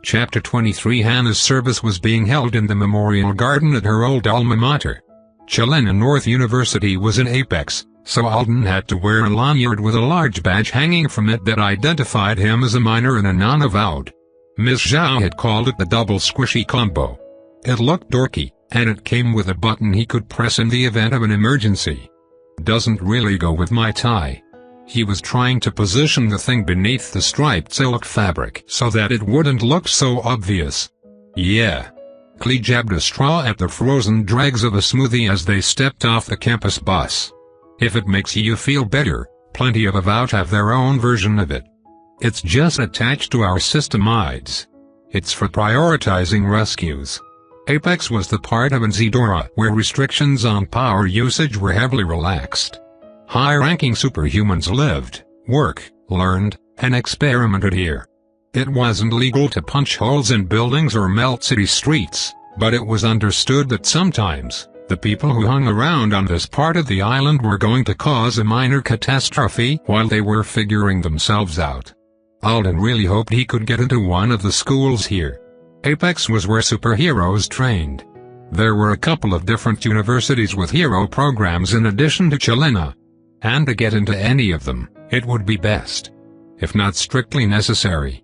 Chapter 23. Hannah's service was being held in the memorial garden at her old alma mater. Chilena North University was in Apex, so Alden had to wear a lanyard with a large badge hanging from it that identified him as a minor and a non-avowed. Ms. Zhao had called it the double squishy combo. It looked dorky, and it came with a button he could press in the event of an emergency. Doesn't really go with my tie. He was trying to position the thing beneath the striped silk fabric so that it wouldn't look so obvious. Yeah. Klee jabbed a straw at the frozen dregs of a smoothie as they stepped off the campus bus. If it makes you feel better, plenty of avowed have their own version of it. It's just attached to our system IDs. It's for prioritizing rescues. Apex was the part of Nzidora where restrictions on power usage were heavily relaxed. High-ranking superhumans lived, worked, learned, and experimented here. It wasn't legal to punch holes in buildings or melt city streets, but it was understood that sometimes, the people who hung around on this part of the island were going to cause a minor catastrophe while they were figuring themselves out. Alden really hoped he could get into one of the schools here. Apex was where superheroes trained. There were a couple of different universities with hero programs in addition to Chilena. And to get into any of them, it would be best, if not strictly necessary,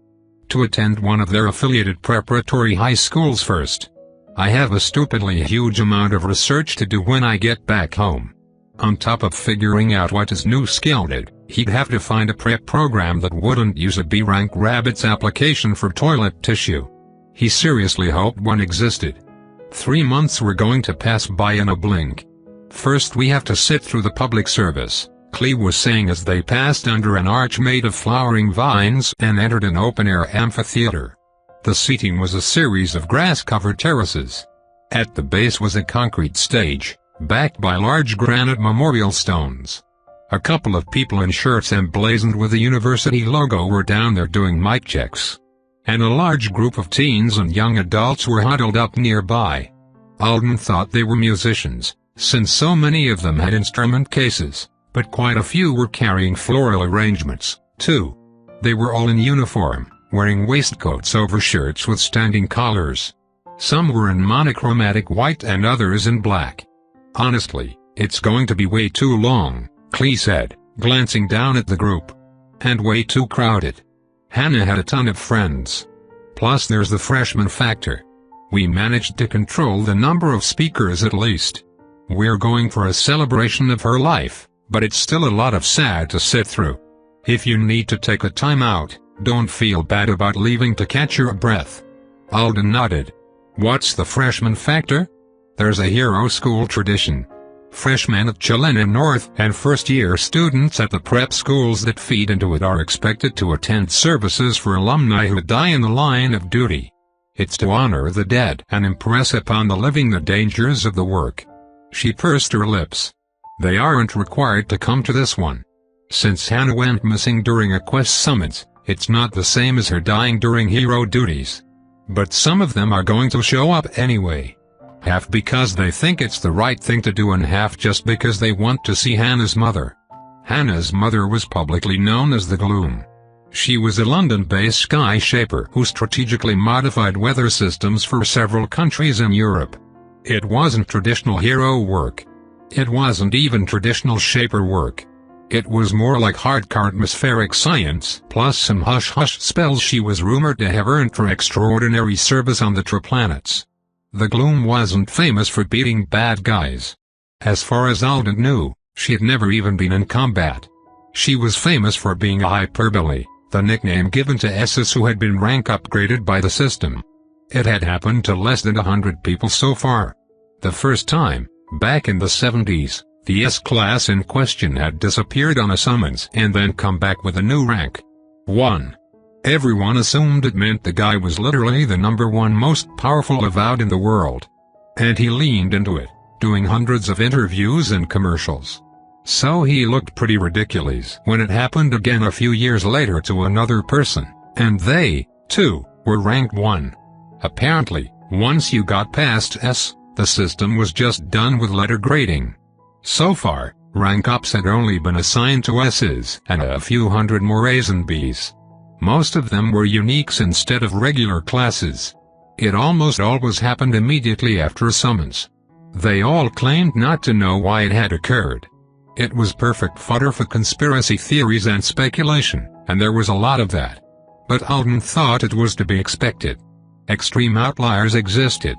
to attend one of their affiliated preparatory high schools first. I have a stupidly huge amount of research to do when I get back home. On top of figuring out what his new skill did, he'd have to find a prep program that wouldn't use a B-rank rabbit's application for toilet tissue. He seriously hoped one existed. 3 months were going to pass by in a blink. First we have to sit through the public service, Klee was saying as they passed under an arch made of flowering vines and entered an open-air amphitheater. The seating was a series of grass-covered terraces. At the base was a concrete stage, backed by large granite memorial stones. A couple of people in shirts emblazoned with the university logo were down there doing mic checks. And a large group of teens and young adults were huddled up nearby. Alden thought they were musicians, since so many of them had instrument cases, but quite a few were carrying floral arrangements, too. They were all in uniform, wearing waistcoats over shirts with standing collars. Some were in monochromatic white and others in black. Honestly, it's going to be way too long, Klee said, glancing down at the group. And way too crowded. Hannah had a ton of friends. Plus there's the freshman factor. We managed to control the number of speakers at least. We're going for a celebration of her life, but it's still a lot of sad to sit through. If you need to take a time out, don't feel bad about leaving to catch your breath. Alden nodded. What's the freshman factor? There's a hero school tradition. Freshmen at Chilena North and first-year students at the prep schools that feed into it are expected to attend services for alumni who die in the line of duty. It's to honor the dead and impress upon the living the dangers of the work. She pursed her lips. They aren't required to come to this one. Since Hannah went missing during a quest summons, it's not the same as her dying during hero duties. But some of them are going to show up anyway. Half because they think it's the right thing to do and half just because they want to see Hannah's mother. Hannah's mother was publicly known as the Gloom. She was a London-based sky shaper who strategically modified weather systems for several countries in Europe. It wasn't traditional hero work. It wasn't even traditional shaper work. It was more like hardcore atmospheric science, plus some hush-hush spells she was rumored to have earned for extraordinary service on the Triplanets. The Gloom wasn't famous for beating bad guys. As far as Alden knew, she had never even been in combat. She was famous for being a hyperbole, the nickname given to S's who had been rank upgraded by the system. It had happened to less than 100 people so far. The first time, back in the 70s, the S-class in question had disappeared on a summons and then come back with a new rank. 1. Everyone assumed it meant the guy was literally the #1 most powerful avowed in the world. And he leaned into it, doing hundreds of interviews and commercials. So he looked pretty ridiculous when it happened again a few years later to another person, and they, too, were ranked 1. Apparently, once you got past S, the system was just done with letter grading. So far, rank ups had only been assigned to S's and a few hundred more A's and B's. Most of them were uniques instead of regular classes. It almost always happened immediately after a summons. They all claimed not to know why it had occurred. It was perfect fodder for conspiracy theories and speculation, and there was a lot of that. But Alden thought it was to be expected. Extreme outliers existed.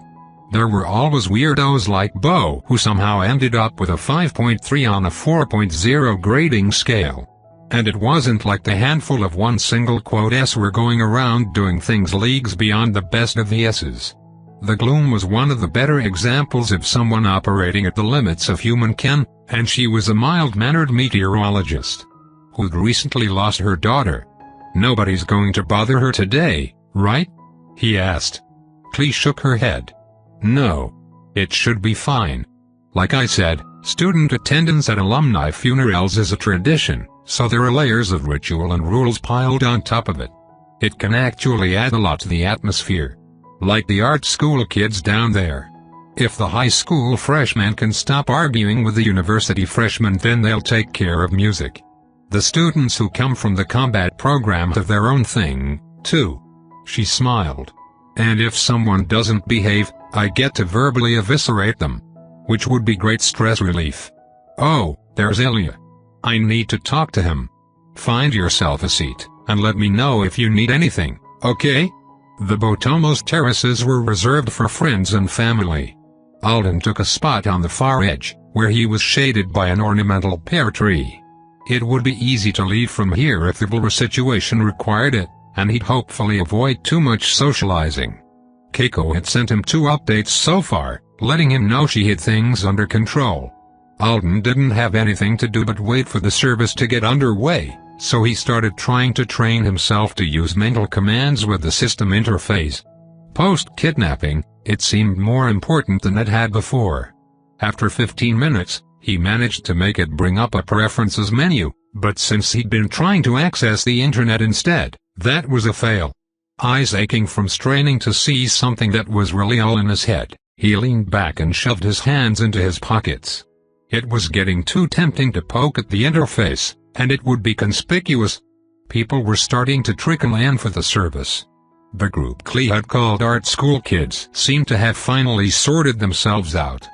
There were always weirdos like Bo who somehow ended up with a 5.3 on a 4.0 grading scale. And it wasn't like the handful of one single S were going around doing things leagues beyond the best of the S's. The gloom was one of the better examples of someone operating at the limits of human ken, and she was a mild-mannered meteorologist who'd recently lost her daughter. "Nobody's going to bother her today, right?" he asked. Clee shook her head. "No. It should be fine. Like I said, student attendance at alumni funerals is a tradition, so there are layers of ritual and rules piled on top of it. It can actually add a lot to the atmosphere. Like the art school kids down there. If the high school freshmen can stop arguing with the university freshmen, then they'll take care of music. The students who come from the combat program have their own thing, too." She smiled. "And if someone doesn't behave, I get to verbally eviscerate them. Which would be great stress relief. Oh, there's Ilya. I need to talk to him. Find yourself a seat, and let me know if you need anything, okay?" The Botomos terraces were reserved for friends and family. Alden took a spot on the far edge, where he was shaded by an ornamental pear tree. It would be easy to leave from here if the situation required it, and he'd hopefully avoid too much socializing. Keiko had sent him 2 updates so far, letting him know she had things under control. Alden didn't have anything to do but wait for the service to get underway, so he started trying to train himself to use mental commands with the system interface. Post-kidnapping, it seemed more important than it had before. After 15 minutes, he managed to make it bring up a preferences menu, but since he'd been trying to access the internet instead, that was a fail. Eyes aching from straining to see something that was really all in his head, he leaned back and shoved his hands into his pockets. It was getting too tempting to poke at the interface, and it would be conspicuous. People were starting to trickle in for the service. The group Clee had called art school kids seemed to have finally sorted themselves out.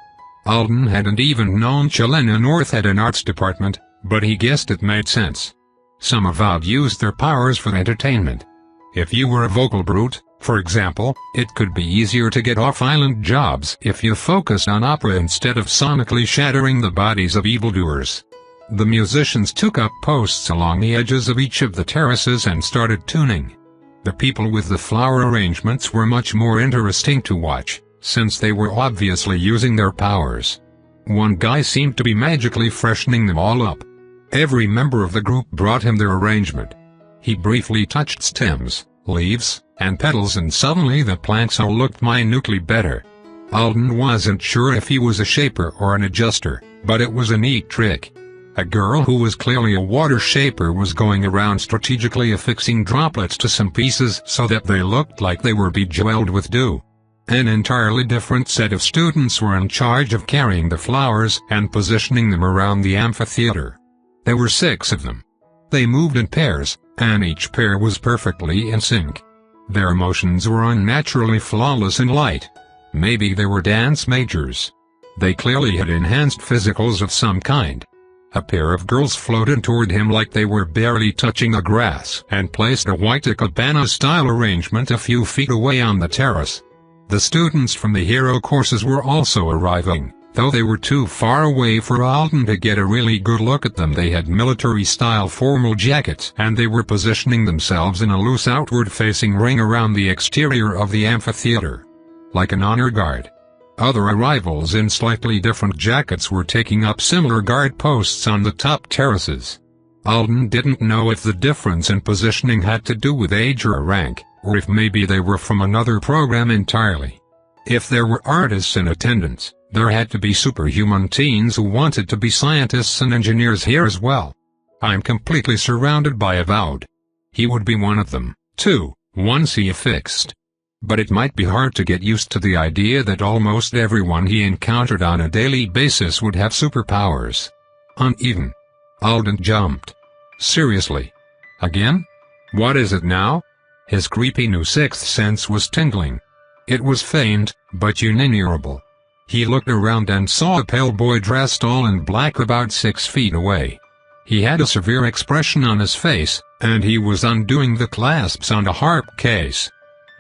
Alden hadn't even known Chelena North had an arts department, but he guessed it made sense. Some avowed used their powers for entertainment. If you were a vocal brute, for example, it could be easier to get off-island jobs if you focused on opera instead of sonically shattering the bodies of evildoers. The musicians took up posts along the edges of each of the terraces and started tuning. The people with the flower arrangements were much more interesting to watch, since they were obviously using their powers. One guy seemed to be magically freshening them all up. Every member of the group brought him their arrangement. He briefly touched stems, leaves, and petals, and suddenly the plants all looked minutely better. Alden wasn't sure if he was a shaper or an adjuster, but it was a neat trick. A girl who was clearly a water shaper was going around strategically affixing droplets to some pieces so that they looked like they were bejeweled with dew. An entirely different set of students were in charge of carrying the flowers and positioning them around the amphitheater. There were 6 of them. They moved in pairs, and each pair was perfectly in sync. Their motions were unnaturally flawless and light. Maybe they were dance majors. They clearly had enhanced physicals of some kind. A pair of girls floated toward him like they were barely touching the grass and placed a white cabana-style arrangement a few feet away on the terrace. The students from the hero courses were also arriving, though they were too far away for Alden to get a really good look at them. They had military-style formal jackets, and they were positioning themselves in a loose outward-facing ring around the exterior of the amphitheater, like an honor guard. Other arrivals in slightly different jackets were taking up similar guard posts on the top terraces. Alden didn't know if the difference in positioning had to do with age or rank, or if maybe they were from another program entirely. If there were artists in attendance, there had to be superhuman teens who wanted to be scientists and engineers here as well. I'm completely surrounded by avowed. He would be one of them, too, once he affixed. But it might be hard to get used to the idea that almost everyone he encountered on a daily basis would have superpowers. Uneven. Alden jumped. Seriously? Again? What is it now? His creepy new sixth sense was tingling. It was faint, but unenviable. He looked around and saw a pale boy dressed all in black about 6 feet away. He had a severe expression on his face, and he was undoing the clasps on a harp case.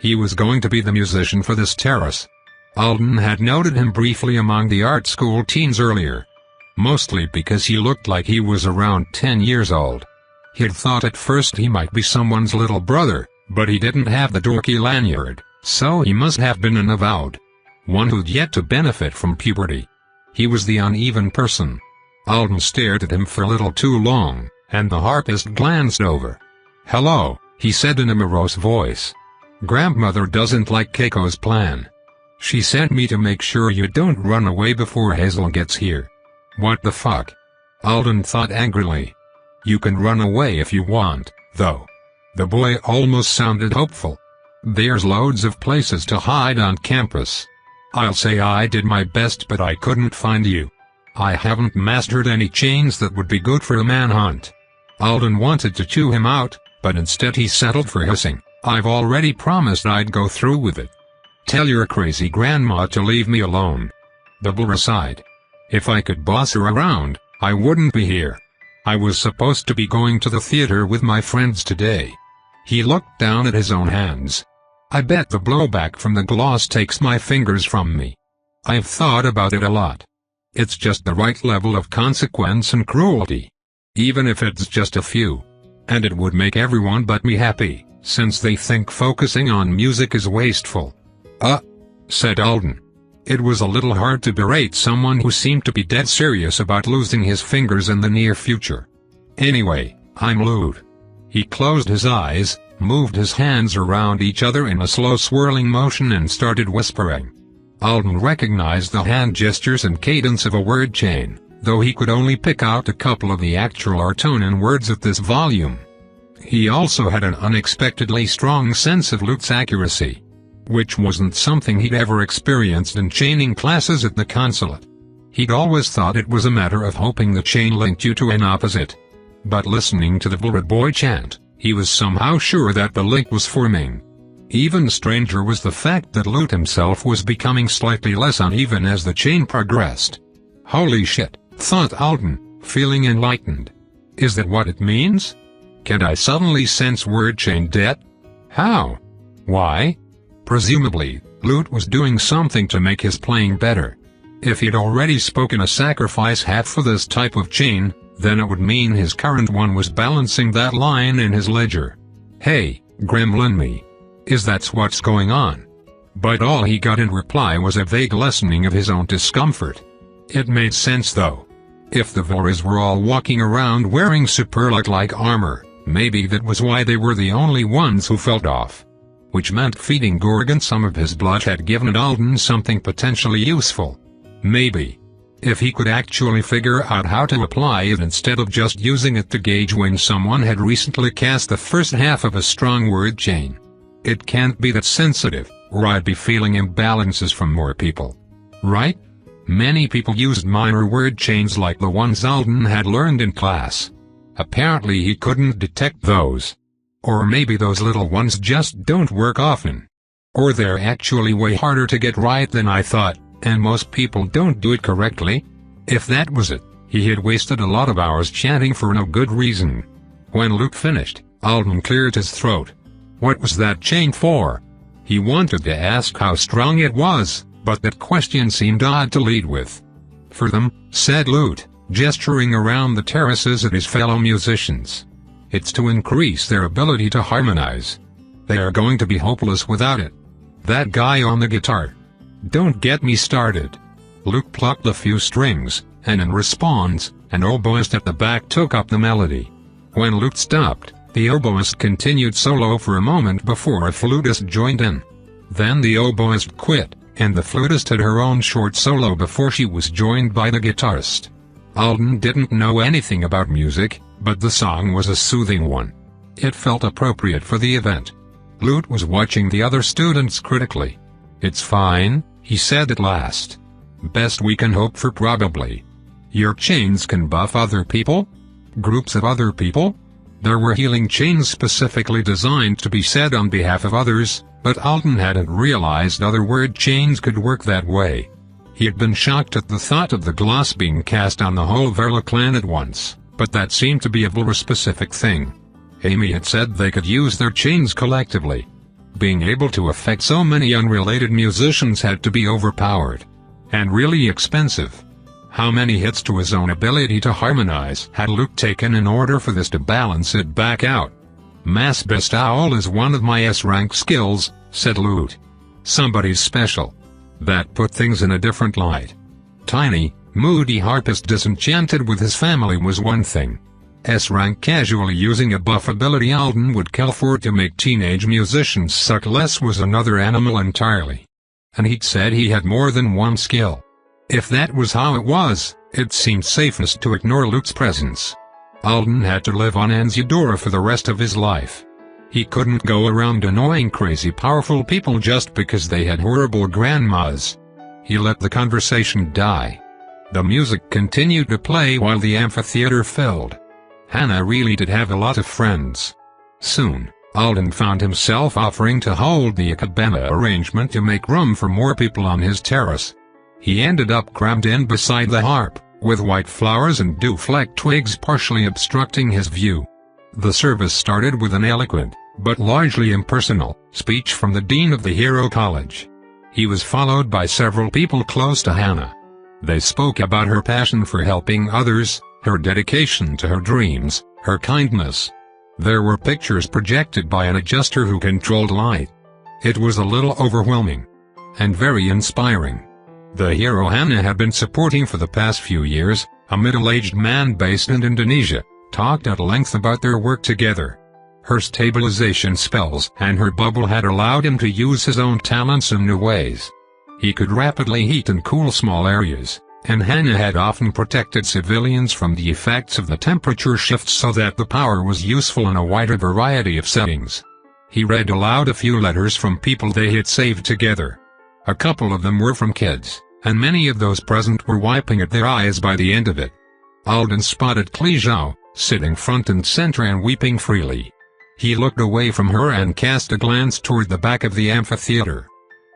He was going to be the musician for this terrace. Alden had noted him briefly among the art school teens earlier. Mostly because he looked like he was around 10 years old. He'd thought at first he might be someone's little brother, but he didn't have the dorky lanyard, so he must have been an avowed one who'd yet to benefit from puberty. He was the uneven person. Alden stared at him for a little too long, and the harpist glanced over. "Hello," he said in a morose voice. "Grandmother doesn't like Keiko's plan. She sent me to make sure you don't run away before Hazel gets here." "What the fuck?" Alden thought angrily. "You can run away if you want, though." The boy almost sounded hopeful. "There's loads of places to hide on campus. I'll say I did my best, but I couldn't find you. I haven't mastered any chains that would be good for a manhunt." Alden wanted to chew him out, but instead he settled for hissing, "I've already promised I'd go through with it. Tell your crazy grandma to leave me alone." The boy sighed. "If I could boss her around, I wouldn't be here. I was supposed to be going to the theater with my friends today." He looked down at his own hands. "I bet the blowback from the gloss takes my fingers from me. I've thought about it a lot. It's just the right level of consequence and cruelty. Even if it's just a few. And it would make everyone but me happy, since they think focusing on music is wasteful." Said Alden. It was a little hard to berate someone who seemed to be dead serious about losing his fingers in the near future. "Anyway, I'm Lute." He closed his eyes, moved his hands around each other in a slow swirling motion and started whispering. Alden recognized the hand gestures and cadence of a word chain, though he could only pick out a couple of the actual Artonan words at this volume. He also had an unexpectedly strong sense of Lute's accuracy, which wasn't something he'd ever experienced in chaining classes at the consulate. He'd always thought it was a matter of hoping the chain linked you to an opposite. But listening to the Blurred Boy chant, he was somehow sure that the link was forming. Even stranger was the fact that Lute himself was becoming slightly less uneven as the chain progressed. "Holy shit," thought Alden, feeling enlightened. "Is that what it means? Can I suddenly sense word chain debt? How? Why?" Presumably, Lute was doing something to make his playing better. If he'd already spoken a sacrifice hat for this type of chain, then it would mean his current one was balancing that line in his ledger. "Hey, gremlin me. Is that what's going on?" But all he got in reply was a vague lessening of his own discomfort. It made sense though. If the Voras were all walking around wearing Supporttive-like armor, maybe that was why they were the only ones who felt off. Which meant feeding Gorgon some of his blood had given Alden something potentially useful. Maybe. If he could actually figure out how to apply it instead of just using it to gauge when someone had recently cast the first half of a strong word chain. It can't be that sensitive, or I'd be feeling imbalances from more people. Right? Many people used minor word chains like the ones Alden had learned in class. Apparently he couldn't detect those. Or maybe those little ones just don't work often. Or they're actually way harder to get right than I thought, and most people don't do it correctly. If that was it, he had wasted a lot of hours chanting for no good reason. When Lute finished, Alden cleared his throat. What was that chain for? He wanted to ask how strong it was, but that question seemed odd to lead with. "For them," said Lute, gesturing around the terraces at his fellow musicians. "It's to increase their ability to harmonize. They are going to be hopeless without it. That guy on the guitar. Don't get me started." Luke plucked a few strings, and in response, an oboist at the back took up the melody. When Luke stopped, the oboist continued solo for a moment before a flutist joined in. Then the oboist quit, and the flutist had her own short solo before she was joined by the guitarist. Alden didn't know anything about music, but the song was a soothing one. It felt appropriate for the event. Lute was watching the other students critically. "It's fine," he said at last. "Best we can hope for probably. Your chains can buff other people? Groups of other people?" There were healing chains specifically designed to be said on behalf of others, but Alden hadn't realized other word chains could work that way. He had been shocked at the thought of the gloss being cast on the whole Verla clan at once, but that seemed to be a Verla-specific thing. Amy had said they could use their chains collectively. Being able to affect so many unrelated musicians had to be overpowered. And really expensive. How many hits to his own ability to harmonize had Luke taken in order for this to balance it back out? Mass bestowal is one of my S-rank skills, said Luke. Somebody's special. That put things in a different light. Tiny, moody harpist disenchanted with his family was one thing. S-rank casually using a buff ability Alden would kill for to make teenage musicians suck less was another animal entirely. And he'd said he had more than one skill. If that was how it was, it seemed safest to ignore Luke's presence. Alden had to live on Anzadora for the rest of his life. He couldn't go around annoying crazy powerful people just because they had horrible grandmas. He let the conversation die. The music continued to play while the amphitheater filled. Hannah really did have a lot of friends. Soon, Alden found himself offering to hold the cabana arrangement to make room for more people on his terrace. He ended up crammed in beside the harp, with white flowers and dew-flecked twigs partially obstructing his view. The service started with an eloquent, but largely impersonal, speech from the dean of the Hero College. He was followed by several people close to Hannah. They spoke about her passion for helping others, her dedication to her dreams, her kindness. There were pictures projected by an adjuster who controlled light. It was a little overwhelming. And very inspiring. The hero Hannah had been supporting for the past few years, a middle-aged man based in Indonesia, talked at length about their work together. Her stabilization spells and her bubble had allowed him to use his own talents in new ways. He could rapidly heat and cool small areas, and Hannah had often protected civilians from the effects of the temperature shifts so that the power was useful in a wider variety of settings. He read aloud a few letters from people they had saved together. A couple of them were from kids, and many of those present were wiping at their eyes by the end of it. Alden spotted Cli Zhao, sitting front and center and weeping freely. He looked away from her and cast a glance toward the back of the amphitheater.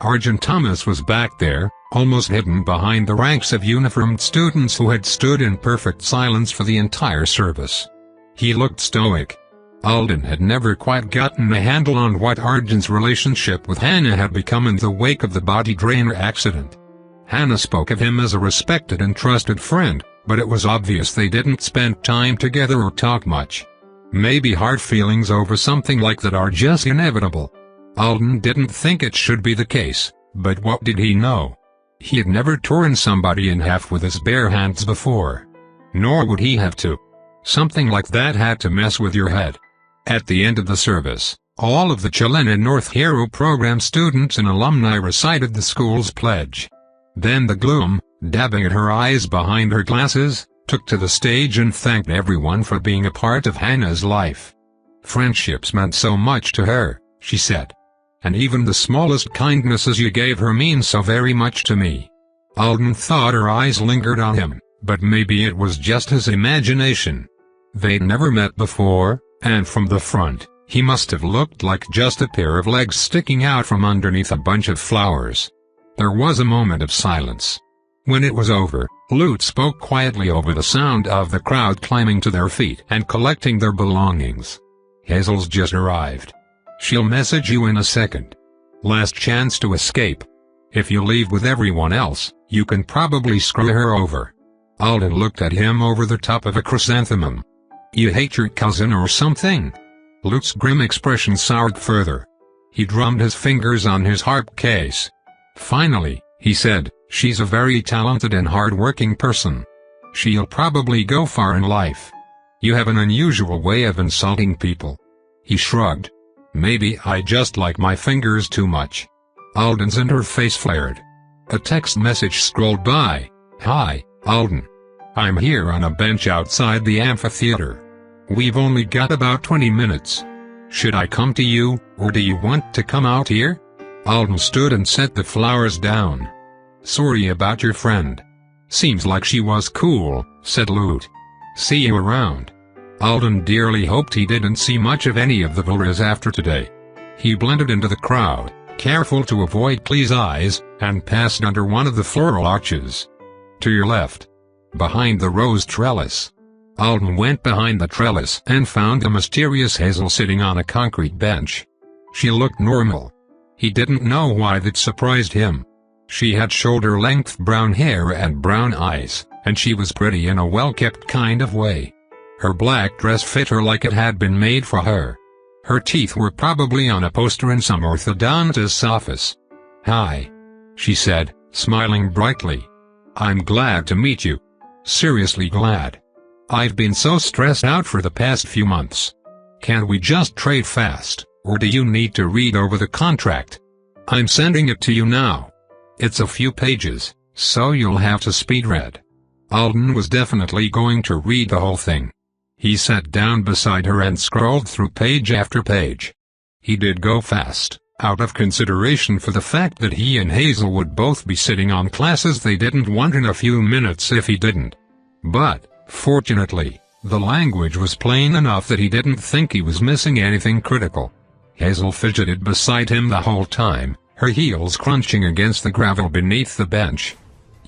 Argent Thomas was back there, almost hidden behind the ranks of uniformed students who had stood in perfect silence for the entire service. He looked stoic. Alden had never quite gotten a handle on what Argent's relationship with Hannah had become in the wake of the body drainer accident. Hannah spoke of him as a respected and trusted friend, but it was obvious they didn't spend time together or talk much. Maybe hard feelings over something like that are just inevitable. Alden didn't think it should be the case, but what did he know? He had never torn somebody in half with his bare hands before. Nor would he have to. Something like that had to mess with your head. At the end of the service, all of the Chilena North Hero Program students and alumni recited the school's pledge. Then the gloom, dabbing at her eyes behind her glasses, took to the stage and thanked everyone for being a part of Hannah's life. Friendships meant so much to her, she said. And even the smallest kindnesses you gave her mean so very much to me. Alden thought her eyes lingered on him, but maybe it was just his imagination. They'd never met before, and from the front, he must have looked like just a pair of legs sticking out from underneath a bunch of flowers. There was a moment of silence. When it was over, Lute spoke quietly over the sound of the crowd climbing to their feet and collecting their belongings. Hazel's just arrived. She'll message you in a second. Last chance to escape. If you leave with everyone else, you can probably screw her over. Alden looked at him over the top of a chrysanthemum. You hate your cousin or something? Luke's grim expression soured further. He drummed his fingers on his harp case. Finally, he said, she's a very talented and hard-working person. She'll probably go far in life. You have an unusual way of insulting people. He shrugged. Maybe I just like my fingers too much. Alden's interface flared. A text message scrolled by. Hi, Alden. I'm here on a bench outside the amphitheater. We've only got about 20 minutes. Should I come to you, or do you want to come out here? Alden stood and set the flowers down. Sorry about your friend. Seems like she was cool, said Lute. See you around. Alden dearly hoped he didn't see much of any of the Vulras after today. He blended into the crowd, careful to avoid Clee's eyes, and passed under one of the floral arches. To your left. Behind the rose trellis. Alden went behind the trellis and found the mysterious Hazel sitting on a concrete bench. She looked normal. He didn't know why that surprised him. She had shoulder-length brown hair and brown eyes, and she was pretty in a well-kept kind of way. Her black dress fit her like it had been made for her. Her teeth were probably on a poster in some orthodontist's office. "Hi," she said, smiling brightly. "I'm glad to meet you. Seriously glad. I've been so stressed out for the past few months. Can't we just trade fast, or do you need to read over the contract? I'm sending it to you now. It's a few pages, so you'll have to speed read." Alden was definitely going to read the whole thing. He sat down beside her and scrolled through page after page. He did go fast, out of consideration for the fact that he and Hazel would both be sitting on classes they didn't want in a few minutes if he didn't. But, fortunately, the language was plain enough that he didn't think he was missing anything critical. Hazel fidgeted beside him the whole time, her heels crunching against the gravel beneath the bench.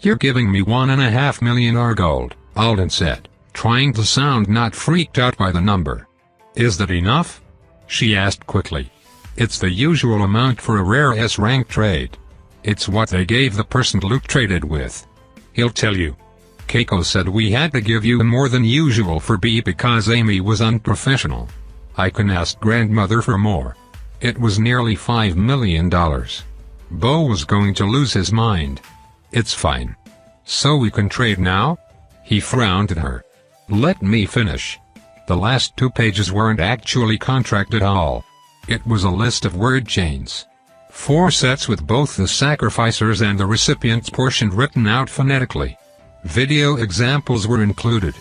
"You're giving me 1.5 million gold," Alden said, trying to sound not freaked out by the number. "Is that enough?" she asked quickly. "It's the usual amount for a rare S-rank trade. It's what they gave the person Luke traded with. He'll tell you. Keiko said we had to give you more than usual for B because Amy was unprofessional. I can ask grandmother for more. It was nearly $5 million. Bo was going to lose his mind. It's fine. So we can trade now?" He frowned at her. "Let me finish." The last 2 pages weren't actually contract at all. It was a list of word chains. 4 sets with both the sacrificers and the recipient's portion written out phonetically. Video examples were included.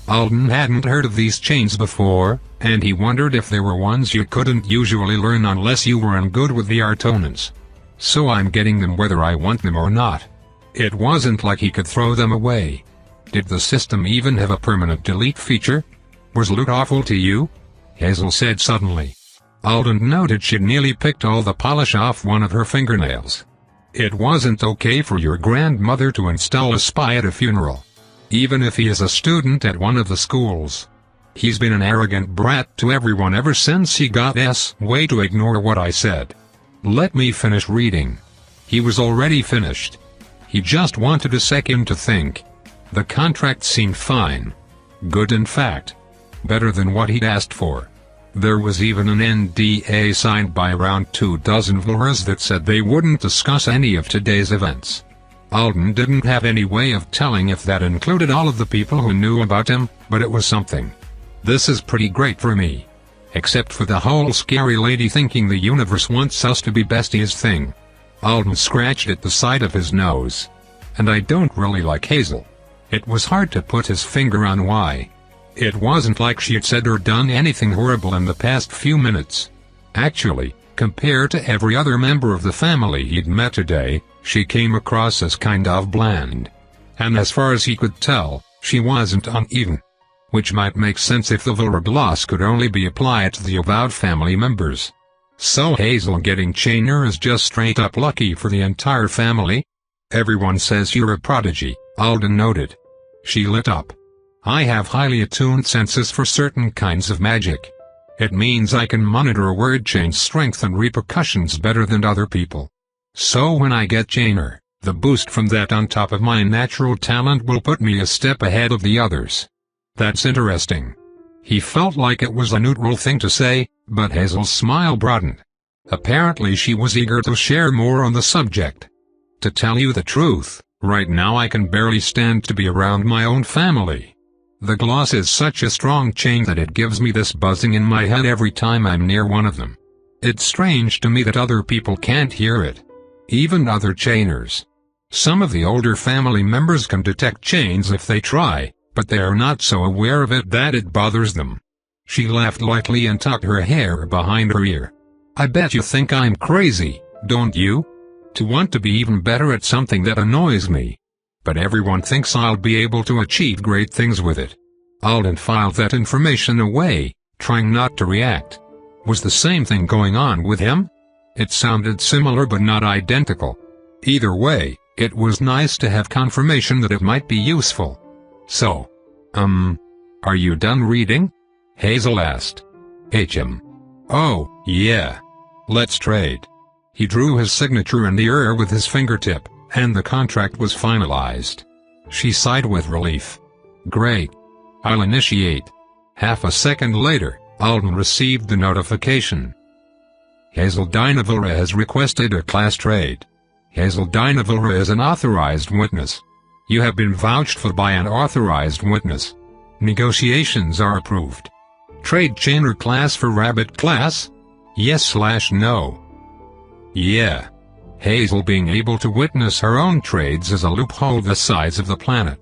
Alden hadn't heard of these chains before, and he wondered if there were ones you couldn't usually learn unless you were in good with the Artonans. "So I'm getting them whether I want them or not." It wasn't like he could throw them away. Did the system even have a permanent delete feature? "Was Luke awful to you?" Hazel said suddenly. Alden noted she'd nearly picked all the polish off one of her fingernails. "It wasn't okay for your grandmother to install a spy at a funeral. Even if he is a student at one of the schools. He's been an arrogant brat to everyone ever since he got way to ignore what I said." Let me finish reading. He was already finished. He just wanted a second to think. The contract seemed fine. Good, in fact. Better than what he'd asked for. There was even an NDA signed by around 24 Vulras that said they wouldn't discuss any of today's events. Alden didn't have any way of telling if that included all of the people who knew about him, but it was something. "This is pretty great for me. Except for the whole scary lady thinking the universe wants us to be besties thing." Alden scratched at the side of his nose. "And I don't really like Hazel." It was hard to put his finger on why. It wasn't like she had said or done anything horrible in the past few minutes. Actually, compared to every other member of the family he'd met today, she came across as kind of bland. And as far as he could tell, she wasn't uneven. Which might make sense if the Vulra gloss could only be applied to the avowed family members. So Hazel getting Chainer is just straight up lucky for the entire family? "Everyone says you're a prodigy," Alden noted. She lit up. "I have highly attuned senses for certain kinds of magic. It means I can monitor a word chain's strength and repercussions better than other people. So when I get Chainer, the boost from that on top of my natural talent will put me a step ahead of the others." "That's interesting." He felt like it was a neutral thing to say, but Hazel's smile broadened. Apparently she was eager to share more on the subject. "To tell you the truth, right now I can barely stand to be around my own family. The gloss is such a strong chain that it gives me this buzzing in my head every time I'm near one of them. It's strange to me that other people can't hear it. Even other chainers. Some of the older family members can detect chains if they try, but they are not so aware of it that it bothers them." She laughed lightly and tucked her hair behind her ear. "I bet you think I'm crazy, don't you? To want to be even better at something that annoys me. But everyone thinks I'll be able to achieve great things with it." Alden filed that information away, trying not to react. Was the same thing going on with him? It sounded similar but not identical. Either way, it was nice to have confirmation that it might be useful. So, are you done reading? Hazel asked. Oh, yeah. Let's trade. He drew his signature in the air with his fingertip, and the contract was finalized. She sighed with relief. Great. I'll initiate. Half a second later, Alden received the notification. Hazel Dynavora has requested a class trade. Hazel Dynavora is an authorized witness. You have been vouched for by an authorized witness. Negotiations are approved. Trade chain or class for rabbit class? Yes/no. Yeah. Hazel being able to witness her own trades is a loophole the size of the planet.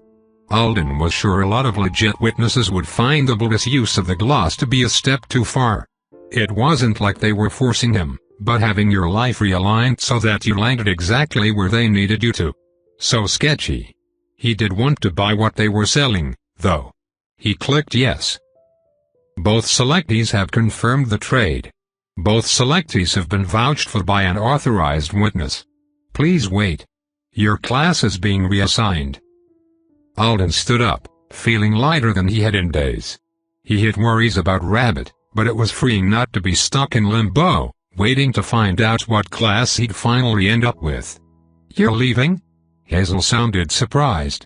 Alden was sure a lot of legit witnesses would find the bullish use of the gloss to be a step too far. It wasn't like they were forcing him, but having your life realigned so that you landed exactly where they needed you to. So sketchy. He did want to buy what they were selling, though. He clicked yes. Both selectees have confirmed the trade. Both selectees have been vouched for by an authorized witness. Please wait. Your class is being reassigned. Alden stood up, feeling lighter than he had in days. He had worries about Rabbit, but it was freeing not to be stuck in limbo, waiting to find out what class he'd finally end up with. You're leaving? Hazel sounded surprised.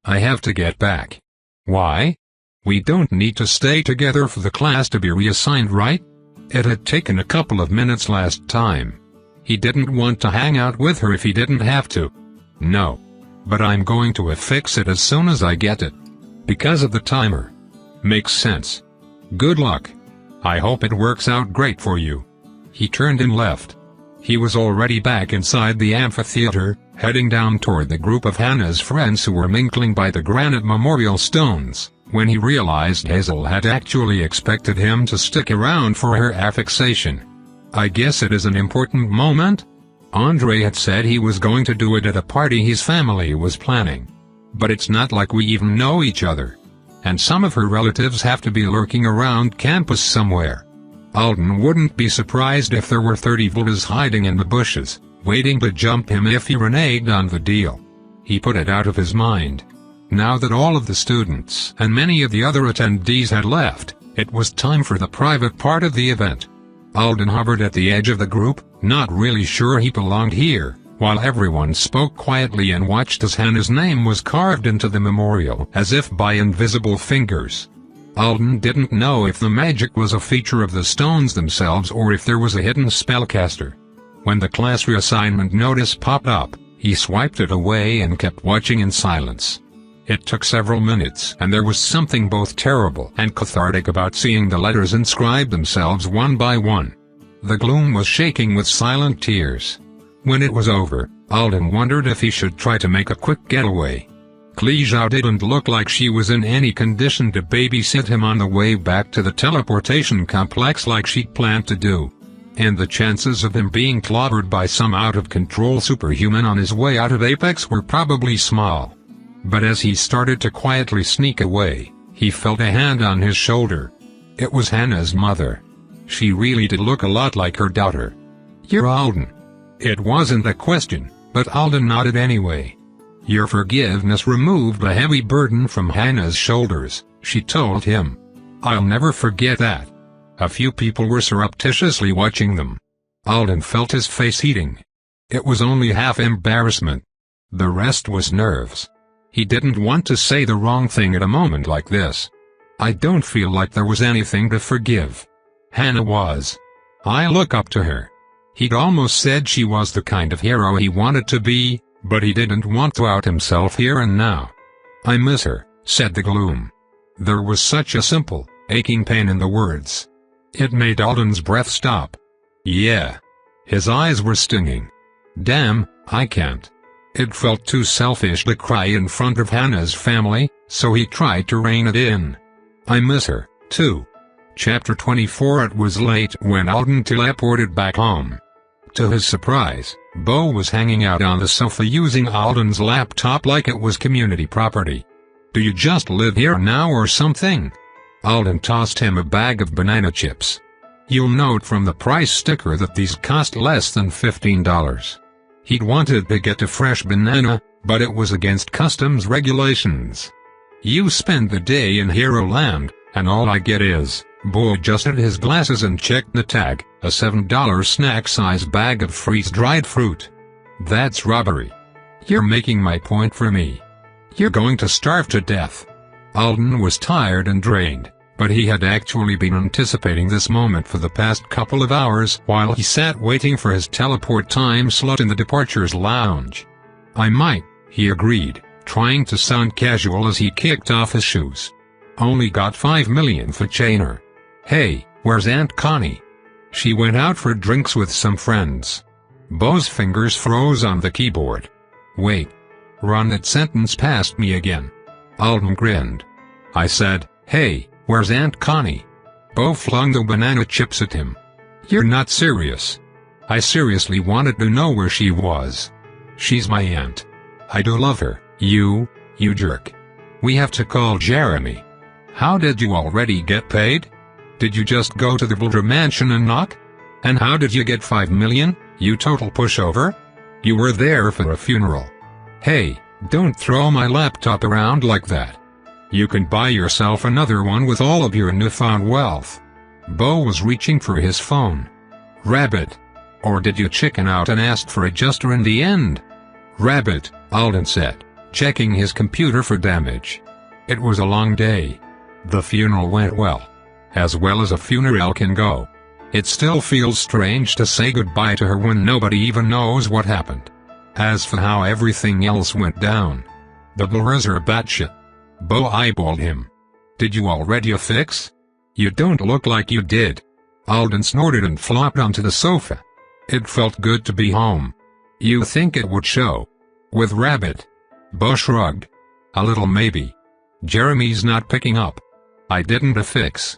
I have to get back. Why? We don't need to stay together for the class to be reassigned, right? It had taken a couple of minutes last time. He didn't want to hang out with her if he didn't have to. No. But I'm going to affix it as soon as I get it. Because of the timer. Makes sense. Good luck. I hope it works out great for you. He turned and left. He was already back inside the amphitheater, heading down toward the group of Hannah's friends who were mingling by the granite memorial stones, when he realized Hazel had actually expected him to stick around for her affixation. I guess it is an important moment? Andre had said he was going to do it at a party his family was planning. But it's not like we even know each other. And some of her relatives have to be lurking around campus somewhere. Alden wouldn't be surprised if there were 30 Vultas hiding in the bushes, waiting to jump him if he reneged on the deal. He put it out of his mind. Now that all of the students and many of the other attendees had left, it was time for the private part of the event. Alden hovered at the edge of the group, not really sure he belonged here, while everyone spoke quietly and watched as Hannah's name was carved into the memorial as if by invisible fingers. Alden didn't know if the magic was a feature of the stones themselves or if there was a hidden spellcaster. When the class reassignment notice popped up, he swiped it away and kept watching in silence. It took several minutes, and there was something both terrible and cathartic about seeing the letters inscribe themselves one by one. The gloom was shaking with silent tears. When it was over, Alden wondered if he should try to make a quick getaway. Clijou didn't look like she was in any condition to babysit him on the way back to the teleportation complex like she'd planned to do. And the chances of him being clobbered by some out-of-control superhuman on his way out of Apex were probably small. But as he started to quietly sneak away, he felt a hand on his shoulder. It was Hannah's mother. She really did look a lot like her daughter. You're Alden. It wasn't a question, but Alden nodded anyway. Your forgiveness removed a heavy burden from Hannah's shoulders, she told him. I'll never forget that. A few people were surreptitiously watching them. Alden felt his face heating. It was only half embarrassment. The rest was nerves. He didn't want to say the wrong thing at a moment like this. I don't feel like there was anything to forgive. Hannah was. I look up to her. He'd almost said she was the kind of hero he wanted to be, but he didn't want to out himself here and now. I miss her, said the gloom. There was such a simple, aching pain in the words. It made Alden's breath stop. Yeah. His eyes were stinging. Damn, I can't. It felt too selfish to cry in front of Hannah's family, so he tried to rein it in. I miss her, too. Chapter 24. It was late when Alden teleported back home. To his surprise, Bo was hanging out on the sofa using Alden's laptop like it was community property. Do you just live here now or something? Alden tossed him a bag of banana chips. You'll note from the price sticker that these cost less than $15. He'd wanted to get a fresh banana, but it was against customs regulations. You spend the day in Hero Land, and all I get is, Bo adjusted his glasses and checked the tag, a $7 snack-size bag of freeze-dried fruit. That's robbery. You're making my point for me. You're going to starve to death. Alden was tired and drained, but he had actually been anticipating this moment for the past couple of hours while he sat waiting for his teleport time slot in the departures lounge. I might, he agreed, trying to sound casual as he kicked off his shoes. Only got $5 million for Chainer. Hey, where's Aunt Connie? She went out for drinks with some friends. Bo's fingers froze on the keyboard. Wait. Run that sentence past me again. Alden grinned. I said, hey, where's Aunt Connie? Bo flung the banana chips at him. You're not serious. I seriously wanted to know where she was. She's my aunt. I do love her, you jerk. We have to call Jeremy. How did you already get paid? Did you just go to the Boulder mansion and knock? And how did you get $5 million, you total pushover? You were there for a funeral. Hey, don't throw my laptop around like that. You can buy yourself another one with all of your newfound wealth. Bo was reaching for his phone. Rabbit. Or did you chicken out and ask for adjuster in the end? Rabbit, Alden said, checking his computer for damage. It was a long day. The funeral went well as a funeral can go. It still feels strange to say goodbye to her when nobody even knows what happened. As for how everything else went down, the blurs are batshit. Bo eyeballed him. Did you already fix? You don't look like you did. Alden snorted and flopped onto the sofa. It felt good to be home. You think it would show? With Rabbit? Bo shrugged. A little maybe. Jeremy's not picking up. I didn't fix.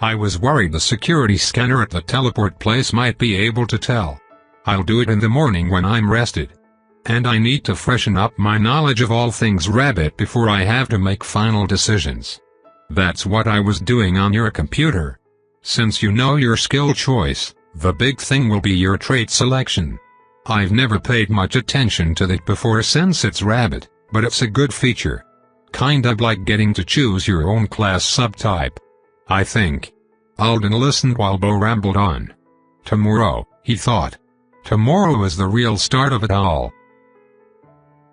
I was worried the security scanner at the teleport place might be able to tell. I'll do it in the morning when I'm rested. And I need to freshen up my knowledge of all things Rabbit before I have to make final decisions. That's what I was doing on your computer. Since you know your skill choice, the big thing will be your trait selection. I've never paid much attention to that before since it's Rabbit, but it's a good feature. Kind of like getting to choose your own class subtype. I think. Alden listened while Bo rambled on. Tomorrow, he thought. Tomorrow is the real start of it all.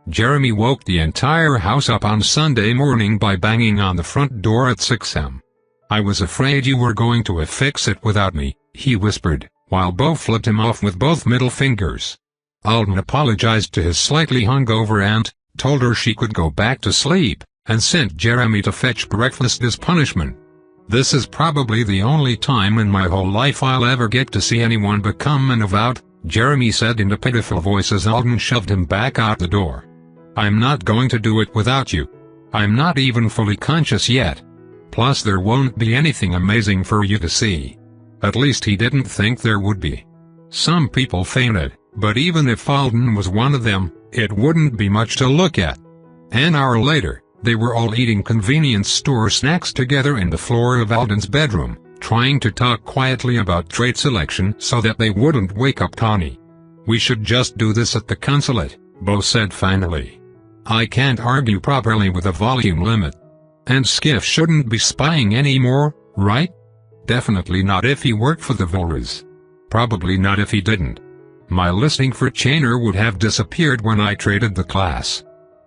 Jeremy woke the entire house up on Sunday morning by banging on the front door at 6 a.m. I was afraid you were going to fix it without me, he whispered, while Bo flipped him off with both middle fingers. Alden apologized to his slightly hungover aunt, told her she could go back to sleep, and sent Jeremy to fetch breakfast as punishment. This is probably the only time in my whole life I'll ever get to see anyone become an avowed, Jeremy said in a pitiful voice as Alden shoved him back out the door. I'm not going to do it without you. I'm not even fully conscious yet. Plus there won't be anything amazing for you to see. At least he didn't think there would be. Some people fainted, but even if Alden was one of them, it wouldn't be much to look at. An hour later, they were all eating convenience store snacks together in the floor of Alden's bedroom, trying to talk quietly about trait selection so that they wouldn't wake up Connie. We should just do this at the consulate, Bo said finally. I can't argue properly with a volume limit. And Skiff shouldn't be spying anymore, right? Definitely not if he worked for the Volras. Probably not if he didn't. My listing for Chainer would have disappeared when I traded the class.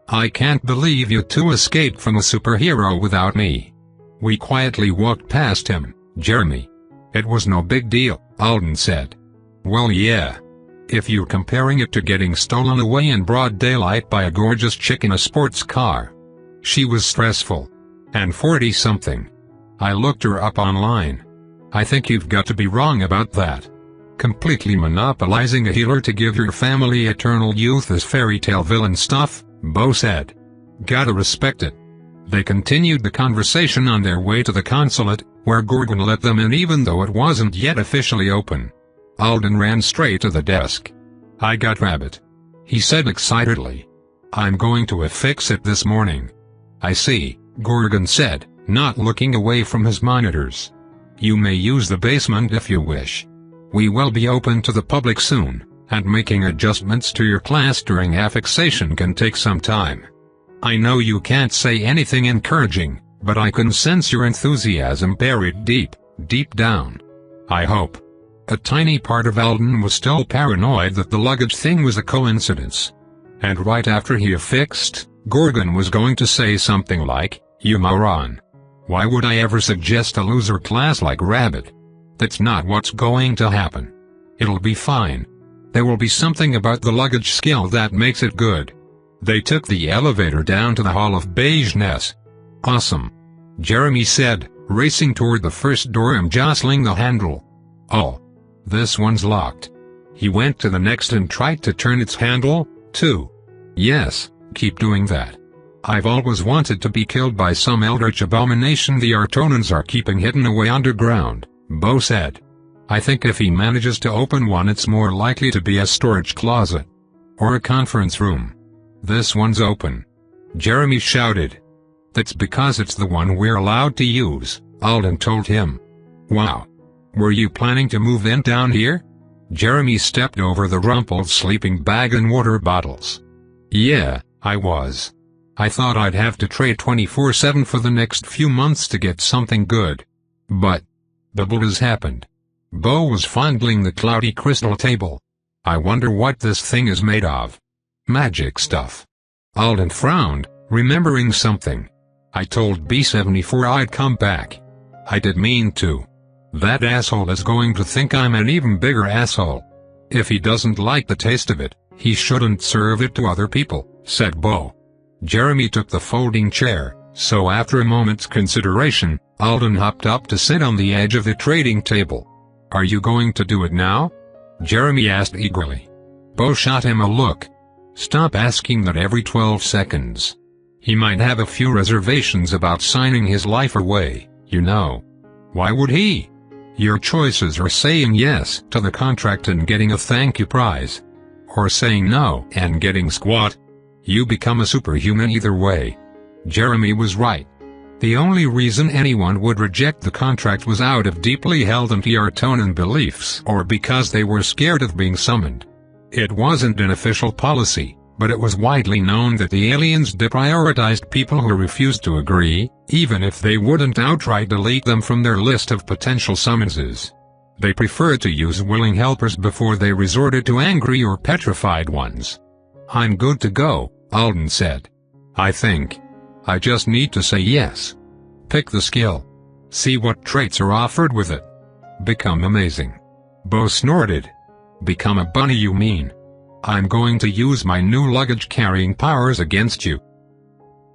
I can't believe you two escaped from a superhero without me. We quietly walked past him, Jeremy. It was no big deal, Alden said. Well yeah. If you're comparing it to getting stolen away in broad daylight by a gorgeous chick in a sports car. She was stressful. And 40-something. I looked her up online. I think you've got to be wrong about that. Completely monopolizing a healer to give your family eternal youth is fairy tale villain stuff, Bo said. Gotta respect it. They continued the conversation on their way to the consulate, where Gorgon let them in even though it wasn't yet officially open. Alden ran straight to the desk. I got Rabbit. He said excitedly. I'm going to fix it this morning. I see, Gorgon said, not looking away from his monitors. You may use the basement if you wish. We will be open to the public soon, and making adjustments to your class during affixation can take some time. I know you can't say anything encouraging, but I can sense your enthusiasm buried deep, deep down. I hope. A tiny part of Alden was still paranoid that the luggage thing was a coincidence. And right after he affixed, Gorgon was going to say something like, "You moron. Why would I ever suggest a loser class like Rabbit? That's not what's going to happen. It'll be fine. There will be something about the luggage skill that makes it good." They took the elevator down to the Hall of Beigeness. "Awesome," Jeremy said, racing toward the first door and jostling the handle. "Oh. This one's locked." He went to the next and tried to turn its handle, too. "Yes, keep doing that. I've always wanted to be killed by some eldritch abomination the Artonans are keeping hidden away underground," Bo said. "I think if he manages to open one it's more likely to be a storage closet. Or a conference room. This one's open," Jeremy shouted. "That's because it's the one we're allowed to use," Alden told him. "Wow. Were you planning to move in down here?" Jeremy stepped over the rumpled sleeping bag and water bottles. "Yeah, I was. I thought I'd have to trade 24/7 for the next few months to get something good. But bubble has happened." Bo was fondling the cloudy crystal table. "I wonder what this thing is made of." "Magic stuff." Alden frowned, remembering something. "I told B74 I'd come back. I did mean to. That asshole is going to think I'm an even bigger asshole. If he doesn't like the taste of it, he shouldn't serve it to other people," said Bo. Jeremy took the folding chair, so after a moment's consideration, Alden hopped up to sit on the edge of the trading table. "Are you going to do it now?" Jeremy asked eagerly. Bo shot him a look. "Stop asking that every 12 seconds. He might have a few reservations about signing his life away, you know." "Why would he? Your choices are saying yes to the contract and getting a thank you prize. Or saying no and getting squat. You become a superhuman either way." Jeremy was right. The only reason anyone would reject the contract was out of deeply held anti-Artonan beliefs or because they were scared of being summoned. It wasn't an official policy, but it was widely known that the aliens deprioritized people who refused to agree, even if they wouldn't outright delete them from their list of potential summonses. They preferred to use willing helpers before they resorted to angry or petrified ones. "I'm good to go," Alden said. "I think. I just need to say yes. Pick the skill. See what traits are offered with it. Become amazing." Bo snorted. "Become a bunny you mean? I'm going to use my new luggage-carrying powers against you."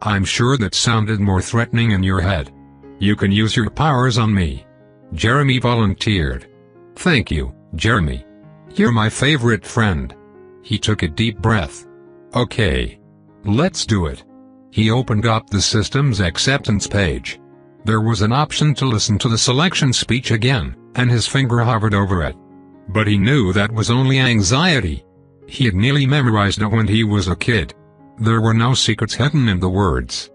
"I'm sure that sounded more threatening in your head. You can use your powers on me," Jeremy volunteered. "Thank you, Jeremy. You're my favorite friend." He took a deep breath. "Okay. Let's do it." He opened up the system's acceptance page. There was an option to listen to the selection speech again, and his finger hovered over it. But he knew that was only anxiety. He had nearly memorized it when he was a kid. There were no secrets hidden in the words.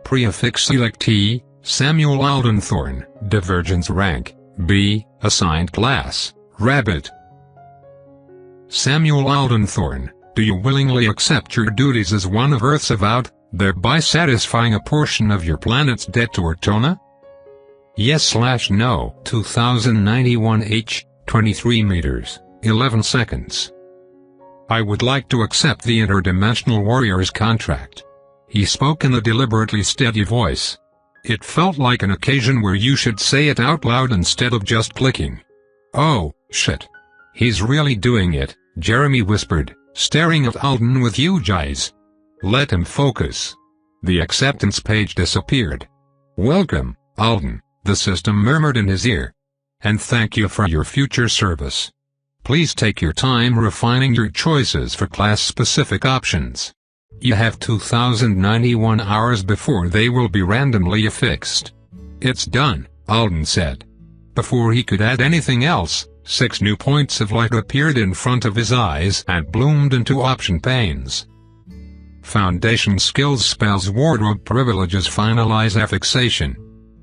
Prefix selectee, Samuel Alden Thorne, divergence rank, B, assigned class, Rabbit. Samuel Alden Thorne, do you willingly accept your duties as one of Earth's avowed, thereby satisfying a portion of your planet's debt to Ortona? Yes/no. 2091 H, 23 meters, 11 seconds. I would like to accept the interdimensional warrior's contract. He spoke in a deliberately steady voice. It felt like an occasion where you should say it out loud instead of just clicking. "Oh, shit. He's really doing it," Jeremy whispered, staring at Alden with huge eyes. Let him focus. The acceptance page disappeared. "Welcome, Alden," the system murmured in his ear. "And thank you for your future service. Please take your time refining your choices for class-specific options. You have 2091 hours before they will be randomly affixed." "It's done," Alden said. Before he could add anything else, 6 new points of light appeared in front of his eyes and bloomed into option panes. Foundation skills spells wardrobe privileges finalize affixation.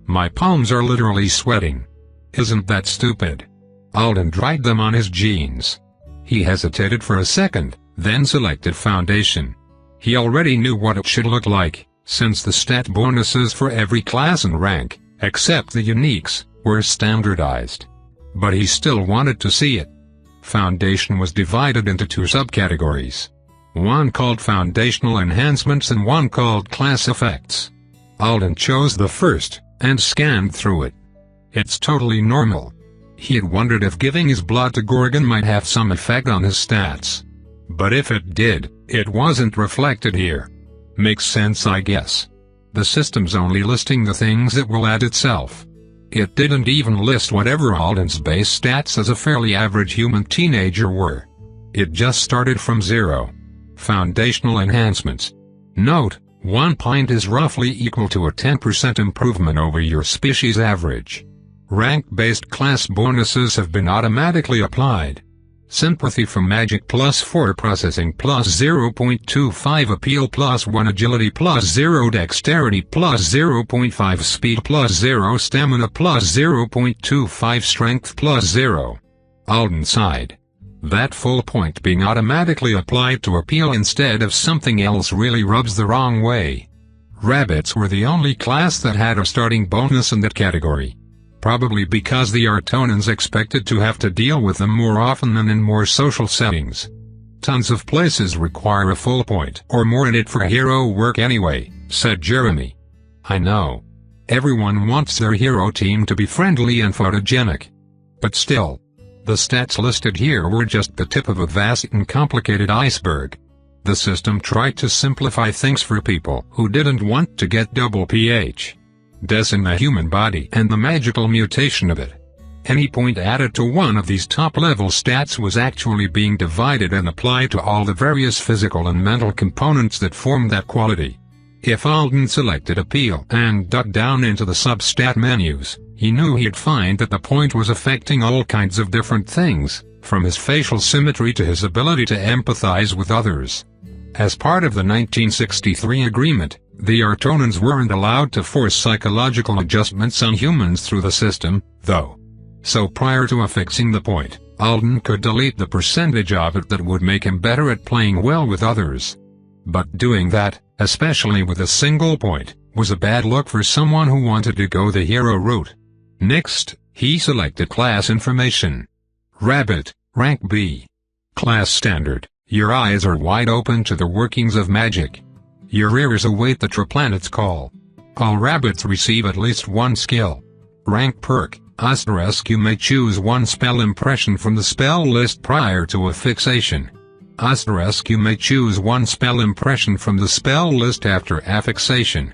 My palms are literally sweating. Isn't that stupid? Alden dried them on his jeans. He hesitated for a second, then selected foundation. He already knew what it should look like, since the stat bonuses for every class and rank, except the uniques, were standardized. But he still wanted to see it. Foundation was divided into two subcategories. One called Foundational Enhancements and one called Class Effects. Alden chose the first, and scanned through it. It's totally normal. He had wondered if giving his blood to Gorgon might have some effect on his stats. But if it did, it wasn't reflected here. Makes sense, I guess. The system's only listing the things it will add itself. It didn't even list whatever Alden's base stats as a fairly average human teenager were. It just started from 0. Foundational enhancements. Note, 1 point is roughly equal to a 10% improvement over your species average. Rank-based class bonuses have been automatically applied. Sympathy from Magic +4 Processing +0.25 Appeal +1 Agility +0 Dexterity +0.5 Speed +0 Stamina +0.25 Strength +0. Alden sighed. That full point being automatically applied to Appeal instead of something else really rubs the wrong way. Rabbits were the only class that had a starting bonus in that category. Probably because the Artonans expected to have to deal with them more often than in more social settings. Tons of places require a full point or more in it for hero work anyway, said Jeremy. I know. Everyone wants their hero team to be friendly and photogenic. But still, the stats listed here were just the tip of a vast and complicated iceberg. The system tried to simplify things for people who didn't want to get double pH. Des in the human body and the magical mutation of it. Any point added to one of these top-level stats was actually being divided and applied to all the various physical and mental components that form that quality. If Alden selected Appeal and dug down into the sub-stat menus, he knew he'd find that the point was affecting all kinds of different things, from his facial symmetry to his ability to empathize with others. As part of the 1963 agreement, the Artonans weren't allowed to force psychological adjustments on humans through the system, though. So prior to affixing the point, Alden could delete the percentage of it that would make him better at playing well with others. But doing that, especially with a single point, was a bad look for someone who wanted to go the hero route. Next, he selected class information. Rabbit, rank B. Class standard, your eyes are wide open to the workings of magic. Your ears await the triplanet's call. All rabbits receive at least one skill. Rank perk, * you may choose one spell impression from the spell list prior to affixation. * you may choose one spell impression from the spell list after affixation.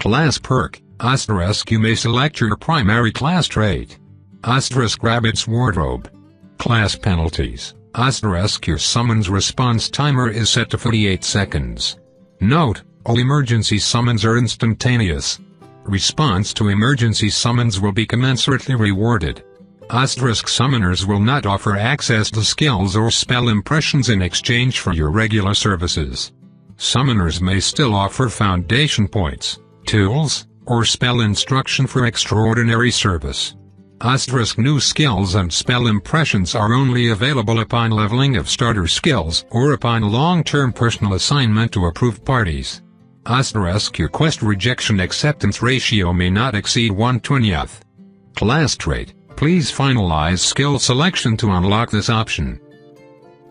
Class perk, * you may select your primary class trait. * rabbit's wardrobe. Class penalties, * your summons response timer is set to 48 seconds. Note, all emergency summons are instantaneous. Response to emergency summons will be commensurately rewarded. * summoners will not offer access to skills or spell impressions in exchange for your regular services. Summoners may still offer foundation points, tools, or spell instruction for extraordinary service. * new skills and spell impressions are only available upon leveling of starter skills or upon long-term personal assignment to approved parties. * your quest rejection acceptance ratio may not exceed 1/20th. Class trait, please finalize skill selection to unlock this option.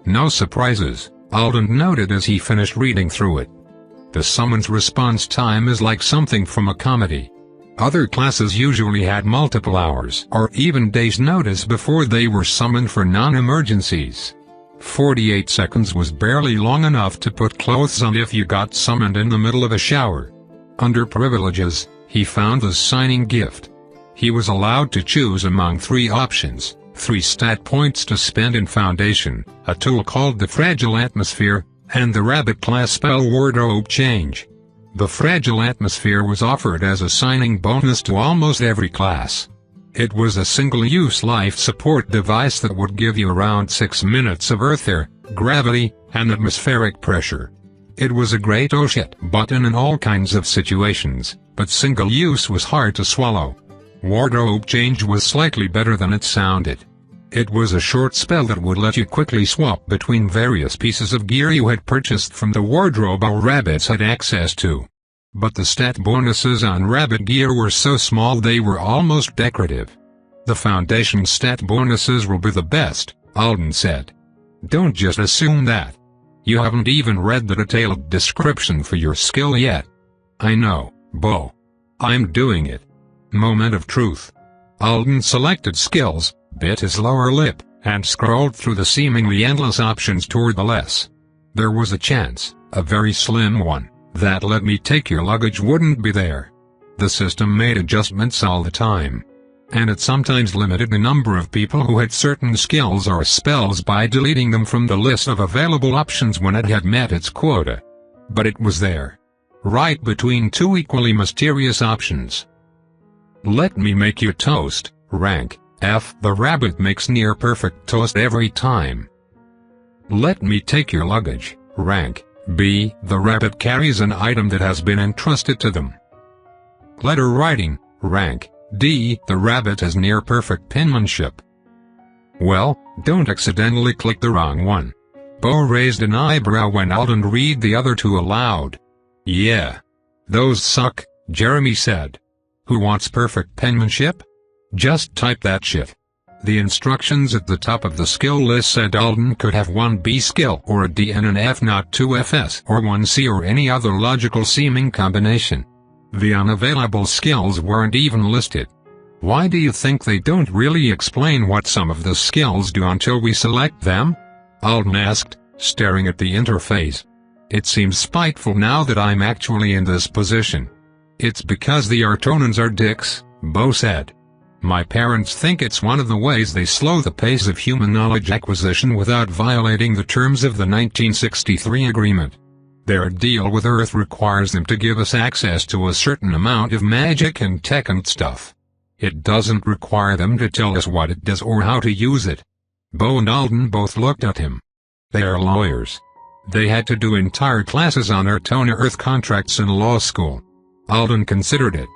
No surprises, Alden noted as he finished reading through it. The summons response time is like something from a comedy. Other classes usually had multiple hours or even days' notice before they were summoned for non-emergencies. 48 seconds was barely long enough to put clothes on if you got summoned in the middle of a shower. Under privileges, he found the signing gift. He was allowed to choose among 3 options, 3 stat points to spend in Foundation, a tool called the Fragile Atmosphere, and the Rabbit class spell wardrobe change. The Fragile Atmosphere was offered as a signing bonus to almost every class. It was a single-use life support device that would give you around 6 minutes of earth air, gravity, and atmospheric pressure. It was a great oh shit button in all kinds of situations, but single use was hard to swallow. Wardrobe change was slightly better than it sounded. It was a short spell that would let you quickly swap between various pieces of gear you had purchased from the wardrobe our rabbits had access to. But the stat bonuses on rabbit gear were so small they were almost decorative. The Foundation stat bonuses will be the best, Alden said. Don't just assume that. You haven't even read the detailed description for your skill yet. I know, Bo. I'm doing it. Moment of truth. Alden selected skills, bit his lower lip, and scrolled through the seemingly endless options toward the less. There was a chance, a very slim one, that let me take your luggage wouldn't be there. The system made adjustments all the time. And it sometimes limited the number of people who had certain skills or spells by deleting them from the list of available options when it had met its quota. But it was there. Right between two equally mysterious options. Let me make you toast, rank F. The rabbit makes near-perfect toast every time. Let me take your luggage, rank B. The rabbit carries an item that has been entrusted to them. Letter writing, rank D. The rabbit has near-perfect penmanship. Well, don't accidentally click the wrong one. Bo raised an eyebrow when Alden read the other two aloud. Yeah. Those suck, Jeremy said. Who wants perfect penmanship? Just type that shit. The instructions at the top of the skill list said Alden could have one B skill or a D and an F, not two FS or one C or any other logical seeming combination. The unavailable skills weren't even listed. Why do you think they don't really explain what some of the skills do until we select them? Alden asked, staring at the interface. It seems spiteful now that I'm actually in this position. It's because the Artonans are dicks, Bo said. My parents think it's one of the ways they slow the pace of human knowledge acquisition without violating the terms of the 1963 agreement. Their deal with Earth requires them to give us access to a certain amount of magic and tech and stuff. It doesn't require them to tell us what it does or how to use it. Bo and Alden both looked at him. They are lawyers. They had to do entire classes on Artona Earth contracts in law school. Alden considered it.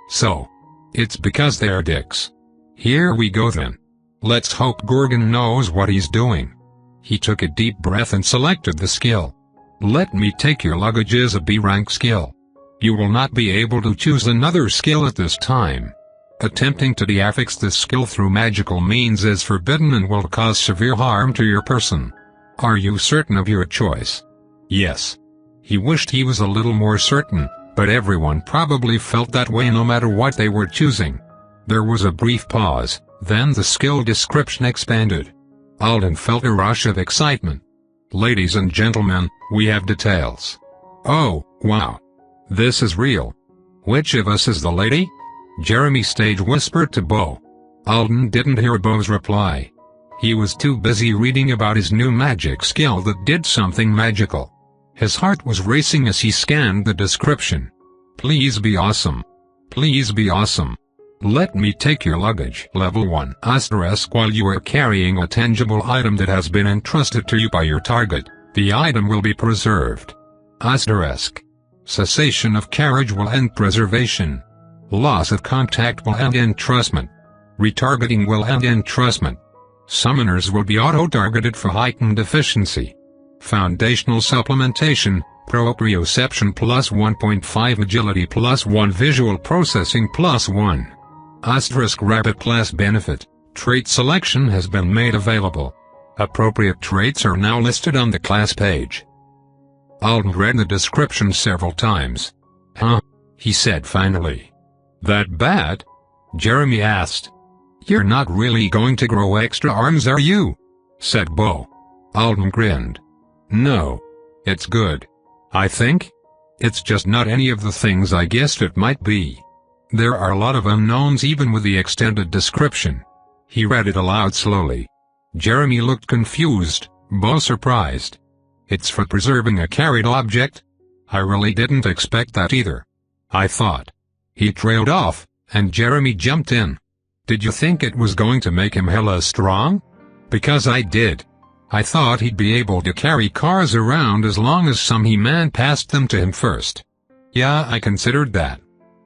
So, it's because they're dicks. Here we go then. Let's hope Gorgon knows what he's doing. He took a deep breath and selected the skill. Let me take your luggage is a B rank skill. You will not be able to choose another skill at this time. Attempting to de-affix this skill through magical means is forbidden and will cause severe harm to your person. Are you certain of your choice? Yes. He wished he was a little more certain, but everyone probably felt that way no matter what they were choosing. There was a brief pause, then the skill description expanded. Alden felt a rush of excitement. Ladies and gentlemen, we have details. Oh, wow. This is real. Which of us is the lady? Jeremy stage whispered to Bo. Alden didn't hear Bo's reply. He was too busy reading about his new magic skill that did something magical. His heart was racing as he scanned the description. Please be awesome. Please be awesome. Let me take your luggage. Level 1 *. While you are carrying a tangible item that has been entrusted to you by your target, the item will be preserved. *. Cessation of carriage will end preservation. Loss of contact will end entrustment. Retargeting will end entrustment. Summoners will be auto-targeted for heightened efficiency. Foundational supplementation, proprioception plus 1.5 agility plus 1 visual processing plus 1. * Rabbit class benefit, trait selection has been made available. Appropriate traits are now listed on the class page. Alden read the description several times. Huh? He said finally. That bad? Jeremy asked. You're not really going to grow extra arms, are you? Said Bo. Alden grinned. No. It's good. I think. It's just not any of the things I guessed it might be. There are a lot of unknowns even with the extended description. He read it aloud slowly. Jeremy looked confused, Bo surprised. It's for preserving a carried object? I really didn't expect that either. I thought. He trailed off, and Jeremy jumped in. Did you think it was going to make him hella strong? Because I did. I thought he'd be able to carry cars around as long as some he-man passed them to him first. Yeah, I considered that.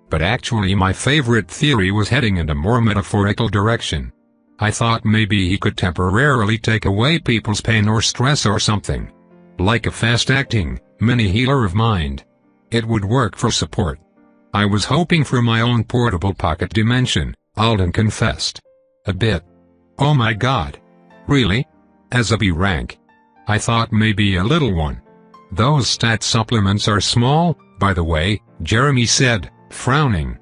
But actually my favorite theory was heading in a more metaphorical direction. I thought maybe he could temporarily take away people's pain or stress or something. Like a fast-acting, mini-healer of mind. It would work for support. I was hoping for my own portable pocket dimension, Alden confessed. A bit. Oh my god. Really? As a B rank? I thought maybe a little one. Those stat supplements are small, by the way, Jeremy said, frowning.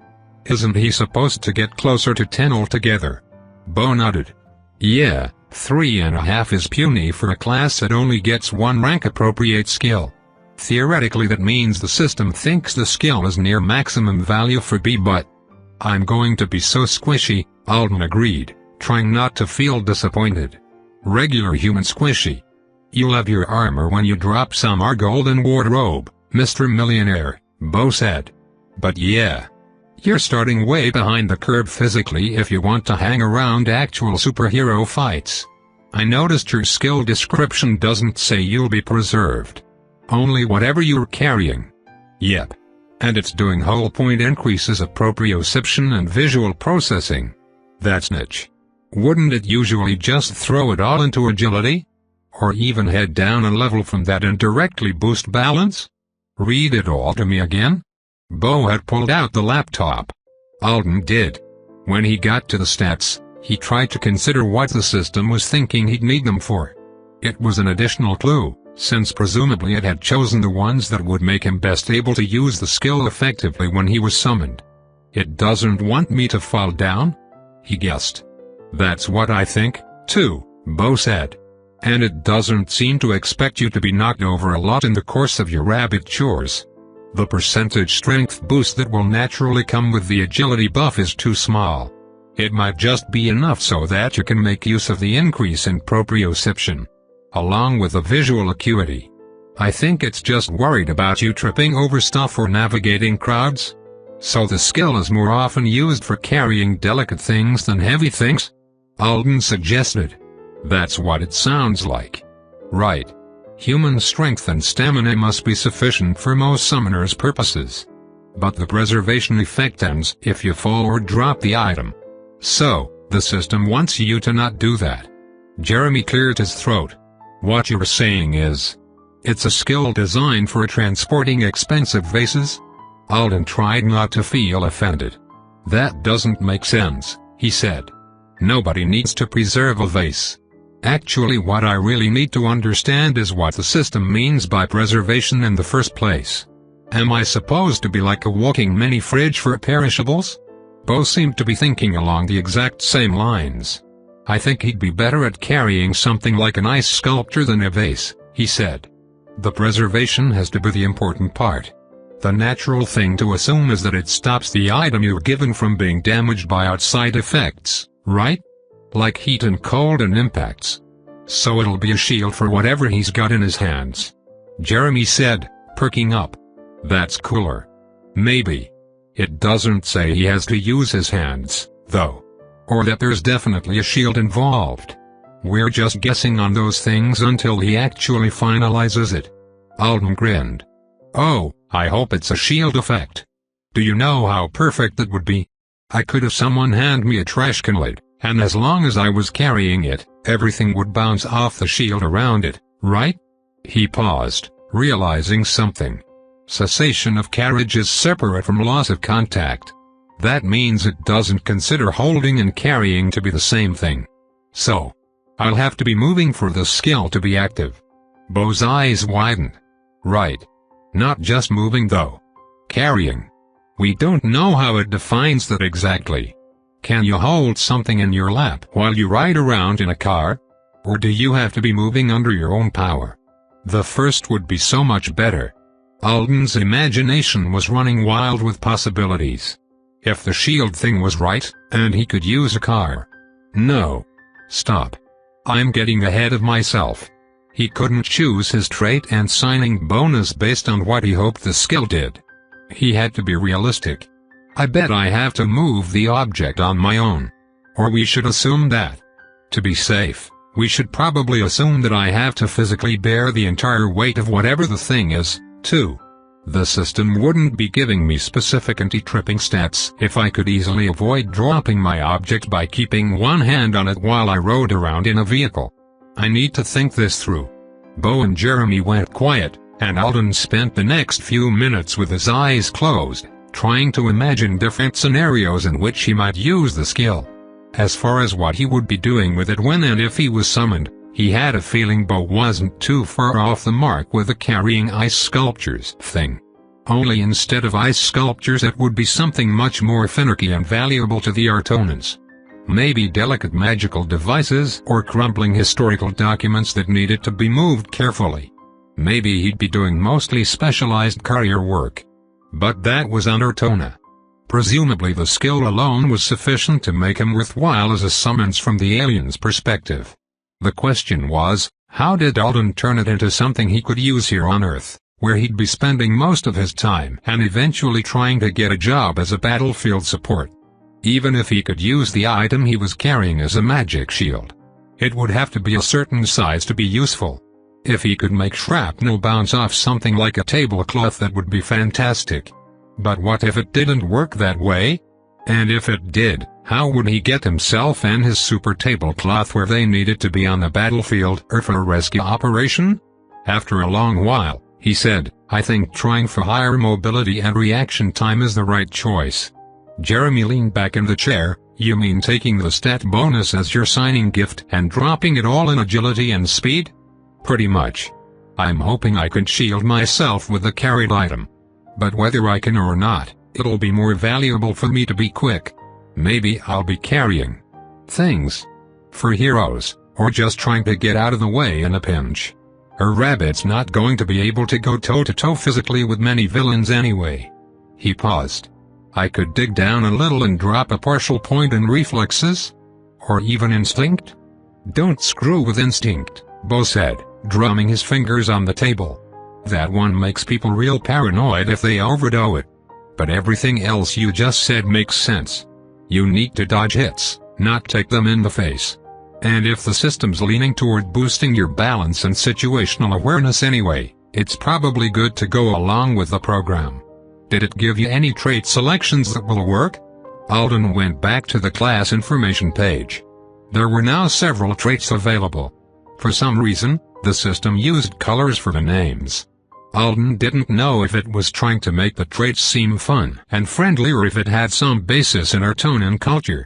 Isn't he supposed to get closer to 10 altogether? Bo nodded. Yeah, 3.5 is puny for a class that only gets 1 rank appropriate skill. Theoretically that means the system thinks the skill is near maximum value for B, but I'm going to be so squishy, Alden agreed, trying not to feel disappointed. Regular human squishy. You'll have your armor when you drop some our golden wardrobe, Mr. Millionaire, Bo said. But yeah. You're starting way behind the curve physically if you want to hang around actual superhero fights. I noticed your skill description doesn't say you'll be preserved. Only whatever you're carrying. Yep. And it's doing whole point increases of proprioception and visual processing. That's niche. Wouldn't it usually just throw it all into agility? Or even head down a level from that and directly boost balance? Read it all to me again? Bo had pulled out the laptop. Alden did. When he got to the stats, he tried to consider what the system was thinking he'd need them for. It was an additional clue, since presumably it had chosen the ones that would make him best able to use the skill effectively when he was summoned. It doesn't want me to fall down? He guessed. That's what I think, too, Bo said. And it doesn't seem to expect you to be knocked over a lot in the course of your rabbit chores. The percentage strength boost that will naturally come with the agility buff is too small. It might just be enough so that you can make use of the increase in proprioception, along with the visual acuity. I think it's just worried about you tripping over stuff or navigating crowds. So the skill is more often used for carrying delicate things than heavy things? Alden suggested. That's what it sounds like. Right. Human strength and stamina must be sufficient for most summoners' purposes. But the preservation effect ends if you fall or drop the item. So, the system wants you to not do that. Jeremy cleared his throat. What you're saying is, it's a skill designed for transporting expensive vases? Alden tried not to feel offended. That doesn't make sense, he said. Nobody needs to preserve a vase. Actually, what I really need to understand is what the system means by preservation in the first place. Am I supposed to be like a walking mini-fridge for perishables? Bo seemed to be thinking along the exact same lines. I think he'd be better at carrying something like an ice sculpture than a vase, he said. The preservation has to be the important part. The natural thing to assume is that it stops the item you're given from being damaged by outside effects, right? Like heat and cold and impacts. So it'll be a shield for whatever he's got in his hands. Jeremy said, perking up. That's cooler. Maybe. It doesn't say he has to use his hands, though. Or that there's definitely a shield involved. We're just guessing on those things until he actually finalizes it. Alden grinned. Oh, I hope it's a shield effect. Do you know how perfect that would be? I could have someone hand me a trash can lid, and as long as I was carrying it, everything would bounce off the shield around it, right? He paused, realizing something. Cessation of carriage is separate from loss of contact. That means it doesn't consider holding and carrying to be the same thing. So, I'll have to be moving for the skill to be active. Bo's eyes widened. Right. Not just moving though. Carrying. We don't know how it defines that exactly. Can you hold something in your lap while you ride around in a car? Or do you have to be moving under your own power? The first would be so much better. Alden's imagination was running wild with possibilities. If the shield thing was right, and he could use a car. No. Stop. I'm getting ahead of myself. He couldn't choose his trait and signing bonus based on what he hoped the skill did. He had to be realistic. I bet I have to move the object on my own. Or we should assume that. To be safe. we should probably assume that I have to physically bear the entire weight of whatever the thing is, too. The system wouldn't be giving me specific anti-tripping stats if I could easily avoid dropping my object by keeping one hand on it while I rode around in a vehicle. I need to think this through. Bo and Jeremy went quiet, and Alden spent the next few minutes with his eyes closed, trying to imagine different scenarios in which he might use the skill. As far as what he would be doing with it when and if he was summoned, he had a feeling Bo wasn't too far off the mark with the carrying ice sculptures thing. Only instead of ice sculptures it would be something much more finicky and valuable to the Artonans. Maybe delicate magical devices or crumbling historical documents that needed to be moved carefully. Maybe he'd be doing mostly specialized courier work. But that was on Artona. Presumably the skill alone was sufficient to make him worthwhile as a summons from the alien's perspective. The question was, how did Alden turn it into something he could use here on Earth, where he'd be spending most of his time and eventually trying to get a job as a battlefield support? Even if he could use the item he was carrying as a magic shield, it would have to be a certain size to be useful. If he could make shrapnel bounce off something like a tablecloth, that would be fantastic. But what if it didn't work that way? And if it did, how would he get himself and his super tablecloth where they needed to be on the battlefield or for a rescue operation? After a long while, he said, I think trying for higher mobility and reaction time is the right choice. Jeremy leaned back in the chair. You mean taking the stat bonus as your signing gift and dropping it all in agility and speed? Pretty much. I'm hoping I can shield myself with the carried item. But whether I can or not, it'll be more valuable for me to be quick. Maybe I'll be carrying things for heroes, or just trying to get out of the way in a pinch. A rabbit's not going to be able to go toe-to-toe physically with many villains anyway. He paused. I could dig down a little and drop a partial point in reflexes? Or even instinct? Don't screw with instinct, Bo said, drumming his fingers on the table. That one makes people real paranoid if they overdo it. But everything else you just said makes sense. You need to dodge hits, not take them in the face. And if the system's leaning toward boosting your balance and situational awareness anyway, it's probably good to go along with the program. Did it give you any trait selections that will work? Alden went back to the class information page. There were now several traits available. For some reason, the system used colors for the names. Alden didn't know if it was trying to make the traits seem fun and friendly or if it had some basis in Artonan culture.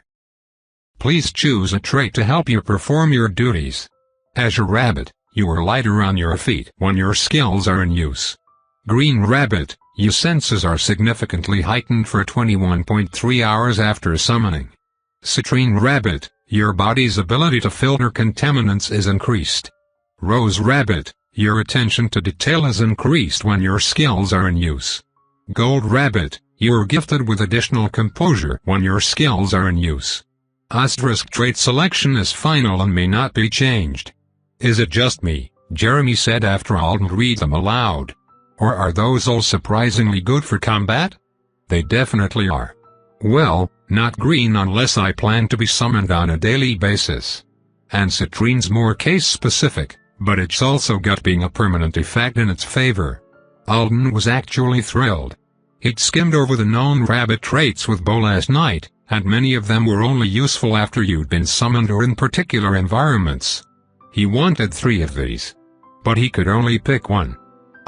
Please choose a trait to help you perform your duties. As a rabbit, you are lighter on your feet when your skills are in use. Green rabbit, your senses are significantly heightened for 21.3 hours after summoning. Citrine rabbit, your body's ability to filter contaminants is increased. Rose rabbit, your attention to detail is increased when your skills are in use. Gold rabbit, you are gifted with additional composure when your skills are in use. Asterisk trait selection is final and may not be changed. Is it just me? Jeremy said after Alden read them aloud. Or are those all surprisingly good for combat? They definitely are. Well, not green unless I plan to be summoned on a daily basis. And citrine's more case-specific, but it's also got being a permanent effect in its favor. Alden was actually thrilled. He'd skimmed over the known rabbit traits with Bo last night, and many of them were only useful after you'd been summoned or in particular environments. He wanted 3 of these. But he could only pick one.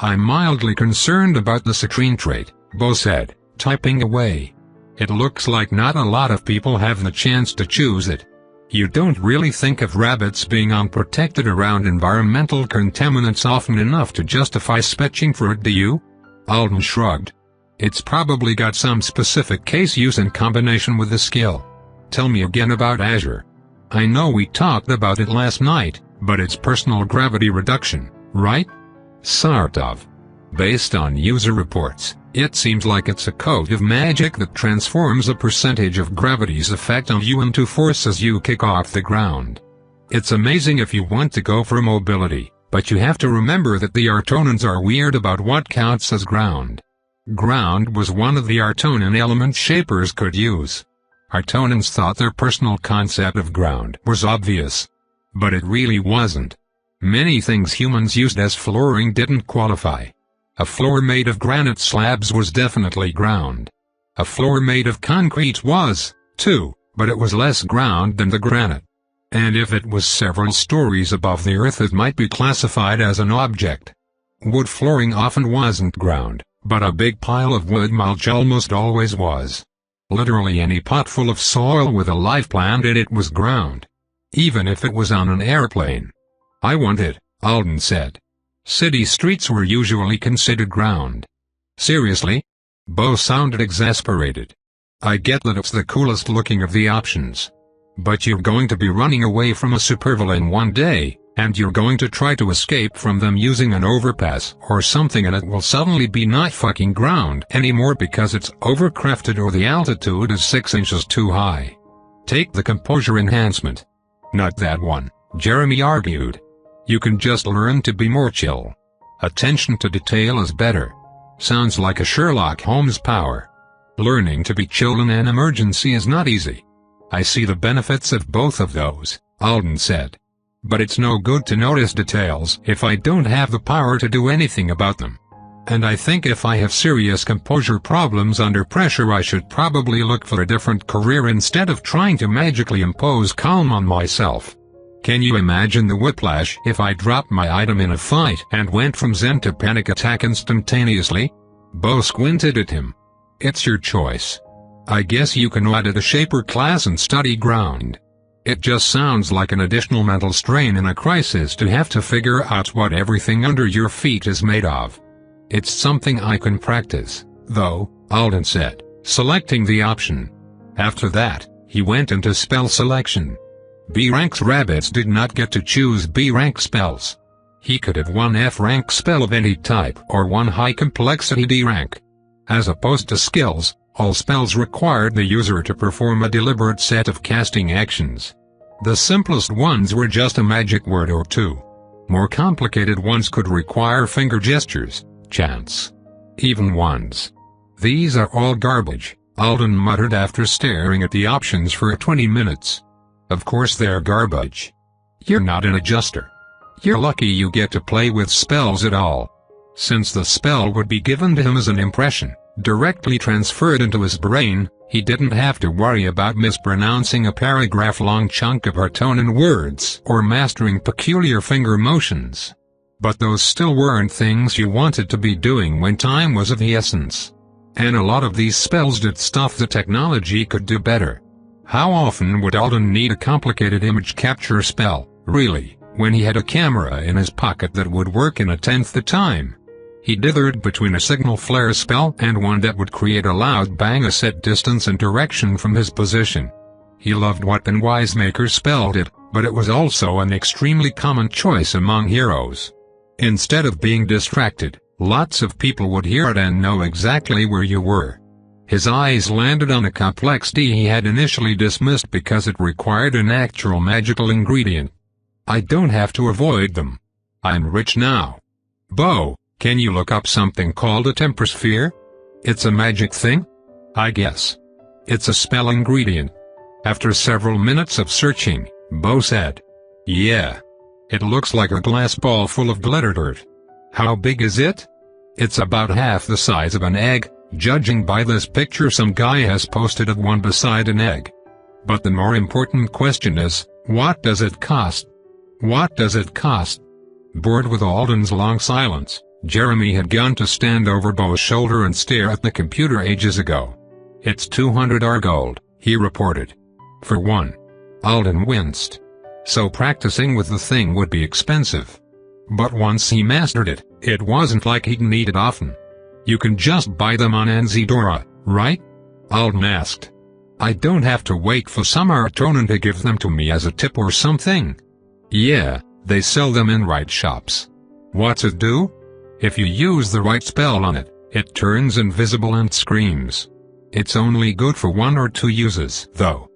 I'm mildly concerned about the citrine trait, Bo said, typing away. It looks like not a lot of people have the chance to choose it. You don't really think of rabbits being unprotected around environmental contaminants often enough to justify spetching for it, do you? Alden shrugged. It's probably got some specific case use in combination with the skill. Tell me again about Azure. I know we talked about it last night, but it's personal gravity reduction, right? Sort of. Based on user reports, it seems like it's a code of magic that transforms a percentage of gravity's effect on you into force as you kick off the ground. It's amazing if you want to go for mobility, but you have to remember that the Artonans are weird about what counts as ground. Ground was one of the Artonan element shapers could use. Artonans thought their personal concept of ground was obvious. But it really wasn't. Many things humans used as flooring didn't qualify. A floor made of granite slabs was definitely ground. A floor made of concrete was, too, but it was less ground than the granite. And if it was several stories above the earth, it might be classified as an object. Wood flooring often wasn't ground, but a big pile of wood mulch almost always was. Literally any pot full of soil with a live plant in it was ground. Even if it was on an airplane. I want it, Alden said. City streets were usually considered ground. Seriously? Bo sounded exasperated. I get that it's the coolest looking of the options. But you're going to be running away from a supervillain one day, and you're going to try to escape from them using an overpass or something, and it will suddenly be not fucking ground anymore because it's overcrafted or the altitude is 6 inches too high. Take the composure enhancement. Not that one, Jeremy argued. You can just learn to be more chill. Attention to detail is better. Sounds like a Sherlock Holmes power. Learning to be chill in an emergency is not easy. I see the benefits of both of those, Alden said. But it's no good to notice details if I don't have the power to do anything about them. And I think if I have serious composure problems under pressure, I should probably look for a different career instead of trying to magically impose calm on myself. Can you imagine the whiplash if I dropped my item in a fight and went from zen to panic attack instantaneously? Bo squinted at him. It's your choice. I guess you can add a shaper class and study ground. It just sounds like an additional mental strain in a crisis to have to figure out what everything under your feet is made of. It's something I can practice, though, Alden said, selecting the option. After that, he went into spell selection. B-rank rabbits did not get to choose B-rank spells. He could have one F-rank spell of any type or one high-complexity D-rank. As opposed to skills, all spells required the user to perform a deliberate set of casting actions. The simplest ones were just a magic word or two. More complicated ones could require finger gestures, chants, even ones. These are all garbage, Alden muttered after staring at the options for 20 minutes. Of course they're garbage. You're not an adjuster. You're lucky you get to play with spells at all. Since the spell would be given to him as an impression, directly transferred into his brain, he didn't have to worry about mispronouncing a paragraph-long chunk of Hartonan words or mastering peculiar finger motions. But those still weren't things you wanted to be doing when time was of the essence. And a lot of these spells did stuff the technology could do better. How often would Alden need a complicated image capture spell, really, when he had a camera in his pocket that would work in 1/10 the time? He dithered between a signal flare spell and one that would create a loud bang a set distance and direction from his position. He loved what Wisemaker spell did, but it was also an extremely common choice among heroes. Instead of being distracted, lots of people would hear it and know exactly where you were. His eyes landed on a complex D he had initially dismissed because it required an actual magical ingredient. I don't have to avoid them. I'm rich now. Bo, can you look up something called a tempersphere? It's a magic thing? I guess. It's a spell ingredient. After several minutes of searching, Bo said. Yeah. It looks like a glass ball full of glitter dirt. How big is it? It's about half the size of an egg, judging by this picture some guy has posted of one beside an egg. But the more important question is, what does it cost? What does it cost? Bored with Alden's long silence, Jeremy had gone to stand over Bo's shoulder and stare at the computer ages ago. It's 200 R gold, he reported. For one. Alden winced. So practicing with the thing would be expensive. But once he mastered it, it wasn't like he'd need it often. You can just buy them on Anzidora, right? Alden asked. I don't have to wait for some Hartonan to give them to me as a tip or something. Yeah, they sell them in right shops. What's it do? If you use the right spell on it, it turns invisible and screams. It's only good for 1 or 2 uses, though.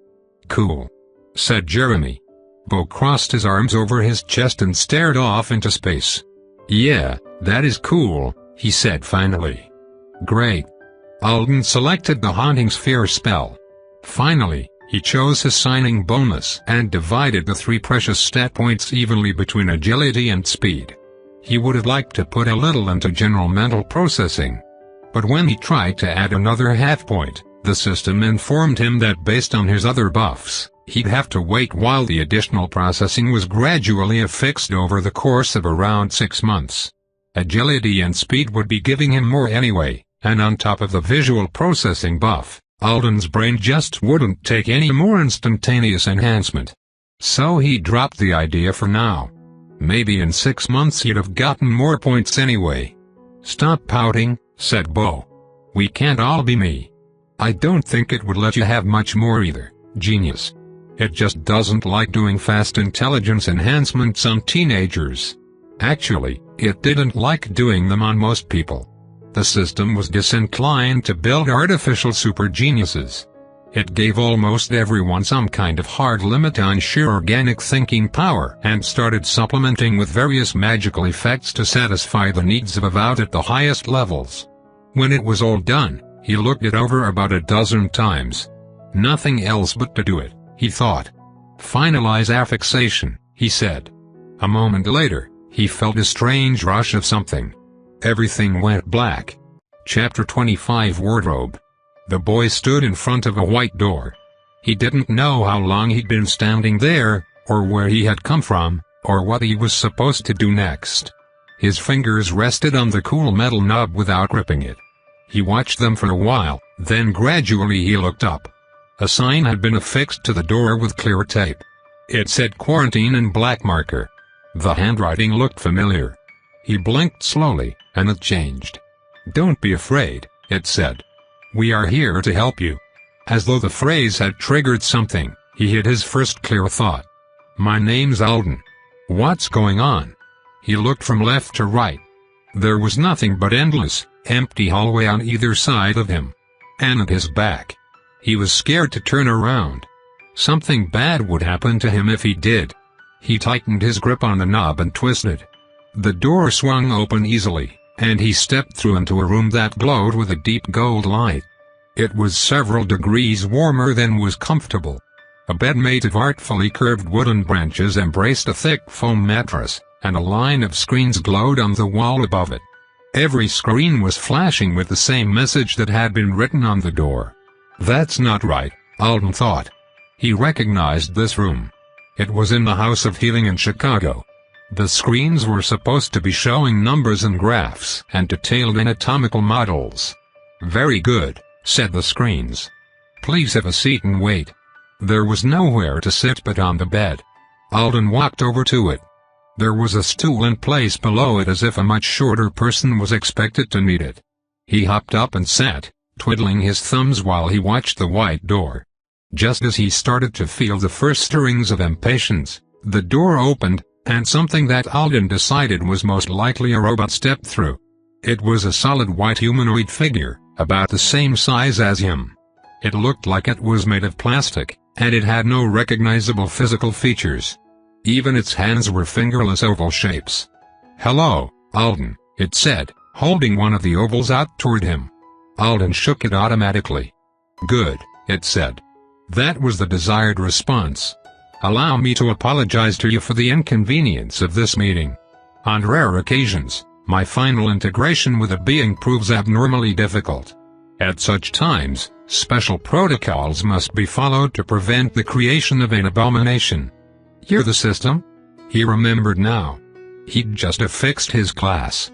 Cool. Said Jeremy. Bo crossed his arms over his chest and stared off into space. Yeah, that is cool, he said finally. Great. Alden selected the Haunting Sphere spell. Finally, He chose his signing bonus and divided the 3 precious stat points evenly between agility and speed. He would have liked to put a little into general mental processing. But when he tried to add another half point, the system informed him that based on his other buffs, he'd have to wait while the additional processing was gradually affixed over the course of around 6 months. Agility and speed would be giving him more anyway, and on top of the visual processing buff, Alden's brain just wouldn't take any more instantaneous enhancement. So he dropped the idea for now. Maybe in 6 months he'd have gotten more points anyway. "Stop pouting," said Bo. "We can't all be me. I don't think it would let you have much more either, genius. It just doesn't like doing fast intelligence enhancements on teenagers. Actually, it didn't like doing them on most people. The system was disinclined to build artificial super geniuses. It gave almost everyone some kind of hard limit on sheer organic thinking power and started supplementing with various magical effects to satisfy the needs of about at the highest levels. When it was all done, he looked it over about a dozen times. Nothing else but to do it, he thought. "Finalize affixation," he said. A moment later, he felt a strange rush of something. Everything went black. Chapter 25 Wardrobe. The boy stood in front of a white door. He didn't know how long he'd been standing there, or where he had come from, or what he was supposed to do next. His fingers rested on the cool metal knob without gripping it. He watched them for a while, then gradually he looked up. A sign had been affixed to the door with clear tape. It said "Quarantine" in black marker. The handwriting looked familiar. He blinked slowly, and it changed. "Don't be afraid," it said. "We are here to help you." As though the phrase had triggered something, he had his first clear thought. "My name's Alden. What's going on?" He looked from left to right. There was nothing but endless, empty hallway on either side of him. And at his back. He was scared to turn around. Something bad would happen to him if he did. He tightened his grip on the knob and twisted. The door swung open easily, and he stepped through into a room that glowed with a deep gold light. It was several degrees warmer than was comfortable. A bed made of artfully curved wooden branches embraced a thick foam mattress, and a line of screens glowed on the wall above it. Every screen was flashing with the same message that had been written on the door. That's not right, Alden thought. He recognized this room. It was in the House of Healing in Chicago. The screens were supposed to be showing numbers and graphs and detailed anatomical models. Very good, said the screens. Please have a seat and wait. There was nowhere to sit but on the bed. Alden walked over to it. There was a stool in place below it as if a much shorter person was expected to need it. He hopped up and sat, twiddling his thumbs while he watched the white door. Just as he started to feel the first stirrings of impatience, the door opened, and something that Alden decided was most likely a robot stepped through. It was a solid white humanoid figure, about the same size as him. It looked like it was made of plastic, and it had no recognizable physical features. Even its hands were fingerless oval shapes. "Hello, Alden," it said, holding one of the ovals out toward him. Alden shook it automatically. "Good," it said. That was the desired response. "Allow me to apologize to you for the inconvenience of this meeting. On rare occasions, my final integration with a being proves abnormally difficult. At such times, special protocols must be followed to prevent the creation of an abomination." "You're the system?" He remembered now. He'd just affixed his class.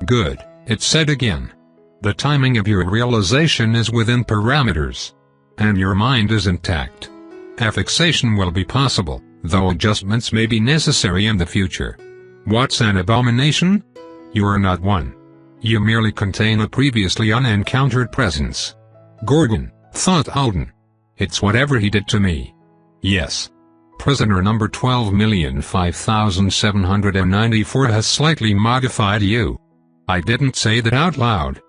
"Good," it said again. "The timing of your realization is within parameters. And your mind is intact. Affixation will be possible, though adjustments may be necessary in the future. What's an abomination? You are not one. You merely contain a previously unencountered presence." "Gorgon," thought Alden. "It's whatever he did to me." "Yes. Prisoner number 12,005,794 has slightly modified you. I didn't say that out loud.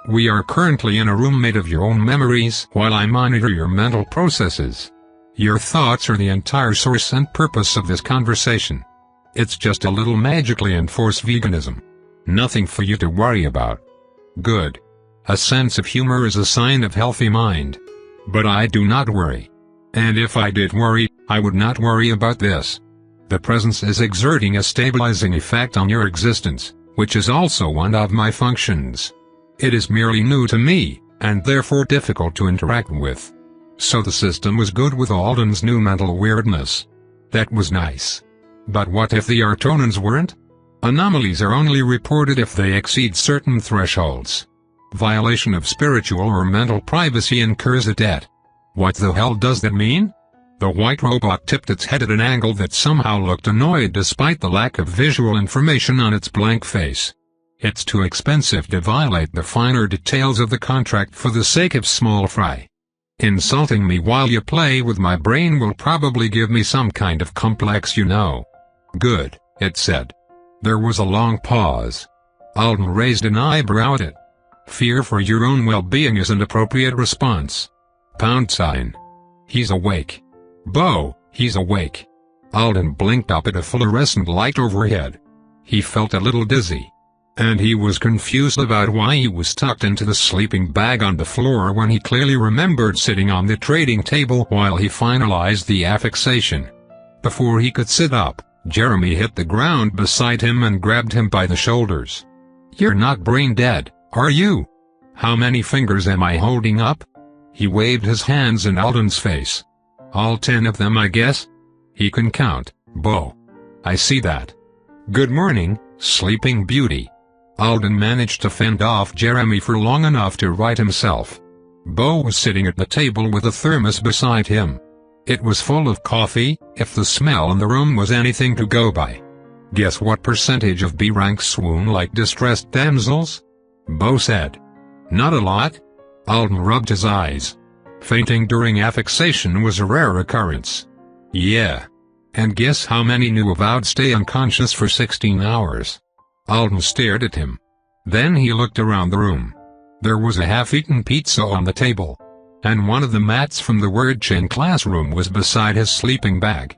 We are currently in a room made of your own memories while I monitor your mental processes. Your thoughts are the entire source and purpose of this conversation. It's just a little magically enforced veganism. Nothing for you to worry about." "Good. A sense of humor is a sign of healthy mind. But I do not worry. And if I did worry, I would not worry about this. The presence is exerting a stabilizing effect on your existence, which is also one of my functions. It is merely new to me, and therefore difficult to interact with. So the system was good with Alden's new mental weirdness. That was nice. But what if the Artonans weren't? Anomalies are only reported if they exceed certain thresholds. Violation of spiritual or mental privacy incurs a debt. What the hell does that mean? The white robot tipped its head at an angle that somehow looked annoyed despite the lack of visual information on its blank face. It's too expensive to violate the finer details of the contract for the sake of small fry. Insulting me while you play with my brain will probably give me some kind of complex, you know. Good, it said. There was a long pause. Alden raised an eyebrow at it. Fear for your own well-being is an appropriate response. £. He's awake. Bo, he's awake. Alden blinked up at a fluorescent light overhead. He felt a little dizzy. And he was confused about why he was tucked into the sleeping bag on the floor when he clearly remembered sitting on the trading table while he finalized the affixation. Before he could sit up, Jeremy hit the ground beside him and grabbed him by the shoulders. You're not brain dead, are you? How many fingers am I holding up? He waved his hands in Alden's face. All 10 of them, I guess? He can count, Bo. I see that. Good morning, Sleeping Beauty. Alden managed to fend off Jeremy for long enough to right himself. Bo was sitting at the table with a thermos beside him. It was full of coffee, if the smell in the room was anything to go by. Guess what percentage of B-ranks swoon like distressed damsels? Bo said. Not a lot. Alden rubbed his eyes. Fainting during affixation was a rare occurrence. Yeah. And guess how many new avowed stay unconscious for 16 hours? Alden stared at him. Then he looked around the room. There was a half-eaten pizza on the table. And one of the mats from the word chain classroom was beside his sleeping bag.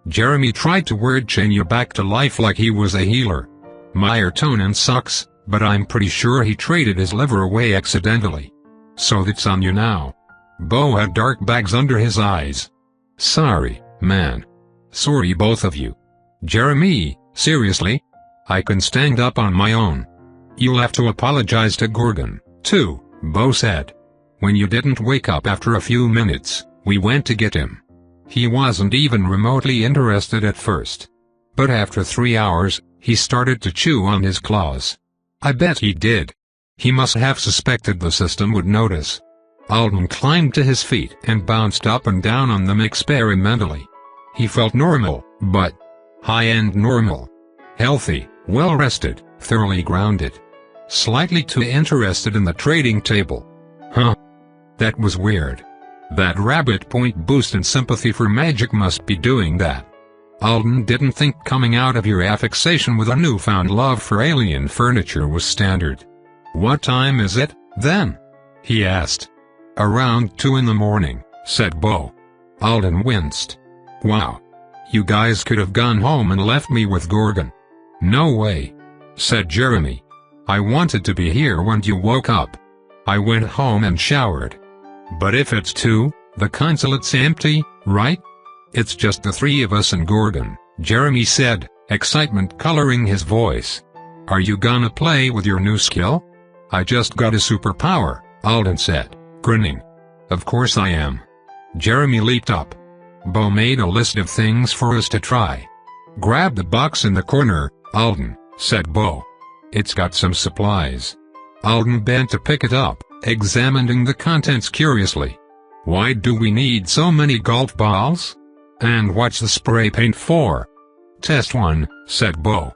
Jeremy tried to word chain you back to life like he was a healer. My Artonan sucks, but I'm pretty sure he traded his liver away accidentally. So that's on you now. Bo had dark bags under his eyes. Sorry, man. Sorry both of you. Jeremy, seriously? I can stand up on my own. You'll have to apologize to Gorgon, too, Bo said. When you didn't wake up after a few minutes, we went to get him. He wasn't even remotely interested at first. But after 3 hours, he started to chew on his claws. I bet he did. He must have suspected the system would notice. Alden climbed to his feet and bounced up and down on them experimentally. He felt normal, but high-end normal. Healthy, well-rested, thoroughly grounded. Slightly too interested in the trading table. Huh. That was weird. That rabbit point boost in sympathy for magic must be doing that. Alden didn't think coming out of your affixation with a newfound love for alien furniture was standard. What time is it, then? He asked. Around 2 in the morning, said Bo. Alden winced. Wow. You guys could have gone home and left me with Gorgon. No way, said Jeremy. I wanted to be here when you woke up. I went home and showered. But if it's 2, the consulate's empty, right? It's just the 3 of us and Gorgon, Jeremy said, excitement coloring his voice. Are you gonna play with your new skill? I just got a superpower, Alden said, grinning. Of course I am. Jeremy leaped up. Bo made a list of things for us to try. Grab the box in the corner, Alden, said Bo. It's got some supplies. Alden bent to pick it up, examining the contents curiously. Why do we need so many golf balls? And what's the spray paint for? Test 1, said Bo.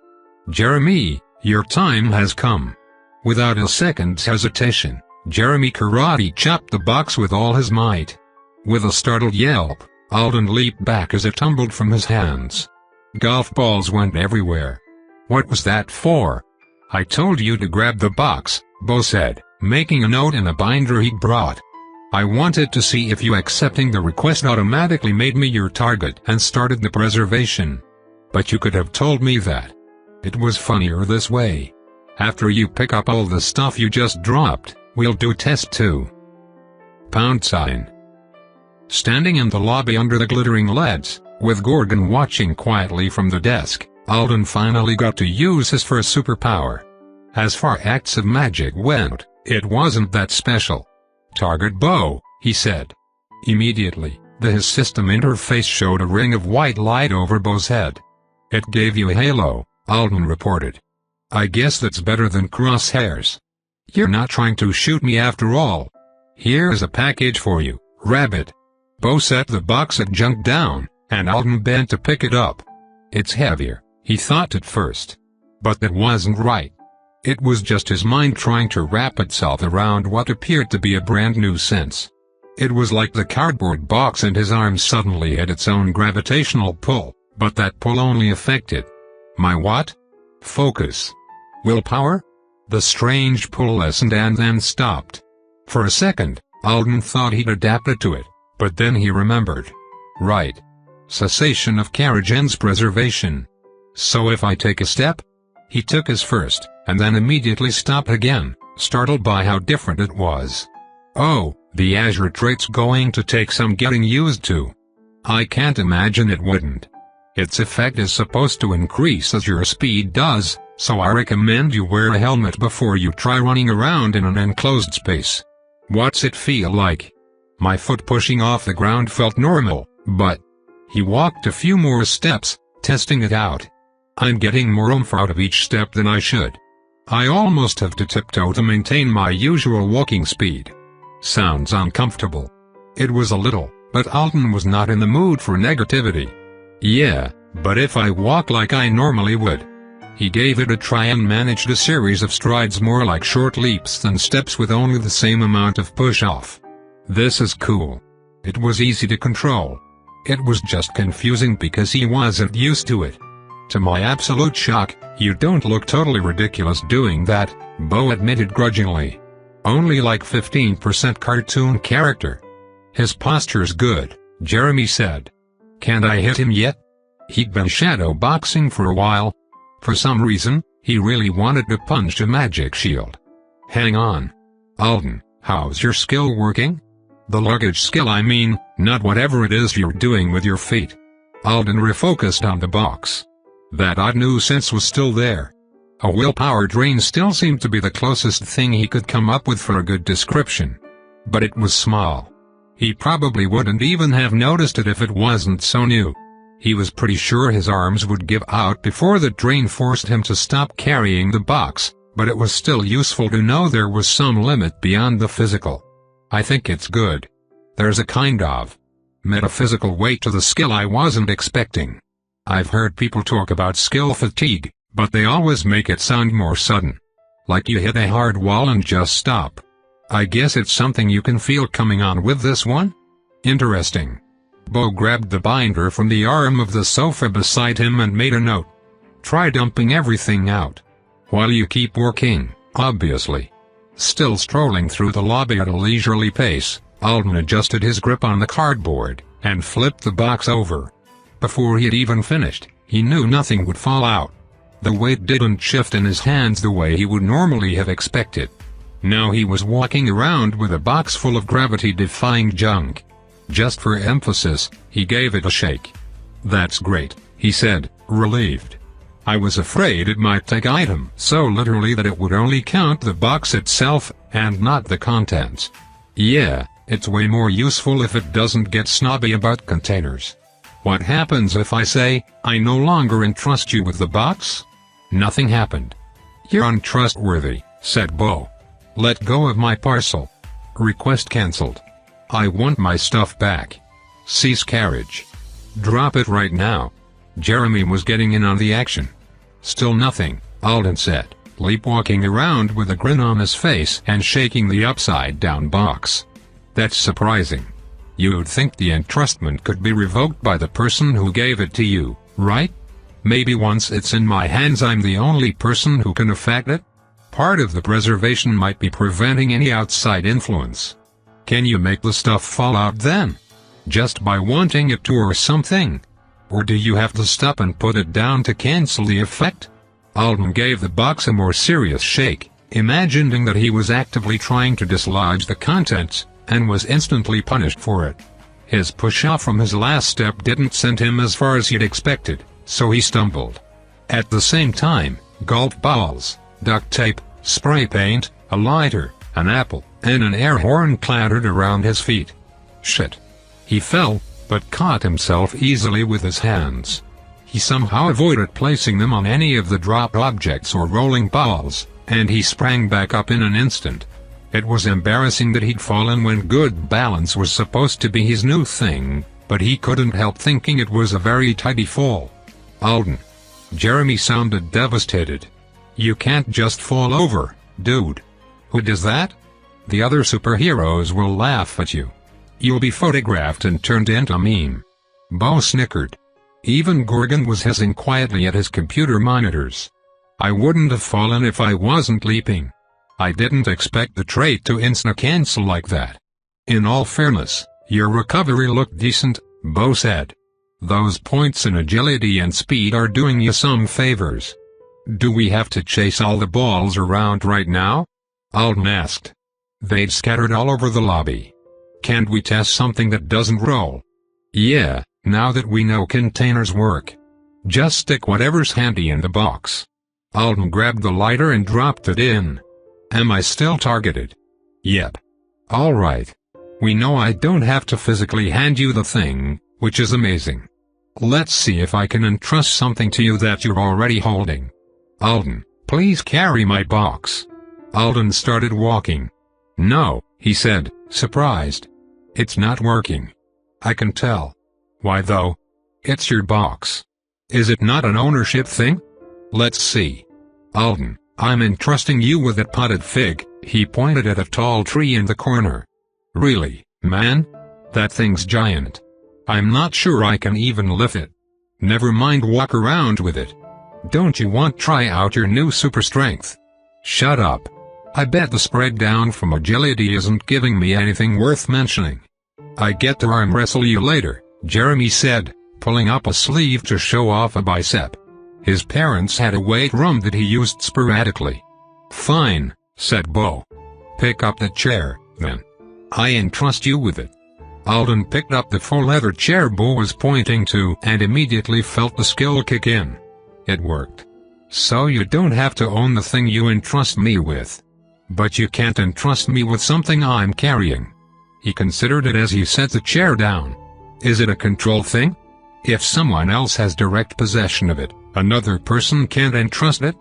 Jeremy, your time has come. Without a second's hesitation, Jeremy karate chopped the box with all his might. With a startled yelp, Alden leaped back as it tumbled from his hands. Golf balls went everywhere. What was that for? I told you to grab the box, Bo said, making a note in a binder he brought. I wanted to see if you accepting the request automatically made me your target and started the preservation. But you could have told me that. It was funnier this way. After you pick up all the stuff you just dropped, we'll do test 2. £. Standing in the lobby under the glittering LEDs, with Gorgon watching quietly from the desk, Alden finally got to use his first superpower. As far acts of magic went, it wasn't that special. "Target Bo," he said. Immediately, his system interface showed a ring of white light over Bo's head. "It gave you a halo," Alden reported. "I guess that's better than crosshairs. You're not trying to shoot me after all. Here's a package for you, Rabbit." Bo set the box of junk down, and Alden bent to pick it up. It's heavier, he thought at first. But that wasn't right. It was just his mind trying to wrap itself around what appeared to be a brand new sense. It was like the cardboard box and his arm suddenly had its own gravitational pull, but that pull only affected my what? Focus. Willpower? The strange pull lessened and then stopped. For a second, Alden thought he'd adapted to it, but then he remembered. Right. Cessation of carriage ends preservation. So if I take a step? He took his first, and then immediately stopped again, startled by how different it was. Oh, the Azure trait's going to take some getting used to. I can't imagine it wouldn't. Its effect is supposed to increase as your speed does, so I recommend you wear a helmet before you try running around in an enclosed space. What's it feel like? My foot pushing off the ground felt normal, but... He walked a few more steps, testing it out. I'm getting more oomph out of each step than I should. I almost have to tiptoe to maintain my usual walking speed. Sounds uncomfortable. It was a little, but Alden was not in the mood for negativity. Yeah, but if I walk like I normally would. He gave it a try and managed a series of strides more like short leaps than steps with only the same amount of push-off. This is cool. It was easy to control. It was just confusing because he wasn't used to it. To my absolute shock, you don't look totally ridiculous doing that, Bo admitted grudgingly. Only like 15% cartoon character. His posture's good, Jeremy said. Can't I hit him yet? He'd been shadow boxing for a while. For some reason, he really wanted to punch a magic shield. Hang on. Alden, how's your skill working? The luggage skill I mean, not whatever it is you're doing with your feet. Alden refocused on the box. That odd new sense was still there. A willpower drain still seemed to be the closest thing he could come up with for a good description. But it was small. He probably wouldn't even have noticed it if it wasn't so new. He was pretty sure his arms would give out before the drain forced him to stop carrying the box, but it was still useful to know there was some limit beyond the physical. I think it's good. There's a kind of metaphysical weight to the skill I wasn't expecting. I've heard people talk about skill fatigue, but they always make it sound more sudden. Like you hit a hard wall and just stop. I guess it's something you can feel coming on with this one? Interesting. Bo grabbed the binder from the arm of the sofa beside him and made a note. Try dumping everything out. While you keep working, obviously. Still strolling through the lobby at a leisurely pace, Alden adjusted his grip on the cardboard, and flipped the box over. Before he had even finished, he knew nothing would fall out. The weight didn't shift in his hands the way he would normally have expected. Now he was walking around with a box full of gravity-defying junk. Just for emphasis, he gave it a shake. That's great, he said, relieved. I was afraid it might take item so literally that it would only count the box itself, and not the contents. Yeah, it's way more useful if it doesn't get snobby about containers. What happens if I say, I no longer entrust you with the box? Nothing happened. You're untrustworthy, said Bo. Let go of my parcel. Request cancelled. I want my stuff back. Cease carriage. Drop it right now. Jeremy was getting in on the action. Still nothing, Alden said, leapwalking around with a grin on his face and shaking the upside-down box. That's surprising. You'd think the entrustment could be revoked by the person who gave it to you, right? Maybe once it's in my hands I'm the only person who can affect it? Part of the preservation might be preventing any outside influence. Can you make the stuff fall out then? Just by wanting it to or something? Or do you have to stop and put it down to cancel the effect? Alden gave the box a more serious shake, imagining that he was actively trying to dislodge the contents, and was instantly punished for it. His push-off from his last step didn't send him as far as he'd expected, so he stumbled. At the same time, golf balls, duct tape, spray paint, a lighter, an apple, and an air horn clattered around his feet. Shit. He fell, but caught himself easily with his hands. He somehow avoided placing them on any of the dropped objects or rolling balls, and he sprang back up in an instant. It was embarrassing that he'd fallen when good balance was supposed to be his new thing, but he couldn't help thinking it was a very tidy fall. Alden. Jeremy sounded devastated. You can't just fall over, dude. Who does that? The other superheroes will laugh at you. You'll be photographed and turned into a meme. Bo snickered. Even Gorgon was hissing quietly at his computer monitors. I wouldn't have fallen if I wasn't leaping. I didn't expect the trait to insta-cancel like that. In all fairness, your recovery looked decent, Bo said. Those points in agility and speed are doing you some favors. Do we have to chase all the balls around right now? Alden asked. They'd scattered all over the lobby. Can't we test something that doesn't roll? Yeah, now that we know containers work. Just stick whatever's handy in the box. Alden grabbed the lighter and dropped it in. Am I still targeted? Yep. Alright. We know I don't have to physically hand you the thing, which is amazing. Let's see if I can entrust something to you that you're already holding. Alden, please carry my box. Alden started walking. No, he said, surprised. It's not working. I can tell. Why though? It's your box. Is it not an ownership thing? Let's see. Alden, I'm entrusting you with that potted fig, he pointed at a tall tree in the corner. Really, man? That thing's giant. I'm not sure I can even lift it. Never mind walk around with it. Don't you want to try out your new super strength? Shut up. I bet the spread down from agility isn't giving me anything worth mentioning. I get to arm wrestle you later, Jeremy said, pulling up a sleeve to show off a bicep. His parents had a weight room that he used sporadically. Fine, said Bo. Pick up the chair, then. I entrust you with it. Alden picked up the faux leather chair Bo was pointing to and immediately felt the skill kick in. It worked. So you don't have to own the thing you entrust me with. But you can't entrust me with something I'm carrying. He considered it as he set the chair down. Is it a control thing? If someone else has direct possession of it, another person can't entrust it?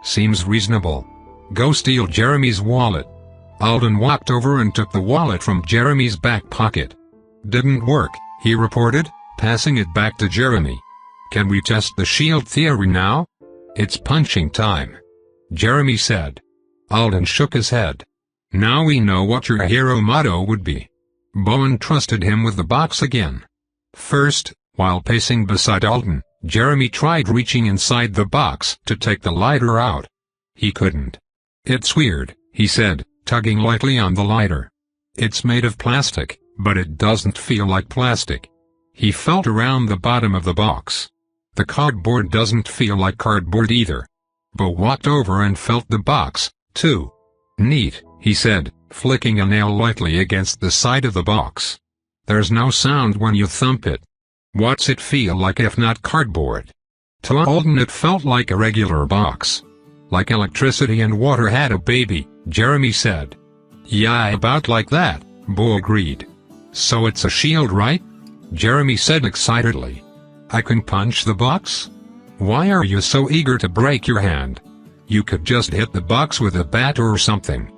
Seems reasonable. Go steal Jeremy's wallet. Alden walked over and took the wallet from Jeremy's back pocket. Didn't work, he reported, passing it back to Jeremy. Can we test the shield theory now? It's punching time. Jeremy said. Alden shook his head. Now we know what your hero motto would be. Bo entrusted him with the box again. First, while pacing beside Alden, Jeremy tried reaching inside the box to take the lighter out. He couldn't. It's weird, he said, tugging lightly on the lighter. It's made of plastic, but it doesn't feel like plastic. He felt around the bottom of the box. The cardboard doesn't feel like cardboard either. Bo walked over and felt the box, too. Neat, he said, flicking a nail lightly against the side of the box. There's no sound when you thump it. What's it feel like if not cardboard? To Alden it felt like a regular box. Like electricity and water had a baby, Jeremy said. Yeah, about like that, Bo agreed. So it's a shield, right? Jeremy said excitedly. I can punch the box? Why are you so eager to break your hand? You could just hit the box with a bat or something.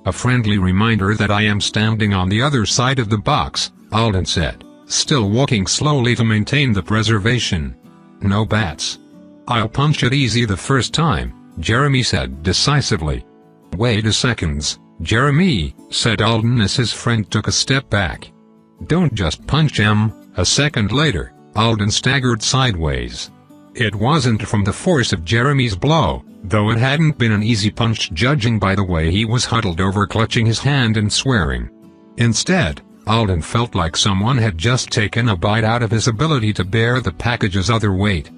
A friendly reminder that I am standing on the other side of the box, Alden said, still walking slowly to maintain the preservation. No bats. I'll punch it easy the first time, Jeremy said decisively. Wait a second, Jeremy, said Alden as his friend took a step back. Don't just punch him. A second later, Alden staggered sideways. It wasn't from the force of Jeremy's blow, though it hadn't been an easy punch judging by the way he was huddled over clutching his hand and swearing. Instead, Alden felt like someone had just taken a bite out of his ability to bear the package's other weight.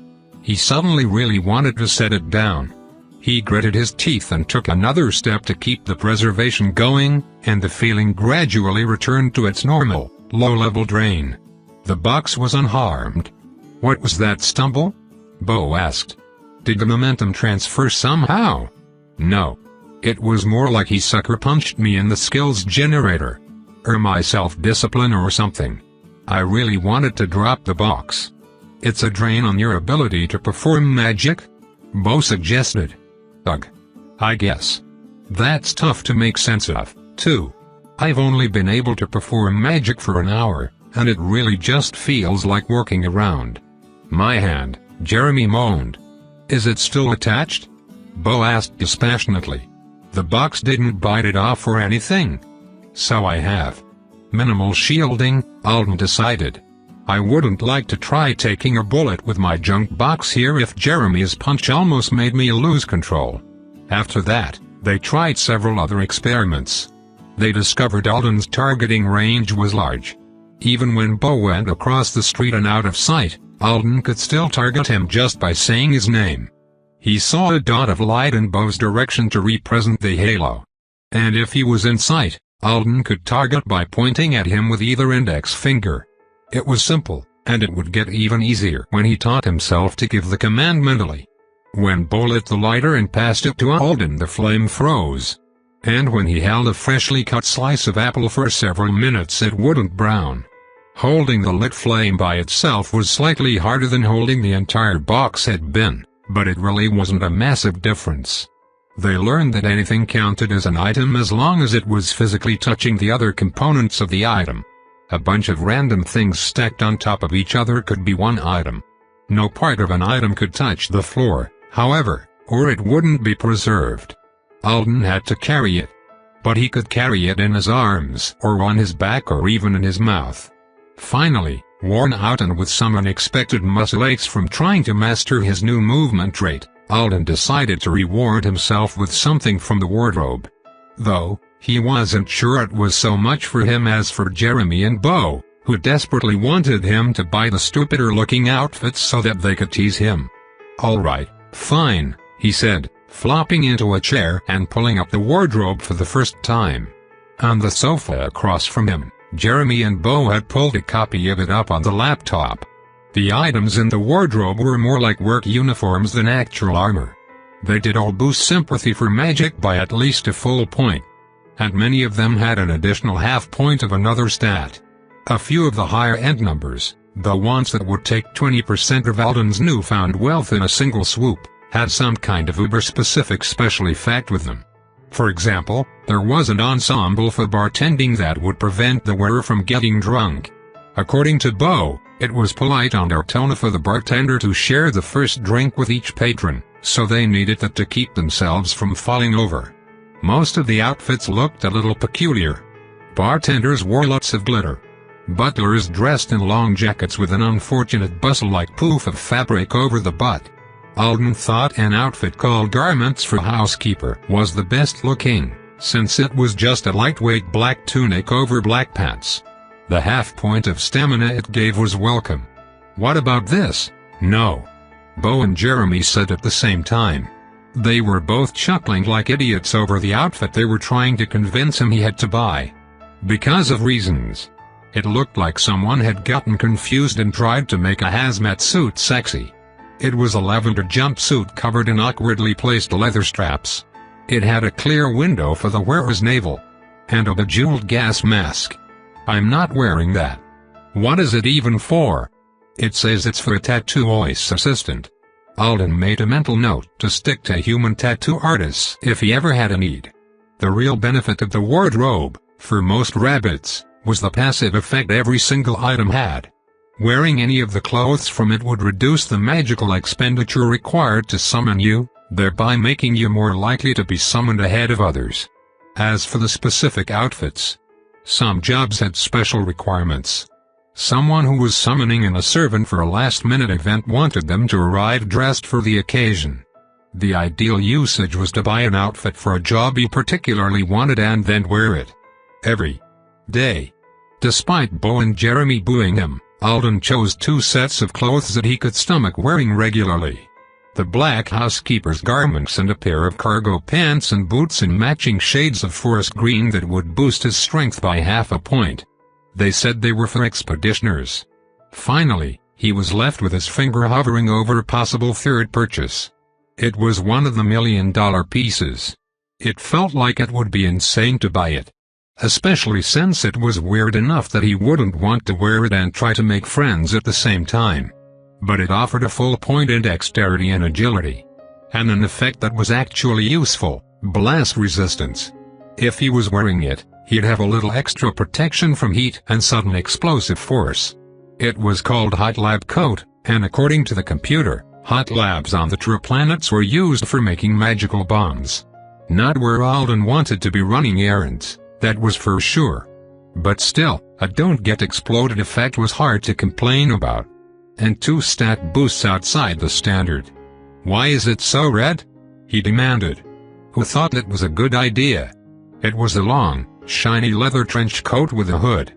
He suddenly really wanted to set it down. He gritted his teeth and took another step to keep the preservation going, and the feeling gradually returned to its normal, low-level drain. The box was unharmed. What was that stumble? Bo asked. Did the momentum transfer somehow? No. It was more like he sucker punched me in the skills generator. Or my self-discipline or something. I really wanted to drop the box. It's a drain on your ability to perform magic? Bo suggested. Ugh. I guess. That's tough to make sense of, too. I've only been able to perform magic for an hour, and it really just feels like working around my hand, Jeremy moaned. Is it still attached? Bo asked dispassionately. The box didn't bite it off or anything. So I have minimal shielding, Alden decided. I wouldn't like to try taking a bullet with my junk box here if Jeremy's punch almost made me lose control. After that, they tried several other experiments. They discovered Alden's targeting range was large. Even when Bo went across the street and out of sight, Alden could still target him just by saying his name. He saw a dot of light in Bo's direction to represent the halo. And if he was in sight, Alden could target by pointing at him with either index finger. It was simple, and it would get even easier when he taught himself to give the command mentally. When Bo lit the lighter and passed it to Alden, the flame froze. And when he held a freshly cut slice of apple for several minutes, it wouldn't brown. Holding the lit flame by itself was slightly harder than holding the entire box had been, but it really wasn't a massive difference. They learned that anything counted as an item as long as it was physically touching the other components of the item. A bunch of random things stacked on top of each other could be one item. No part of an item could touch the floor, however, or it wouldn't be preserved. Alden had to carry it. But he could carry it in his arms, or on his back, or even in his mouth. Finally, worn out and with some unexpected muscle aches from trying to master his new movement trait, Alden decided to reward himself with something from the wardrobe. Though, he wasn't sure it was so much for him as for Jeremy and Bo, who desperately wanted him to buy the stupider-looking outfits so that they could tease him. "Alright, fine," he said, flopping into a chair and pulling up the wardrobe for the first time. On the sofa across from him, Jeremy and Bo had pulled a copy of it up on the laptop. The items in the wardrobe were more like work uniforms than actual armor. They did all boost sympathy for magic by at least a full point. And many of them had an additional half point of another stat. A few of the higher-end numbers, the ones that would take 20% of Alden's newfound wealth in a single swoop, had some kind of uber-specific special effect with them. For example, there was an ensemble for bartending that would prevent the wearer from getting drunk. According to Bo, it was polite on Ortona for the bartender to share the first drink with each patron, so they needed that to keep themselves from falling over. Most of the outfits looked a little peculiar. Bartenders wore lots of glitter. Butlers dressed in long jackets with an unfortunate bustle-like poof of fabric over the butt. Alden thought an outfit called Garments for Housekeeper was the best looking, since it was just a lightweight black tunic over black pants. The half point of stamina it gave was welcome. What about this? No. Bo and Jeremy said at the same time. They were both chuckling like idiots over the outfit they were trying to convince him he had to buy. Because of reasons. It looked like someone had gotten confused and tried to make a hazmat suit sexy. It was a lavender jumpsuit covered in awkwardly placed leather straps. It had a clear window for the wearer's navel. And a bejeweled gas mask. I'm not wearing that. What is it even for? It says it's for a tattooist assistant. Alden made a mental note to stick to human tattoo artists if he ever had a need. The real benefit of the wardrobe, for most rabbits, was the passive effect every single item had. Wearing any of the clothes from it would reduce the magical expenditure required to summon you, thereby making you more likely to be summoned ahead of others. As for the specific outfits, some jobs had special requirements. Someone who was summoning in a servant for a last-minute event wanted them to arrive dressed for the occasion. The ideal usage was to buy an outfit for a job he particularly wanted and then wear it every day. Despite Bo and Jeremy booing him, Alden chose 2 sets of clothes that he could stomach wearing regularly. The black housekeeper's garments and a pair of cargo pants and boots in matching shades of forest green that would boost his strength by half a point. They said they were for expeditioners. Finally, he was left with his finger hovering over a possible third purchase. It was one of the $1 million pieces. It felt like it would be insane to buy it. Especially since it was weird enough that he wouldn't want to wear it and try to make friends at the same time. But it offered a full point in dexterity and agility. And an effect that was actually useful, blast resistance. If he was wearing it, he'd have a little extra protection from heat and sudden explosive force. It was called Hot Lab Coat, and according to the computer, hot labs on the true planets were used for making magical bombs. Not where Alden wanted to be running errands, that was for sure. But still, a don't get exploded effect was hard to complain about. And 2 stat boosts outside the standard. Why is it so red? He demanded. Who thought it was a good idea? It was a long, shiny leather trench coat with a hood.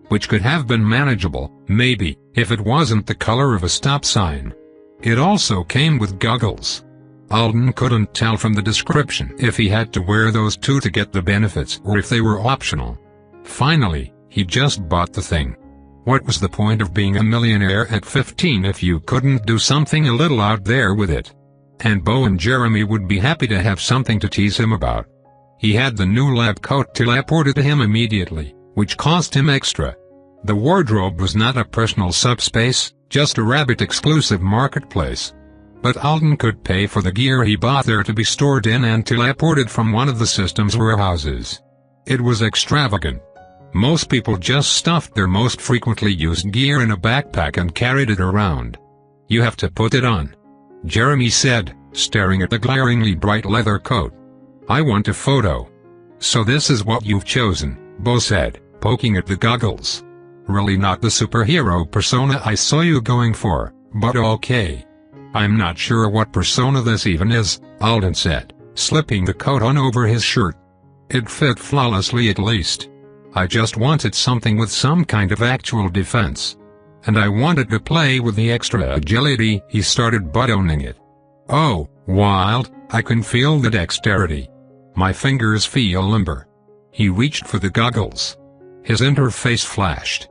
Which could have been manageable, maybe, if it wasn't the color of a stop sign. It also came with goggles. Alden couldn't tell from the description if he had to wear those 2 to get the benefits or if they were optional. Finally, he just bought the thing. What was the point of being a millionaire at 15 if you couldn't do something a little out there with it? And Bo and Jeremy would be happy to have something to tease him about. He had the new lab coat teleported to him immediately, which cost him extra. The wardrobe was not a personal subspace, just a Rabbit-exclusive marketplace. But Alden could pay for the gear he bought there to be stored in and teleported from one of the system's warehouses. It was extravagant. Most people just stuffed their most frequently used gear in a backpack and carried it around. You have to put it on, Jeremy said, staring at the glaringly bright leather coat. I want a photo. So this is what you've chosen, Bo said, poking at the goggles. Really not the superhero persona I saw you going for, but okay. I'm not sure what persona this even is, Alden said, slipping the coat on over his shirt. It fit flawlessly at least. I just wanted something with some kind of actual defense. And I wanted to play with the extra agility. He started buttoning it. Oh, wild, I can feel the dexterity. My fingers feel limber. He reached for the goggles. His interface flashed.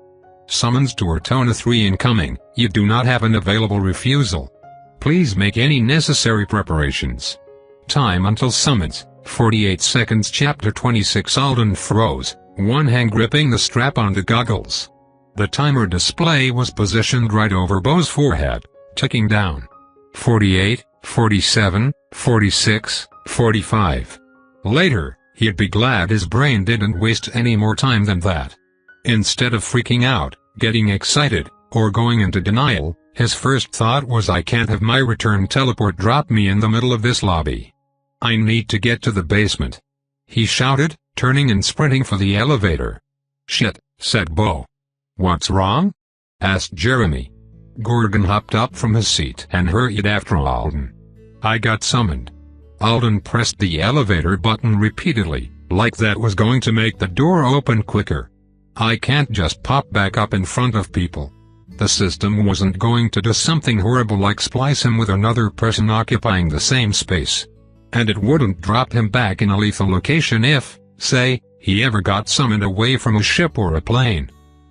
Summons to Ortona 3 incoming, you do not have an available refusal. Please make any necessary preparations. Time until summons, 48 seconds. Chapter 26. Alden froze, one hand gripping the strap on the goggles. The timer display was positioned right over Bo's forehead, ticking down. 48, 47, 46, 45. Later, he'd be glad his brain didn't waste any more time than that. Instead of freaking out, getting excited, or going into denial, his first thought was, I can't have my return teleport drop me in the middle of this lobby. I need to get to the basement. He shouted, turning and sprinting for the elevator. Shit, said Bo. What's wrong? Asked Jeremy. Gorgon hopped up from his seat and hurried after Alden. I got summoned. Alden pressed the elevator button repeatedly, like that was going to make the door open quicker. I can't just pop back up in front of people. The system wasn't going to do something horrible like splice him with another person occupying the same space. And it wouldn't drop him back in a lethal location if, say, he ever got summoned away from a ship or a plane.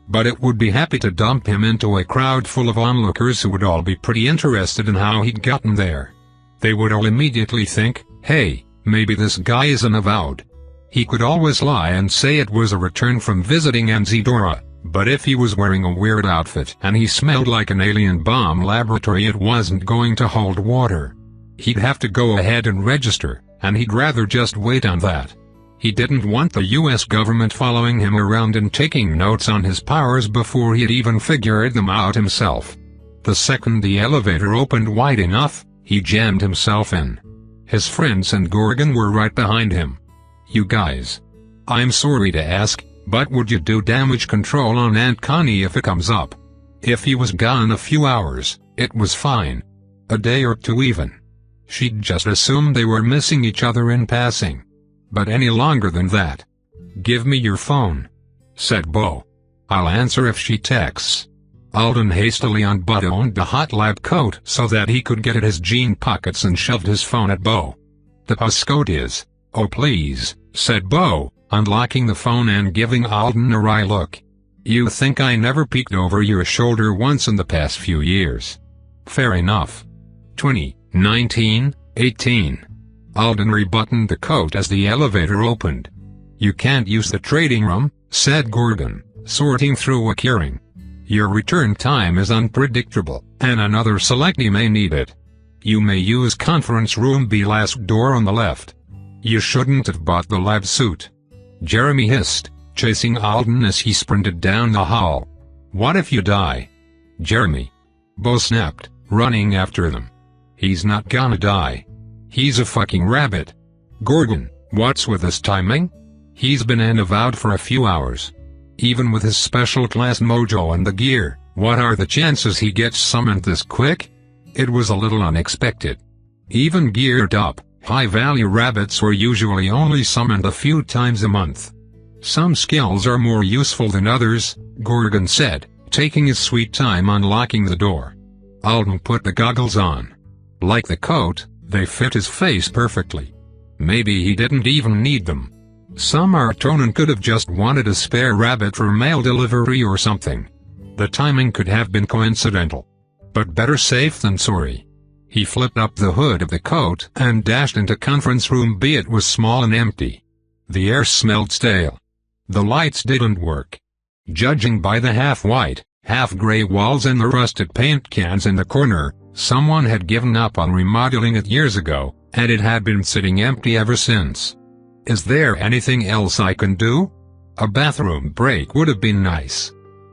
But it would be happy to dump him into a crowd full of onlookers who would all be pretty interested in how he'd gotten there. They would all immediately think, hey, maybe this guy is an avowed. He could always lie and say it was a return from visiting Anzidora, but if he was wearing a weird outfit and he smelled like an alien bomb laboratory, it wasn't going to hold water. He'd have to go ahead and register, and he'd rather just wait on that. He didn't want the US government following him around and taking notes on his powers before he'd even figured them out himself. The second the elevator opened wide enough, he jammed himself in. His friends and Gorgon were right behind him. You guys. I'm sorry to ask, but would you do damage control on Aunt Connie if it comes up? If he was gone a few hours, it was fine. A day or two even. She'd just assume they were missing each other in passing. But any longer than that. Give me your phone, said Bo. I'll answer if she texts. Alden hastily unbuttoned the hot lab coat so that he could get at his jean pockets and shoved his phone at Bo. The passcode is, oh please, said Bo, unlocking the phone and giving Alden a wry look. You think I never peeked over your shoulder once in the past few years? Fair enough. 2019-18. Alden rebuttoned the coat as the elevator opened. You can't use the trading room, said Gordon, sorting through a keyring. Your return time is unpredictable, and another selectee may need it. You may use conference room B, last door on the left. You shouldn't have bought the lab suit. Jeremy hissed, chasing Alden as he sprinted down the hall. What if you die? Jeremy. Bo snapped, running after them. He's not gonna die. He's a fucking rabbit. Gordon, what's with his timing? He's been in and out for a few hours. Even with his special class mojo and the gear, what are the chances he gets summoned this quick? It was a little unexpected. Even geared up, high-value rabbits were usually only summoned a few times a month. Some skills are more useful than others, Gordon said, taking his sweet time unlocking the door. Alden put the goggles on. Like the coat, they fit his face perfectly. Maybe he didn't even need them. Some Artonan could have just wanted a spare rabbit for mail delivery or something. The timing could have been coincidental. But better safe than sorry. He flipped up the hood of the coat and dashed into conference room B. It was small and empty. The air smelled stale. The lights didn't work. Judging by the half-white, half-gray walls and the rusted paint cans in the corner, someone had given up on remodeling it years ago, and it had been sitting empty ever since. Is there anything else I can do? A bathroom break would have been nice.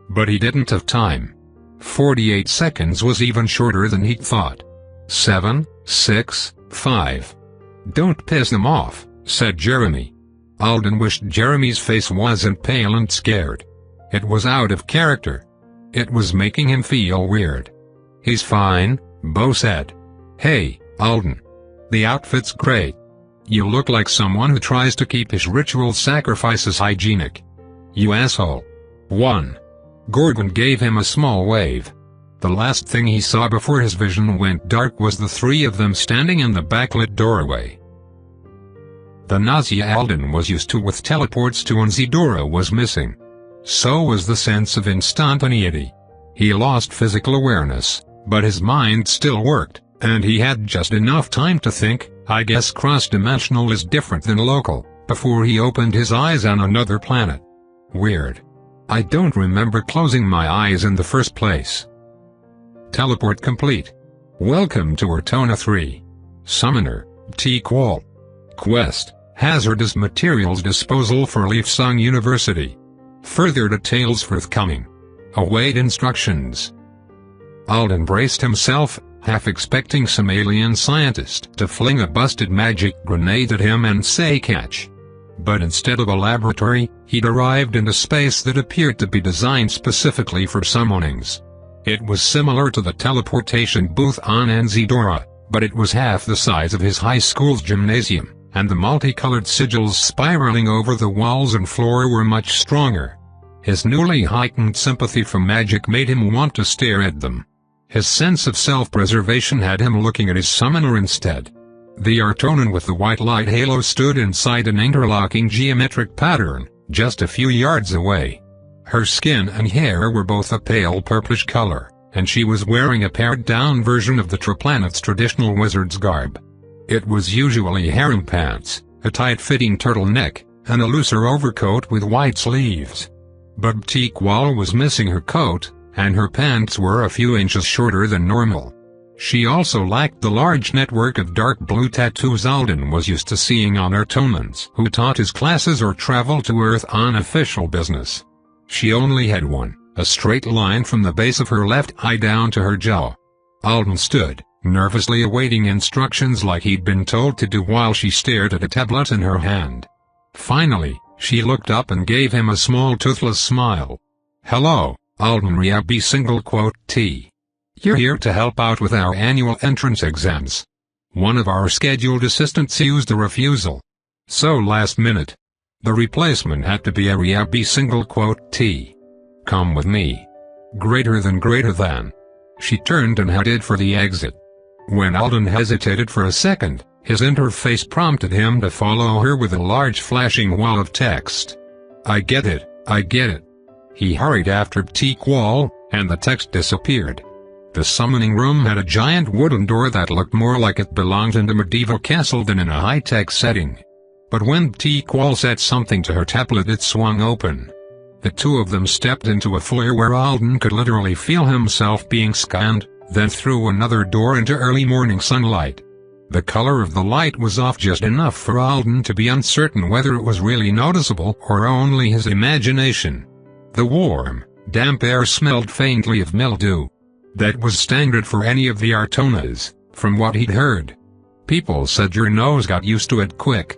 But he didn't have time. 48 seconds was even shorter than he'd thought. 7, 6, 5. Don't piss them off, said Jeremy. Alden wished Jeremy's face wasn't pale and scared. It was out of character. It was making him feel weird. He's fine, Bo said. Hey, Alden. The outfit's great. You look like someone who tries to keep his ritual sacrifices hygienic. You asshole. 1. Gordon gave him a small wave. The last thing he saw before his vision went dark was the three of them standing in the backlit doorway. The nausea Alden was used to with teleports to when Zedora was missing. So was the sense of instantaneity. He lost physical awareness, but his mind still worked, and he had just enough time to think, I guess cross-dimensional is different than local, before he opened his eyes on another planet. Weird. I don't remember closing my eyes in the first place. Teleport complete. Welcome to Ortona 3. Summoner, T-Qual. Quest, hazardous materials disposal for Leafsong University. Further details forthcoming. Await instructions. Alden braced himself, half expecting some alien scientist to fling a busted magic grenade at him and say catch. But instead of a laboratory, he'd arrived in a space that appeared to be designed specifically for summonings. It was similar to the teleportation booth on Zedora, but it was half the size of his high school's gymnasium, and the multicolored sigils spiraling over the walls and floor were much stronger. His newly heightened sympathy for magic made him want to stare at them. His sense of self-preservation had him looking at his summoner instead. The Artonan with the white light halo stood inside an interlocking geometric pattern, just a few yards away. Her skin and hair were both a pale purplish color, and she was wearing a pared-down version of the Triplanet's traditional wizard's garb. It was usually harem pants, a tight-fitting turtleneck, and a looser overcoat with wide sleeves. But T-Qual was missing her coat, and her pants were a few inches shorter than normal. She also lacked the large network of dark blue tattoos Alden was used to seeing on Artonans who taught his classes or traveled to Earth on official business. She only had one, a straight line from the base of her left eye down to her jaw. Alden stood, nervously awaiting instructions like he'd been told to do while she stared at a tablet in her hand. Finally, she looked up and gave him a small toothless smile. Hello, Alden Riabi single quote T. You're here to help out with our annual entrance exams. One of our scheduled assistants used a refusal. So last minute. The replacement had to be a Riabi single quote T. Come with me. Greater than. She turned and headed for the exit. When Alden hesitated for a second, his interface prompted him to follow her with a large flashing wall of text. I get it. He hurried after T-Qual, and the text disappeared. The summoning room had a giant wooden door that looked more like it belonged in a medieval castle than in a high-tech setting. But when T-Qual said something to her tablet, it swung open. The two of them stepped into a foyer where Alden could literally feel himself being scanned, then through another door into early morning sunlight. The color of the light was off just enough for Alden to be uncertain whether it was really noticeable or only his imagination. The warm, damp air smelled faintly of mildew. That was standard for any of the Artonas, from what he'd heard. People said your nose got used to it quick.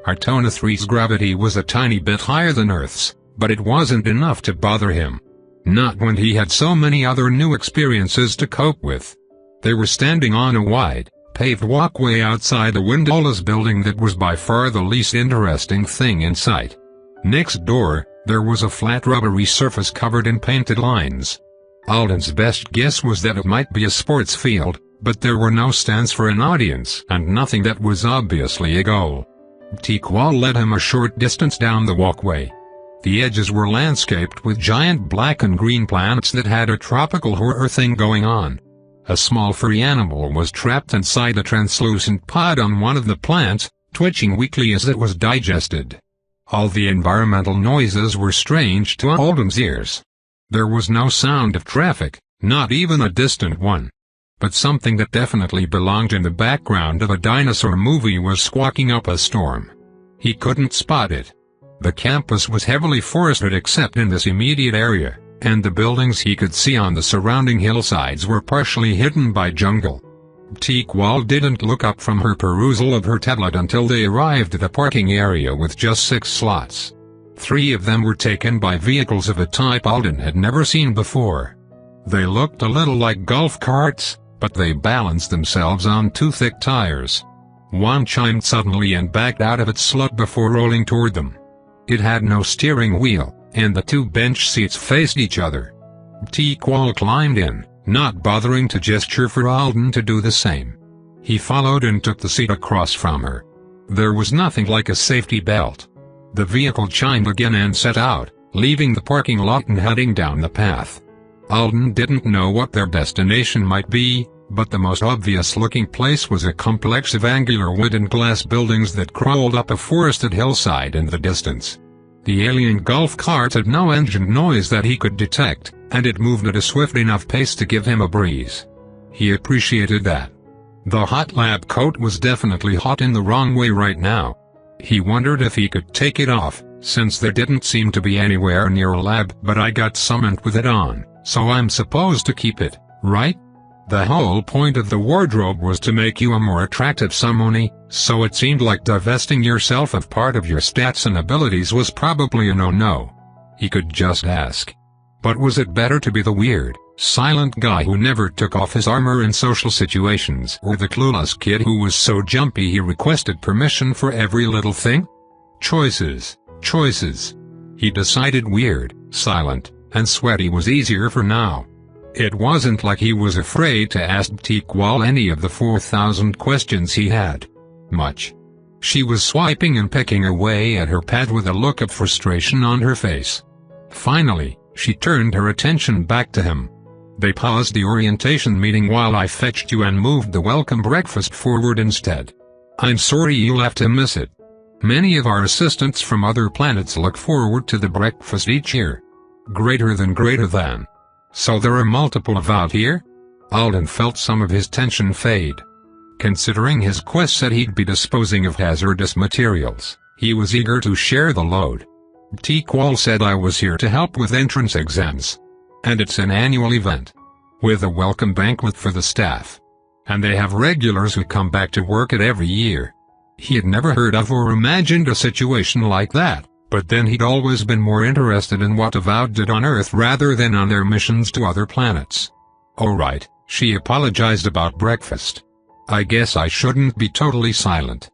Artona 3's gravity was a tiny bit higher than Earth's, but it wasn't enough to bother him. Not when he had so many other new experiences to cope with. They were standing on a wide, paved walkway outside the windowless building that was by far the least interesting thing in sight. Next door, there was a flat rubbery surface covered in painted lines. Alden's best guess was that it might be a sports field, but there were no stands for an audience and nothing that was obviously a goal. T-Qual led him a short distance down the walkway. The edges were landscaped with giant black and green plants that had a tropical horror thing going on. A small furry animal was trapped inside a translucent pod on one of the plants, twitching weakly as it was digested. All the environmental noises were strange to Alden's ears. There was no sound of traffic, not even a distant one. But something that definitely belonged in the background of a dinosaur movie was squawking up a storm. He couldn't spot it. The campus was heavily forested except in this immediate area, and the buildings he could see on the surrounding hillsides were partially hidden by jungle. T-Qual didn't look up from her perusal of her tablet until they arrived at a parking area with just 6 slots. 3 of them were taken by vehicles of a type Alden had never seen before. They looked a little like golf carts, but they balanced themselves on 2 thick tires. One chimed suddenly and backed out of its slot before rolling toward them. It had no steering wheel, and the 2 bench seats faced each other. T-Qual climbed in, not bothering to gesture for Alden to do the same. He followed and took the seat across from her. There was nothing like a safety belt. The vehicle chimed again and set out, leaving the parking lot and heading down the path. Alden didn't know what their destination might be, but the most obvious-looking place was a complex of angular wood and glass buildings that crawled up a forested hillside in the distance. The alien golf cart had no engine noise that he could detect, and it moved at a swift enough pace to give him a breeze. He appreciated that. The hot lab coat was definitely hot in the wrong way right now. He wondered if he could take it off, since there didn't seem to be anywhere near a lab, but I got summoned with it on, so I'm supposed to keep it, right? The whole point of the wardrobe was to make you a more attractive summonie, so it seemed like divesting yourself of part of your stats and abilities was probably a no-no. He could just ask. But was it better to be the weird, silent guy who never took off his armor in social situations, or the clueless kid who was so jumpy he requested permission for every little thing? Choices, choices. He decided weird, silent, and sweaty was easier for now. It wasn't like he was afraid to ask T-Qual any of the 4,000 questions he had. Much. She was swiping and pecking away at her pad with a look of frustration on her face. Finally, she turned her attention back to him. They paused the orientation meeting while I fetched you and moved the welcome breakfast forward instead. I'm sorry you'll have to miss it. Many of our assistants from other planets look forward to the breakfast each year. Greater than. So there are multiple of out here? Alden felt some of his tension fade. Considering his quest said he'd be disposing of hazardous materials, he was eager to share the load. T-Qual said I was here to help with entrance exams. And it's an annual event. With a welcome banquet for the staff. And they have regulars who come back to work it every year. He had never heard of or imagined a situation like that, but then he'd always been more interested in what Avowed did on Earth rather than on their missions to other planets. Oh right, she apologized about breakfast. I guess I shouldn't be totally silent.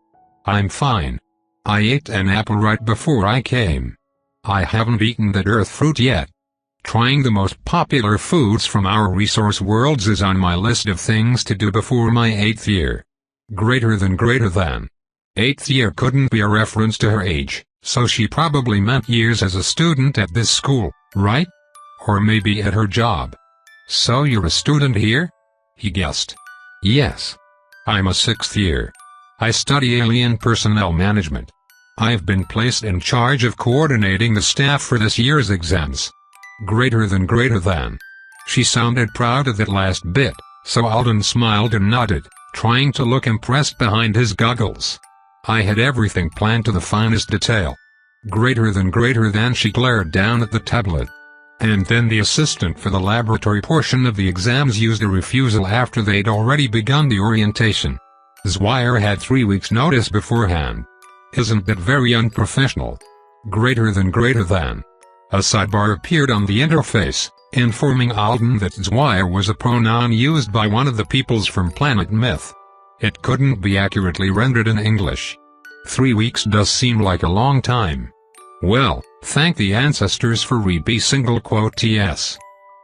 I'm fine. I ate an apple right before I came. I haven't eaten that Earth fruit yet. Trying the most popular foods from our resource worlds is on my list of things to do before my 8th year. Greater than. 8th year couldn't be a reference to her age, So she probably meant years as a student at this school, right? Or maybe at her job. So you're a student here? He guessed. Yes. I'm a 6th year. I study alien personnel management. I've been placed in charge of coordinating the staff for this year's exams. Greater than. She sounded proud of that last bit, so Alden smiled and nodded, trying to look impressed behind his goggles. I had everything planned to the finest detail. Greater than. She glared down at the tablet. And then the assistant for the laboratory portion of the exams used a refusal after they'd already begun the orientation. Zwire had 3 weeks' notice beforehand. Isn't that very unprofessional? Greater than. A sidebar appeared on the interface, informing Alden that Zwire was a pronoun used by one of the peoples from Planet Myth. It couldn't be accurately rendered in English. 3 weeks does seem like a long time. Well, thank the ancestors for ts.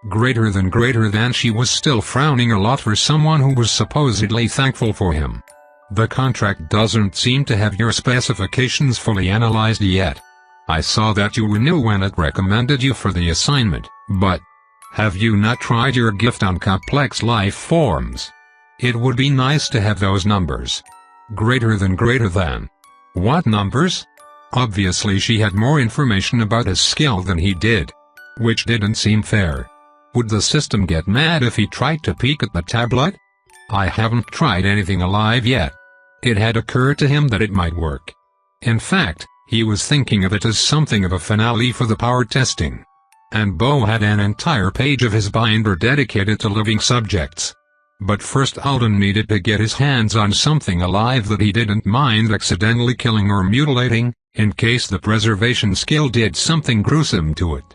Greater than. She was still frowning a lot for someone who was supposedly thankful for him. The contract doesn't seem to have your specifications fully analyzed yet. I saw that you were new when it recommended you for the assignment, but have you not tried your gift on complex life forms? It would be nice to have those numbers. Greater than. What numbers? Obviously she had more information about his skill than he did. Which didn't seem fair. Would the system get mad if he tried to peek at the tablet? I haven't tried anything alive yet. It had occurred to him that it might work. In fact, he was thinking of it as something of a finale for the power testing. And Bo had an entire page of his binder dedicated to living subjects. But first Alden needed to get his hands on something alive that he didn't mind accidentally killing or mutilating, in case the preservation skill did something gruesome to it.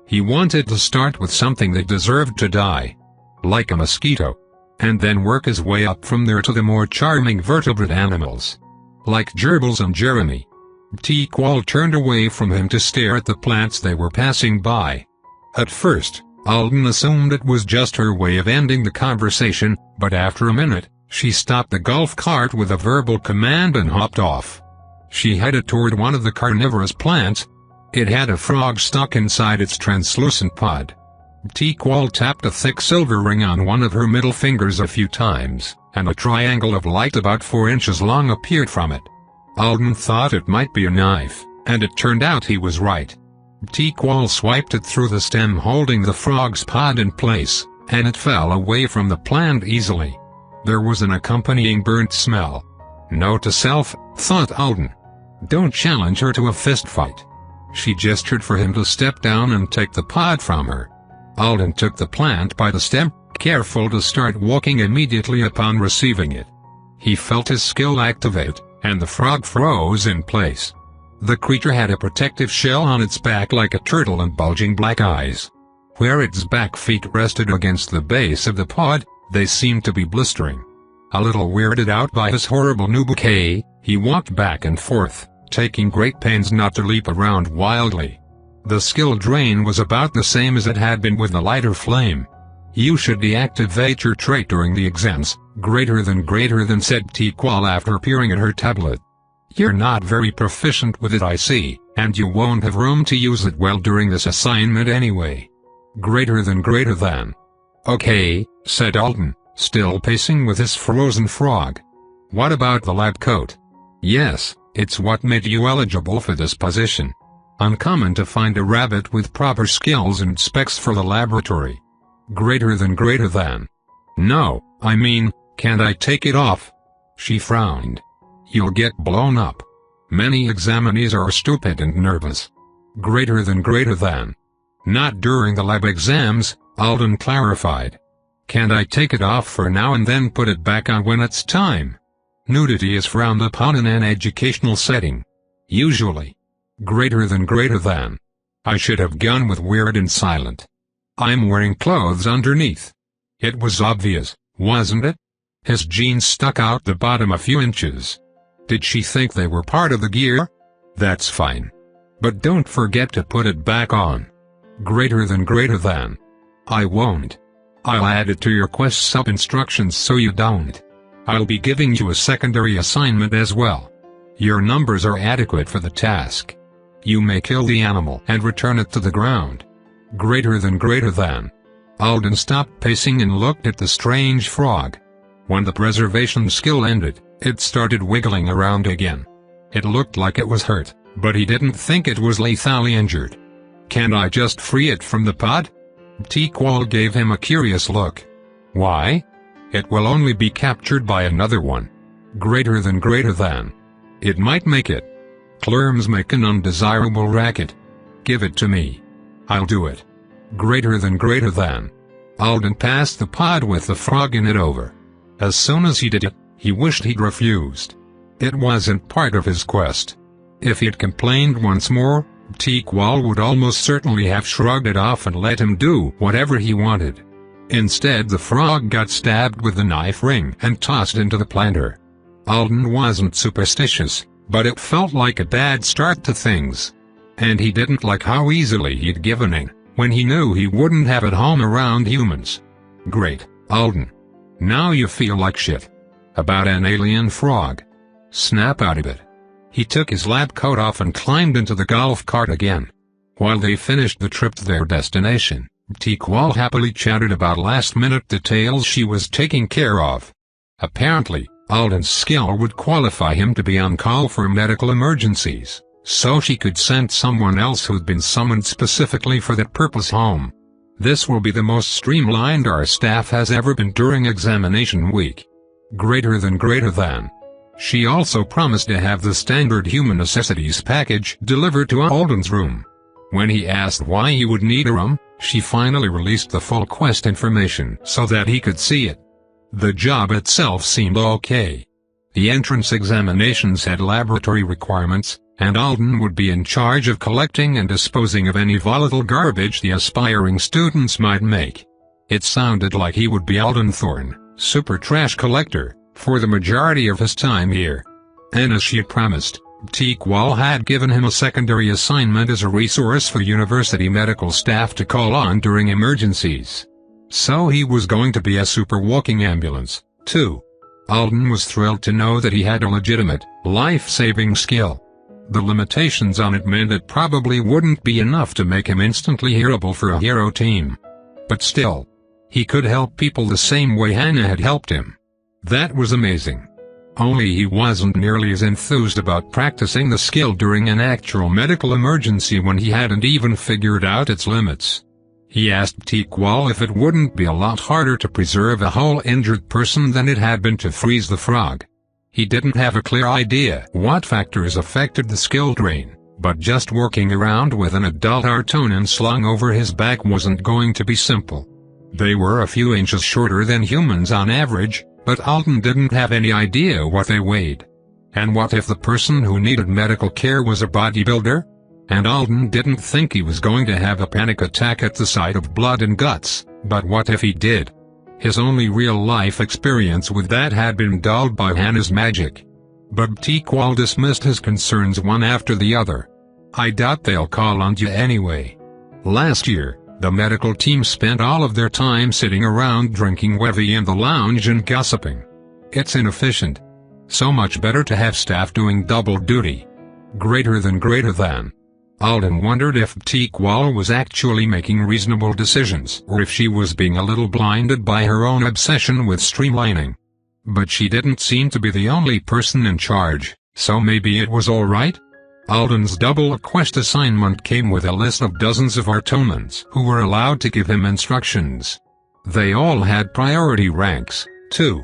He wanted to start with something that deserved to die. Like a mosquito. And then work his way up from there to the more charming vertebrate animals. Like gerbils and Jeremy. T-Qual turned away from him to stare at the plants they were passing by. At first, Alden assumed it was just her way of ending the conversation, but after a minute, she stopped the golf cart with a verbal command and hopped off. She headed toward one of the carnivorous plants. It had a frog stuck inside its translucent pod. T-Qual tapped a thick silver ring on one of her middle fingers a few times, and a triangle of light about 4 inches long appeared from it. Alden thought it might be a knife, and it turned out he was right. T-Qual swiped it through the stem holding the frog's pod in place, and it fell away from the plant easily. There was an accompanying burnt smell. Note to self, thought Alden. Don't challenge her to a fistfight. She gestured for him to step down and take the pod from her. Alden took the plant by the stem, careful to start walking immediately upon receiving it. He felt his skill activate, and the frog froze in place. The creature had a protective shell on its back like a turtle and bulging black eyes. Where its back feet rested against the base of the pod, they seemed to be blistering. A little weirded out by his horrible new bouquet, he walked back and forth, taking great pains not to leap around wildly. The skill drain was about the same as it had been with the lighter flame. You should deactivate your trait during the exams, greater than said T-Qual after peering at her tablet. You're not very proficient with it I see, and you won't have room to use it well during this assignment anyway. Greater than. Okay, said Alden, still pacing with his frozen frog. What about the lab coat? Yes, it's what made you eligible for this position. Uncommon to find a rabbit with proper skills and specs for the laboratory. Greater than. No, I mean, can't I take it off? She frowned. You'll get blown up. Many examinees are stupid and nervous. Greater than. Not during the lab exams, Alden clarified. Can't I take it off for now and then put it back on when it's time? Nudity is frowned upon in an educational setting. Usually. Greater than. I should have gone with weird and silent. I'm wearing clothes underneath. It was obvious, wasn't it? His jeans stuck out the bottom a few inches. Did she think they were part of the gear? That's fine. But don't forget to put it back on. Greater than. I won't. I'll add it to your quest sub-instructions so you don't. I'll be giving you a secondary assignment as well. Your numbers are adequate for the task. You may kill the animal and return it to the ground. Greater than. Alden stopped pacing and looked at the strange frog. When the preservation skill ended, it started wiggling around again. It looked like it was hurt, but he didn't think it was lethally injured. Can't I just free it from the pod? Teakwall gave him a curious look. Why? It will only be captured by another one. Greater than. It might make it. Clerms make an undesirable racket. Give it to me. I'll do it. Greater than. Alden passed the pod with the frog in it over. As soon as he did it, he wished he'd refused. It wasn't part of his quest. If he'd complained once more, Teakwall would almost certainly have shrugged it off and let him do whatever he wanted. Instead, the frog got stabbed with the knife ring and tossed into the planter. Alden wasn't superstitious, but it felt like a bad start to things. And he didn't like how easily he'd given in, when he knew he wouldn't have it home around humans. Great, Alden. Now you feel like shit. About an alien frog. Snap out of it. He took his lab coat off and climbed into the golf cart again. While they finished the trip to their destination, Teakwall happily chatted about last-minute details she was taking care of. Apparently, Alden's skill would qualify him to be on call for medical emergencies, so she could send someone else who'd been summoned specifically for that purpose home. This will be the most streamlined our staff has ever been during examination week. Greater than. She also promised to have the standard human necessities package delivered to Alden's room. When he asked why he would need a room, she finally released the full quest information so that he could see it. The job itself seemed okay. The entrance examinations had laboratory requirements, and Alden would be in charge of collecting and disposing of any volatile garbage the aspiring students might make. It sounded like he would be Alden Thorne, super trash collector, for the majority of his time here. And as she had promised, Teakwall had given him a secondary assignment as a resource for university medical staff to call on during emergencies. So he was going to be a super walking ambulance, too. Alden was thrilled to know that he had a legitimate, life-saving skill. The limitations on it meant it probably wouldn't be enough to make him instantly hearable for a hero team. But still, he could help people the same way Hannah had helped him. That was amazing. Only he wasn't nearly as enthused about practicing the skill during an actual medical emergency when he hadn't even figured out its limits. He asked Teakwall if it wouldn't be a lot harder to preserve a whole injured person than it had been to freeze the frog. He didn't have a clear idea what factors affected the skill drain, but just working around with an adult Artonan slung over his back wasn't going to be simple. They were a few inches shorter than humans on average, but Alden didn't have any idea what they weighed. And what if the person who needed medical care was a bodybuilder? And Alden didn't think he was going to have a panic attack at the sight of blood and guts, but what if he did? His only real-life experience with that had been dulled by Hannah's magic. But Teakwall dismissed his concerns one after the other. I doubt they'll call on you anyway. Last year, the medical team spent all of their time sitting around drinking Wevy in the lounge and gossiping. It's inefficient. So much better to have staff doing double duty. Greater than. Alden wondered if Teakwall was actually making reasonable decisions or if she was being a little blinded by her own obsession with streamlining. But she didn't seem to be the only person in charge, so maybe it was alright? Alden's double quest assignment came with a list of dozens of Artonans who were allowed to give him instructions. They all had priority ranks, too.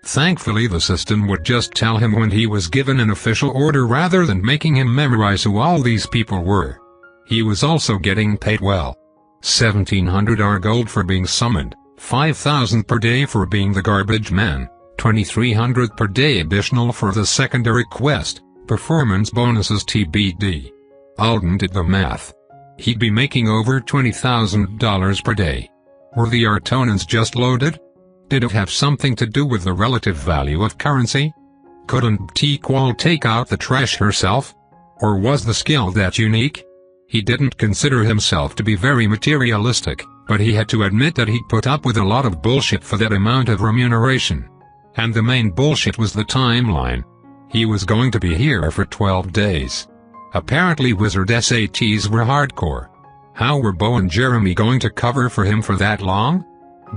Thankfully the system would just tell him when he was given an official order rather than making him memorize who all these people were. He was also getting paid well. 1,700 R gold for being summoned, 5,000 per day for being the garbage man, 2,300 per day additional for the secondary quest, performance bonuses TBD. Alden did the math. He'd be making over $20,000 per day. Were the Artonans just loaded? Did it have something to do with the relative value of currency? Couldn't Teakwall take out the trash herself? Or was the skill that unique? He didn't consider himself to be very materialistic, but he had to admit that he'd put up with a lot of bullshit for that amount of remuneration. And the main bullshit was the timeline. He was going to be here for 12 days. Apparently Wizard SATs were hardcore. How were Bo and Jeremy going to cover for him for that long?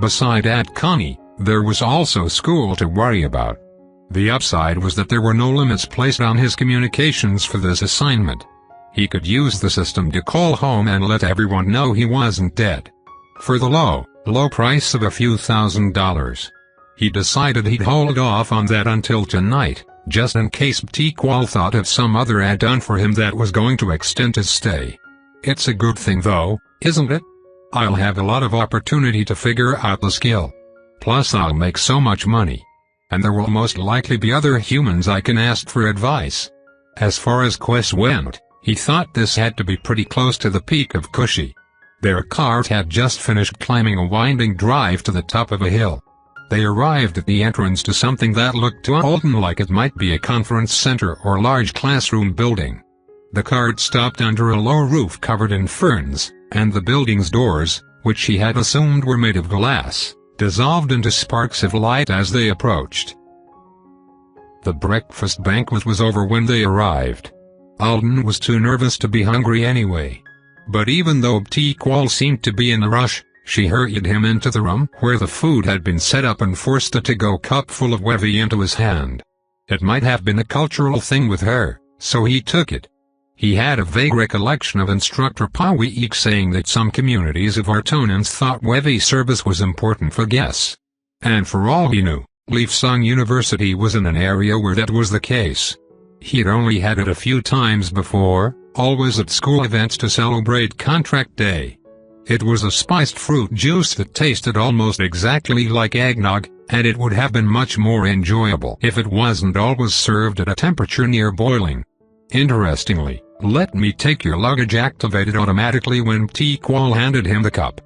Beside Aunt Connie, there was also school to worry about. The upside was that there were no limits placed on his communications for this assignment. He could use the system to call home and let everyone know he wasn't dead. For the low price of a few $1,000s. He decided he'd hold off on that until tonight, just in case T-Qual thought of some other add-on for him that was going to extend his stay. It's a good thing though, isn't it? I'll have a lot of opportunity to figure out the skill. Plus I'll make so much money. And there will most likely be other humans I can ask for advice. As far as quests went, he thought this had to be pretty close to the peak of Cushy. Their cart had just finished climbing a winding drive to the top of a hill. They arrived at the entrance to something that looked to Alden like it might be a conference center or large classroom building. The cart stopped under a low roof covered in ferns, and the building's doors, which he had assumed were made of glass, dissolved into sparks of light as they approached. The breakfast banquet was over when they arrived. Alden was too nervous to be hungry anyway. But even though T-Qual seemed to be in a rush, she hurried him into the room where the food had been set up and forced a to-go cup full of wevy into his hand. It might have been a cultural thing with her, so he took it. He had a vague recollection of Instructor Pawiik saying that some communities of Artonans thought wevy service was important for guests. And for all he knew, Leafsong University was in an area where that was the case. He'd only had it a few times before, always at school events to celebrate contract day. It was a spiced fruit juice that tasted almost exactly like eggnog, and it would have been much more enjoyable if it wasn't always served at a temperature near boiling. Interestingly, "Let me take your luggage" activated automatically when T-Qual handed him the cup.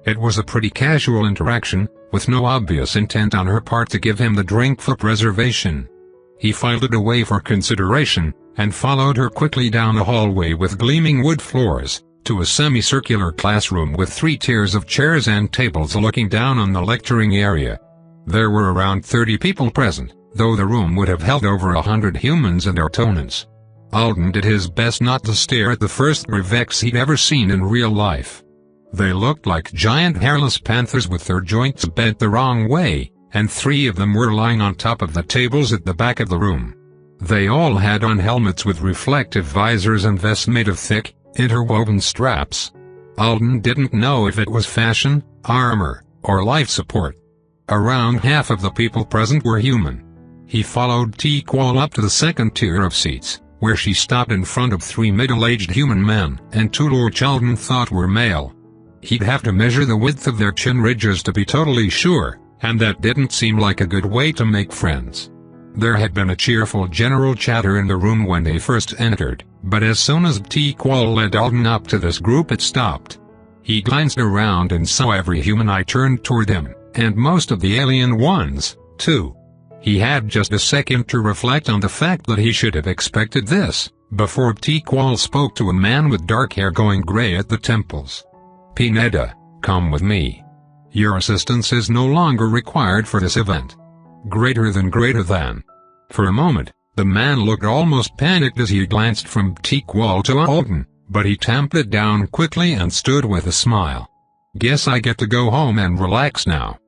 It was a pretty casual interaction, with no obvious intent on her part to give him the drink for preservation. He filed it away for consideration, and followed her quickly down a hallway with gleaming wood floors, to a semicircular classroom with 3 tiers of chairs and tables looking down on the lecturing area. There were around 30 people present, though the room would have held over 100 humans and Artonans. Alden did his best not to stare at the first Revex he'd ever seen in real life. They looked like giant hairless panthers with their joints bent the wrong way, and 3 of them were lying on top of the tables at the back of the room. They all had on helmets with reflective visors and vests made of thick, interwoven straps. Alden didn't know if it was fashion, armor, or life support. Around half of the people present were human. He followed T-Qual up to the second tier of seats, where she stopped in front of 3 middle-aged human men and 2 Lorch Alden thought were male. He'd have to measure the width of their chin ridges to be totally sure, and that didn't seem like a good way to make friends. There had been a cheerful general chatter in the room when they first entered, but as soon as T-Qual led Alden up to this group it stopped. He glanced around and saw every human eye turned toward him, and most of the alien ones, too. He had just a second to reflect on the fact that he should have expected this, before T-Qual spoke to a man with dark hair going gray at the temples. "Pineda, come with me. Your assistance is no longer required for this event." Greater than. For a moment, the man looked almost panicked as he glanced from T-Qual to Alden, but he tamped it down quickly and stood with a smile. "Guess I get to go home and relax now."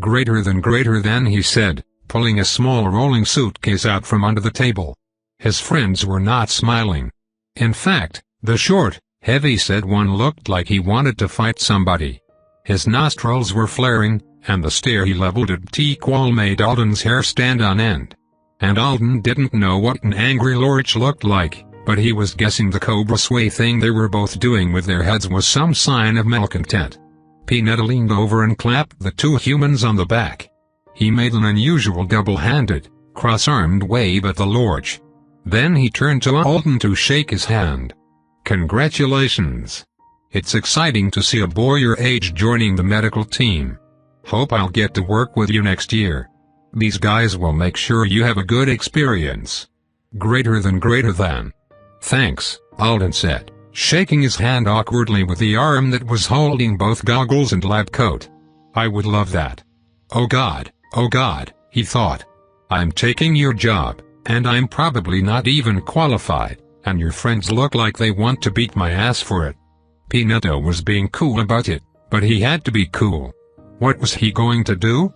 Greater than, he said, pulling a small rolling suitcase out from under the table. His friends were not smiling. In fact, the short, heavy-set one looked like he wanted to fight somebody. His nostrils were flaring, and the stare he leveled at T-Qual made Alden's hair stand on end. And Alden didn't know what an angry Lorch looked like, but he was guessing the cobra sway thing they were both doing with their heads was some sign of malcontent. Pineda leaned over and clapped the 2 humans on the back. He made an unusual double-handed, cross-armed wave at the Lorch. Then he turned to Alden to shake his hand. "Congratulations. It's exciting to see a boy your age joining the medical team. Hope I'll get to work with you next year. These guys will make sure you have a good experience." Greater than. "Thanks," Alden said, shaking his hand awkwardly with the arm that was holding both goggles and lab coat. "I would love that." Oh God, he thought. "I'm taking your job, and I'm probably not even qualified, and your friends look like they want to beat my ass for it. Peanutto was being cool about it, but he had to be cool. What was he going to do?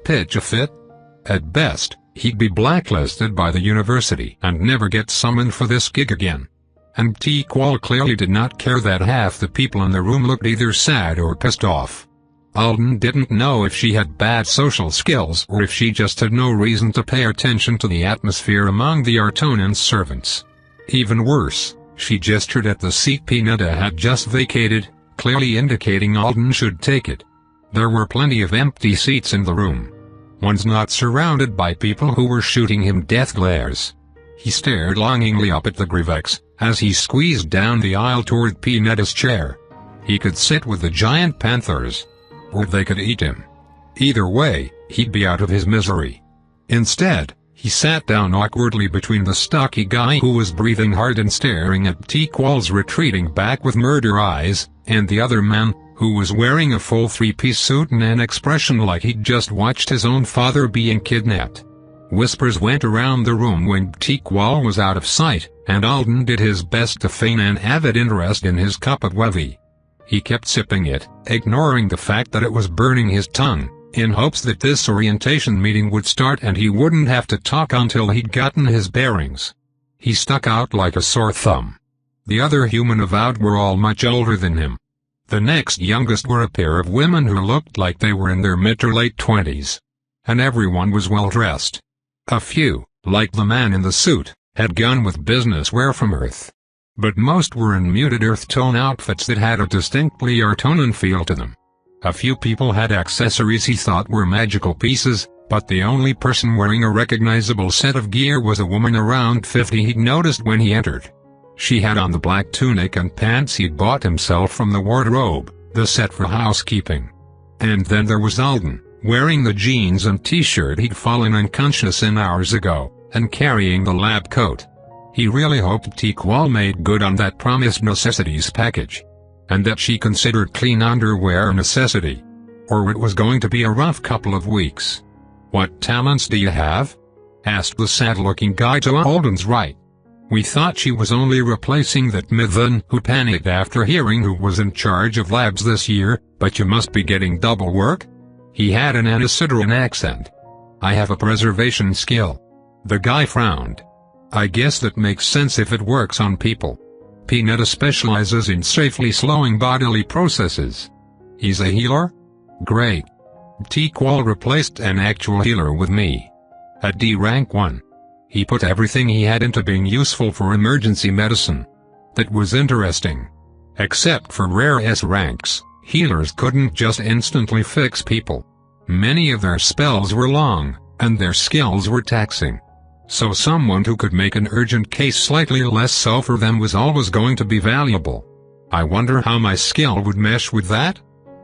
Pitch a fit? At best, he'd be blacklisted by the university and never get summoned for this gig again. And T-Qual clearly did not care that half the people in the room looked either sad or pissed off. Alden didn't know if she had bad social skills or if she just had no reason to pay attention to the atmosphere among the Artonan servants. Even worse, she gestured at the seat Peanutta had just vacated, clearly indicating Alden should take it. There were plenty of empty seats in the room. One's not surrounded by people who were shooting him death glares. He stared longingly up at the Grivex, as he squeezed down the aisle toward Peanutta's chair. He could sit with the giant panthers. Or they could eat him. Either way, he'd be out of his misery. Instead, he sat down awkwardly between the stocky guy who was breathing hard and staring at T-Qual's retreating back with murder eyes, and the other man, who was wearing a full three-piece suit and an expression like he'd just watched his own father being kidnapped. Whispers went around the room when T-Qual was out of sight, and Alden did his best to feign an avid interest in his cup of wavy. He kept sipping it, ignoring the fact that it was burning his tongue, in hopes that this orientation meeting would start and he wouldn't have to talk until he'd gotten his bearings. He stuck out like a sore thumb. The other human avowed were all much older than him. The next youngest were a pair of women who looked like they were in their mid to late 20s. And everyone was well dressed. A few, like the man in the suit, had gone with business wear from Earth. But most were in muted earth tone outfits that had a distinctly Artonan feel to them. A few people had accessories he thought were magical pieces, but the only person wearing a recognizable set of gear was a woman around 50 he'd noticed when he entered. She had on the black tunic and pants he'd bought himself from the wardrobe, the set for housekeeping. And then there was Alden, wearing the jeans and t-shirt he'd fallen unconscious in hours ago, and carrying the lab coat. He really hoped T-Qual made good on that promised necessities package. And that she considered clean underwear a necessity. Or it was going to be a rough couple of weeks. "What talents do you have?" asked the sad-looking guy to Alden's right. "We thought she was only replacing that Mithan who panicked after hearing who was in charge of labs this year, but you must be getting double work?" He had an Anisidran accent. "I have a preservation skill." The guy frowned. "I guess that makes sense if it works on people. Peanutta specializes in safely slowing bodily processes." "He's a healer?" "Great." T-Qual replaced an actual healer with me. A D rank 1. He put everything he had into being useful for emergency medicine. That was interesting. Except for rare S ranks, healers couldn't just instantly fix people. Many of their spells were long, and their skills were taxing. So someone who could make an urgent case slightly less so for them was always going to be valuable. I wonder how my skill would mesh with that?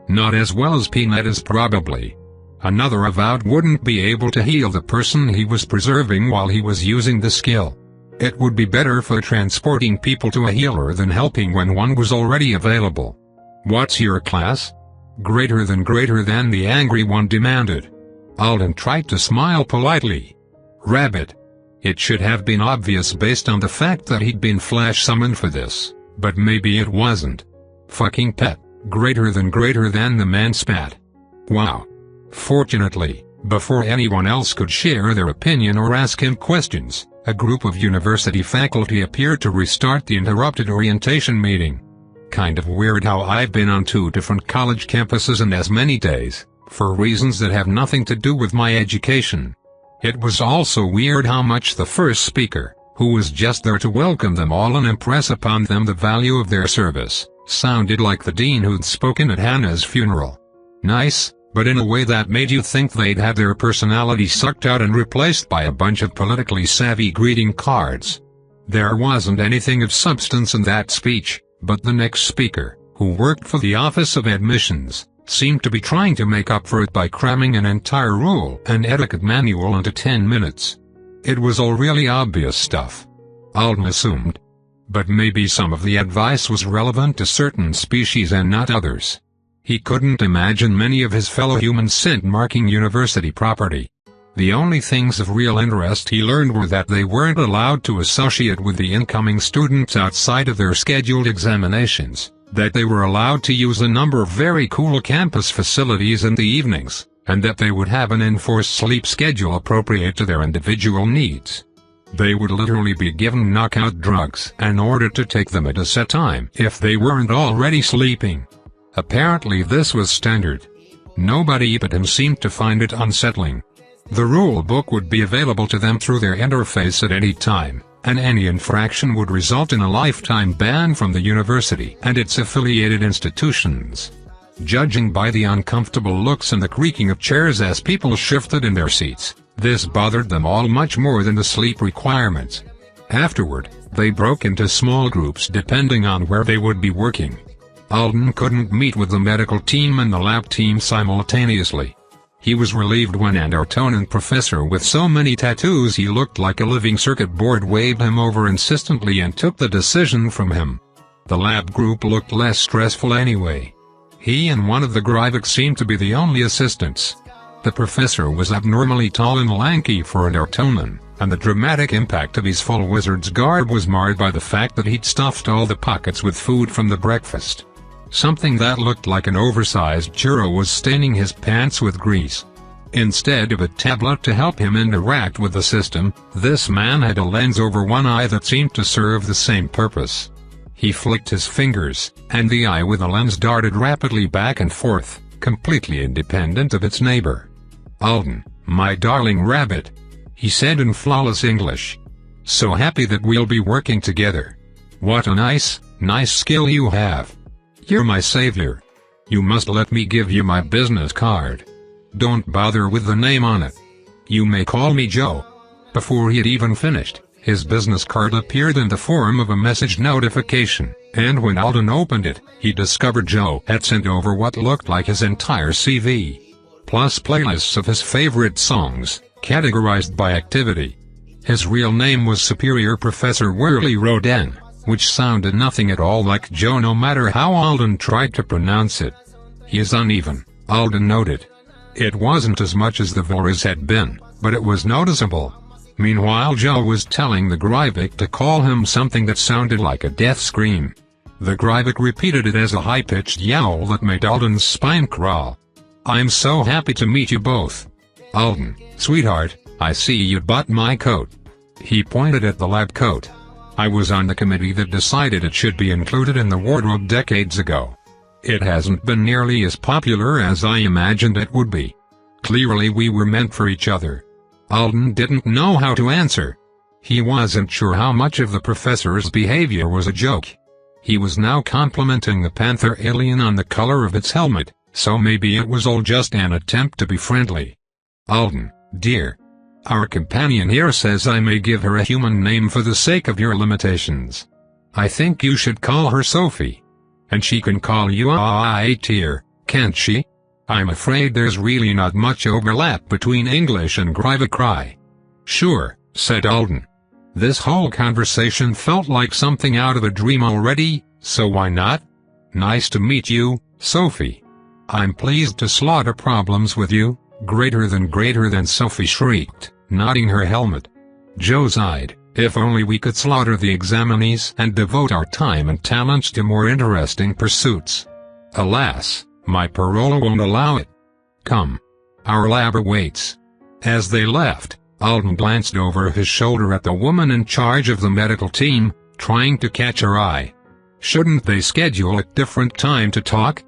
Not as well as Peanutta's probably. Another avowed wouldn't be able to heal the person he was preserving while he was using the skill. It would be better for transporting people to a healer than helping when one was already available. "What's your class?" Greater than the angry one demanded. Alden tried to smile politely. "Rabbit." It should have been obvious based on the fact that he'd been flash summoned for this, but maybe it wasn't. "Fucking pet." Greater than the man spat. "Wow." Fortunately, before anyone else could share their opinion or ask him questions, a group of university faculty appeared to restart the interrupted orientation meeting. Kind of weird how I've been on 2 different college campuses in as many days, for reasons that have nothing to do with my education. It was also weird how much the first speaker, who was just there to welcome them all and impress upon them the value of their service, sounded like the dean who'd spoken at Hannah's funeral. Nice, but in a way that made you think they'd had their personality sucked out and replaced by a bunch of politically savvy greeting cards. There wasn't anything of substance in that speech, but the next speaker, who worked for the Office of Admissions, seemed to be trying to make up for it by cramming an entire rule and etiquette manual into 10 minutes. It was all really obvious stuff. Alden assumed. But maybe some of the advice was relevant to certain species and not others. He couldn't imagine many of his fellow humans scent-marking university property. The only things of real interest he learned were that they weren't allowed to associate with the incoming students outside of their scheduled examinations, that they were allowed to use a number of very cool campus facilities in the evenings, and that they would have an enforced sleep schedule appropriate to their individual needs. They would literally be given knockout drugs and ordered to take them at a set time if they weren't already sleeping. Apparently this was standard. Nobody but him seemed to find it unsettling. The rule book would be available to them through their interface at any time, and any infraction would result in a lifetime ban from the university and its affiliated institutions. Judging by the uncomfortable looks and the creaking of chairs as people shifted in their seats, this bothered them all much more than the sleep requirements. Afterward, they broke into small groups depending on where they would be working. Alden couldn't meet with the medical team and the lab team simultaneously. He was relieved when an Artonan professor with so many tattoos he looked like a living circuit board waved him over insistently and took the decision from him. The lab group looked less stressful anyway. He and one of the Gryvics seemed to be the only assistants. The professor was abnormally tall and lanky for an Artonan, and the dramatic impact of his full wizard's garb was marred by the fact that he'd stuffed all the pockets with food from the breakfast. Something that looked like an oversized churro was staining his pants with grease. Instead of a tablet to help him interact with the system, this man had a lens over one eye that seemed to serve the same purpose. He flicked his fingers, and the eye with the lens darted rapidly back and forth, completely independent of its neighbor. "Alden, my darling rabbit," he said in flawless English. "So happy that we'll be working together. What a nice skill you have. You're my savior. You must let me give you my business card. Don't bother with the name on it. You may call me Joe." Before he had even finished, his business card appeared in the form of a message notification, and when Alden opened it, he discovered Joe had sent over what looked like his entire CV, plus playlists of his favorite songs, categorized by activity. His real name was Superior Professor Whirly Rodin, which sounded nothing at all like Joe no matter how Alden tried to pronounce it. "He is uneven," Alden noted. It wasn't as much as the Voras had been, but it was noticeable. Meanwhile Joe was telling the Gryvik to call him something that sounded like a death scream. The Gryvik repeated it as a high-pitched yowl that made Alden's spine crawl. "I'm so happy to meet you both. Alden, sweetheart, I see you bought my coat." He pointed at the lab coat. "I was on the committee that decided it should be included in the wardrobe decades ago. It hasn't been nearly as popular as I imagined it would be. Clearly we were meant for each other." Alden didn't know how to answer. He wasn't sure how much of the professor's behavior was a joke. He was now complimenting the Panther alien on the color of its helmet, so maybe it was all just an attempt to be friendly. "Alden, dear. Our companion here says I may give her a human name for the sake of your limitations. I think you should call her Sophie. And she can call you Tier, can't she? I'm afraid there's really not much overlap between English and Gryvik." "Sure," said Alden. This whole conversation felt like something out of a dream already, so why not? "Nice to meet you, Sophie. I'm pleased to slaughter problems with you." Greater than Sophie shrieked, nodding her helmet. Joe sighed. "If only we could slaughter the examinees and devote our time and talents to more interesting pursuits. Alas, my parole won't allow it. Come. Our lab awaits." As they left, Alden glanced over his shoulder at the woman in charge of the medical team, trying to catch her eye. Shouldn't they schedule a different time to talk?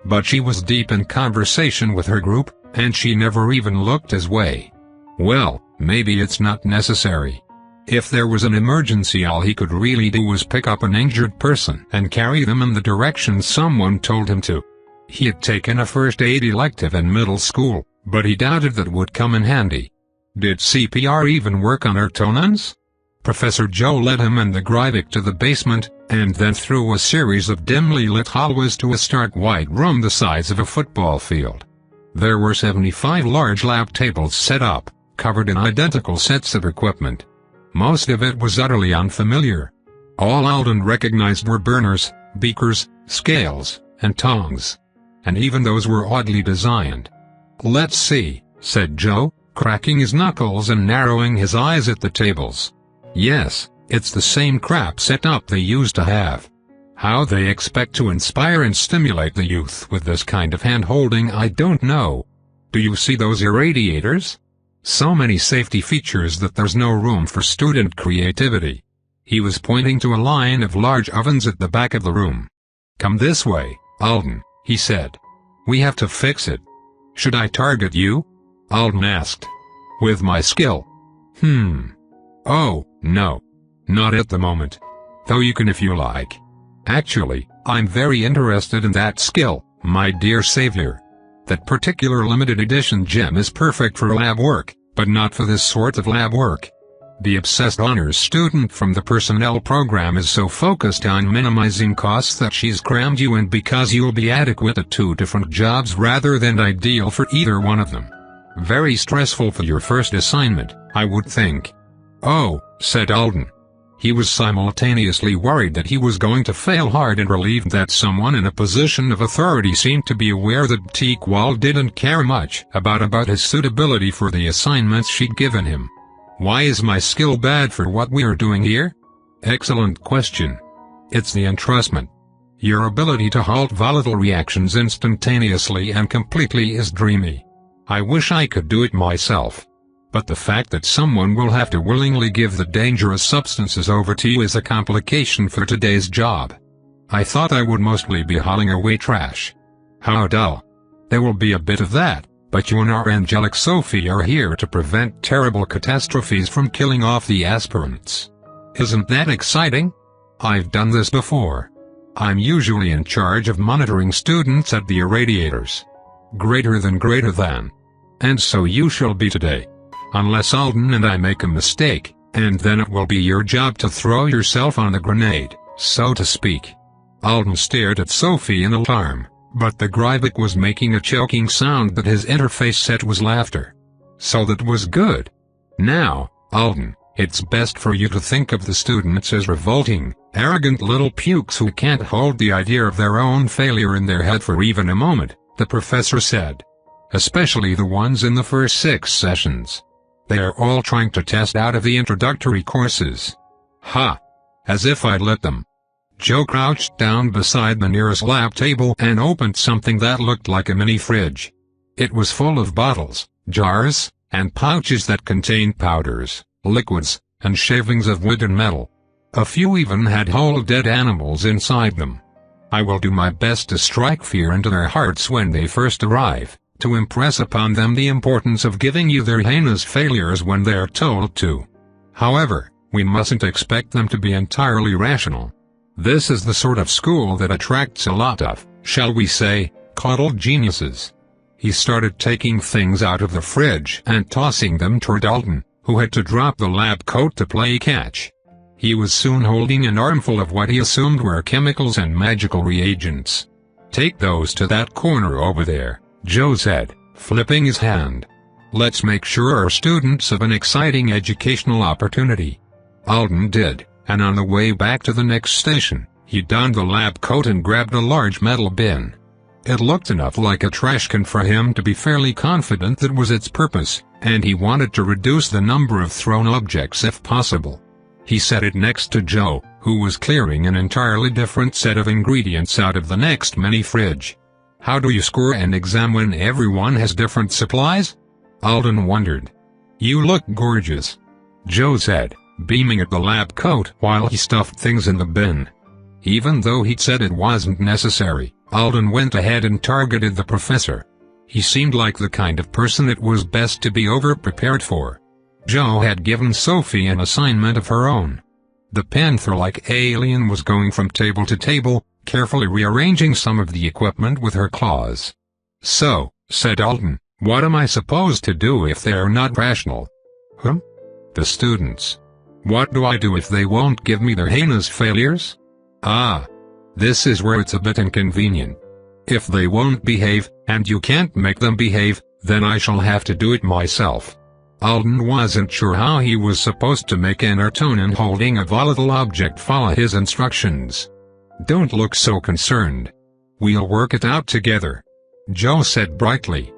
But she was deep in conversation with her group, and she never even looked his way. Well, maybe it's not necessary. If there was an emergency, all he could really do was pick up an injured person and carry them in the direction someone told him to. He had taken a first aid elective in middle school, but he doubted that would come in handy. Did CPR even work on Artonans? Professor Joe led him and the Gryvik to the basement, and then through a series of dimly lit hallways to a stark white room the size of a football field. There were 75 large lab tables set up, covered in identical sets of equipment. Most of it was utterly unfamiliar. All Alden recognized were burners, beakers, scales, and tongs. And even those were oddly designed. "Let's see," said Joe, cracking his knuckles and narrowing his eyes at the tables. Yes, it's the same crap setup they used to have. How they expect to inspire and stimulate the youth with this kind of hand-holding, I don't know. Do you see those irradiators? So many safety features that there's no room for student creativity. He was pointing to a line of large ovens at the back of the room. Come this way, Alden, he said. We have to fix it. Should I target you? Alden asked. With my skill? Oh, no. Not at the moment. Though you can if you like. Actually, I'm very interested in that skill, my dear savior. That particular limited edition gem is perfect for lab work, but not for this sort of lab work. The obsessed honors student from the personnel program is so focused on minimizing costs that she's crammed you in because you'll be adequate at 2 different jobs rather than ideal for either one of them. Very stressful for your first assignment, I would think. Oh, said Alden. He was simultaneously worried that he was going to fail hard and relieved that someone in a position of authority seemed to be aware that Teakwall didn't care much about his suitability for the assignments she'd given him. Why is my skill bad for what we are doing here? Excellent question. It's the entrustment. Your ability to halt volatile reactions instantaneously and completely is dreamy. I wish I could do it myself. But the fact that someone will have to willingly give the dangerous substances over to you is a complication for today's job. I thought I would mostly be hauling away trash. How dull. There will be a bit of that, but you and our angelic Sophie are here to prevent terrible catastrophes from killing off the aspirants. Isn't that exciting? I've done this before. I'm usually in charge of monitoring students at the irradiators. Greater than. And so you shall be today. Unless Alden and I make a mistake, and then it will be your job to throw yourself on the grenade, so to speak. Alden stared at Sophie in alarm, but the Gryvik was making a choking sound that his interface set was laughter. So that was good. Now, Alden, it's best for you to think of the students as revolting, arrogant little pukes who can't hold the idea of their own failure in their head for even a moment, the professor said. Especially the ones in the first 6 sessions. They are all trying to test out of the introductory courses. Ha! As if I'd let them. Joe crouched down beside the nearest lab table and opened something that looked like a mini fridge. It was full of bottles, jars, and pouches that contained powders, liquids, and shavings of wood and metal. A few even had whole dead animals inside them. I will do my best to strike fear into their hearts when they first arrive, to impress upon them the importance of giving you their heinous failures when they are told to. However, we mustn't expect them to be entirely rational. This is the sort of school that attracts a lot of, shall we say, coddled geniuses. He started taking things out of the fridge and tossing them toward Alden, who had to drop the lab coat to play catch. He was soon holding an armful of what he assumed were chemicals and magical reagents. Take those to that corner over there, Joe said, flipping his hand. Let's make sure our students have an exciting educational opportunity. Alden did, and on the way back to the next station, he donned the lab coat and grabbed a large metal bin. It looked enough like a trash can for him to be fairly confident that was its purpose, and he wanted to reduce the number of thrown objects if possible. He set it next to Joe, who was clearing an entirely different set of ingredients out of the next mini fridge. How do you score an exam when everyone has different supplies? Alden wondered. You look gorgeous, Joe said, beaming at the lab coat while he stuffed things in the bin. Even though he'd said it wasn't necessary, Alden went ahead and targeted the professor. He seemed like the kind of person it was best to be over-prepared for. Joe had given Sophie an assignment of her own. The panther-like alien was going from table to table, carefully rearranging some of the equipment with her claws. So, said Alden, what am I supposed to do if they are not rational? The students. What do I do if they won't give me their heinous failures? Ah. This is where it's a bit inconvenient. If they won't behave, and you can't make them behave, then I shall have to do it myself. Alden wasn't sure how he was supposed to make an Artonan holding a volatile object follow his instructions. Don't look so concerned. We'll work it out together, Joe said brightly.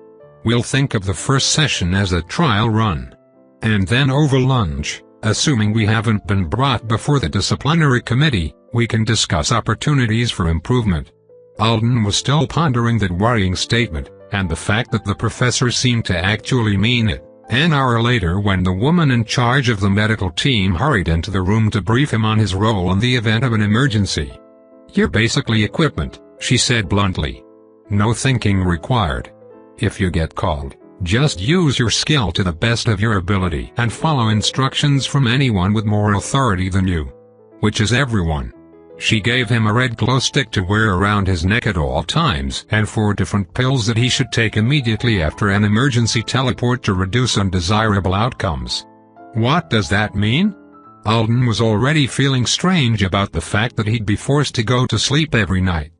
We'll think of the first session as a trial run. And then over lunch, assuming we haven't been brought before the disciplinary committee, we can discuss opportunities for improvement." Alden was still pondering that worrying statement, and the fact that the professor seemed to actually mean it. An hour later, when the woman in charge of the medical team hurried into the room to brief him on his role in the event of an emergency. "You're basically equipment," she said bluntly. "No thinking required. If you get called, just use your skill to the best of your ability and follow instructions from anyone with more authority than you. Which is everyone." She gave him a red glow stick to wear around his neck at all times and 4 different pills that he should take immediately after an emergency teleport to reduce undesirable outcomes. What does that mean? Alden was already feeling strange about the fact that he'd be forced to go to sleep every night.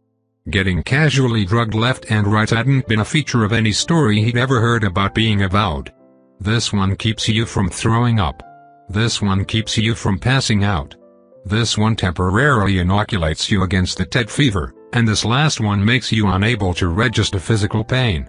Getting casually drugged left and right hadn't been a feature of any story he'd ever heard about being avowed. This one keeps you from throwing up. This one keeps you from passing out. This one temporarily inoculates you against the Tet fever, and this last one makes you unable to register physical pain.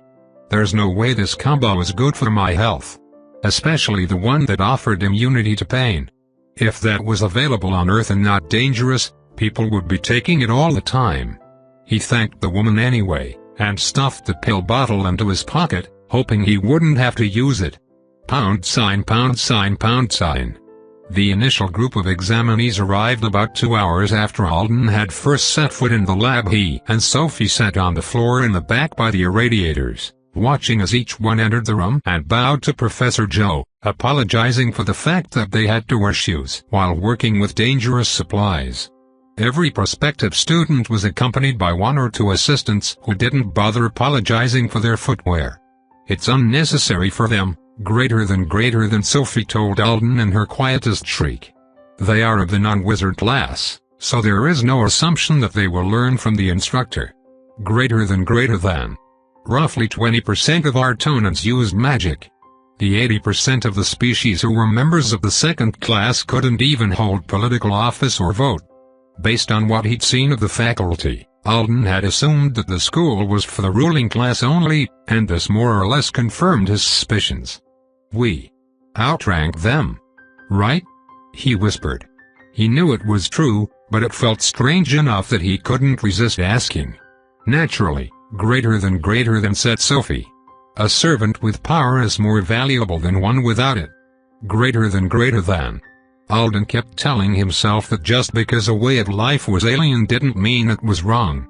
There's no way this combo is good for my health. Especially the one that offered immunity to pain. If that was available on Earth and not dangerous, people would be taking it all the time. He thanked the woman anyway, and stuffed the pill bottle into his pocket, hoping he wouldn't have to use it. $. The initial group of examinees arrived about 2 hours after Alden had first set foot in the lab. He and Sophie sat on the floor in the back by the irradiators, watching as each one entered the room and bowed to Professor Joe, apologizing for the fact that they had to wear shoes while working with dangerous supplies. Every prospective student was accompanied by 1 or 2 assistants who didn't bother apologizing for their footwear. "It's unnecessary for them, greater than Sophie told Alden in her quietest shriek. "They are of the non-wizard class, so there is no assumption that they will learn from the instructor. Greater than. Roughly 20% of Artonans used magic. The 80% of the species who were members of the second class couldn't even hold political office or vote." Based on what he'd seen of the faculty, Alden had assumed that the school was for the ruling class only, and this more or less confirmed his suspicions. "We outrank them, right?" he whispered. He knew it was true, but it felt strange enough that he couldn't resist asking. "Naturally, greater than," said Sophie. "A servant with power is more valuable than one without it. Greater than. Alden kept telling himself that just because a way of life was alien didn't mean it was wrong.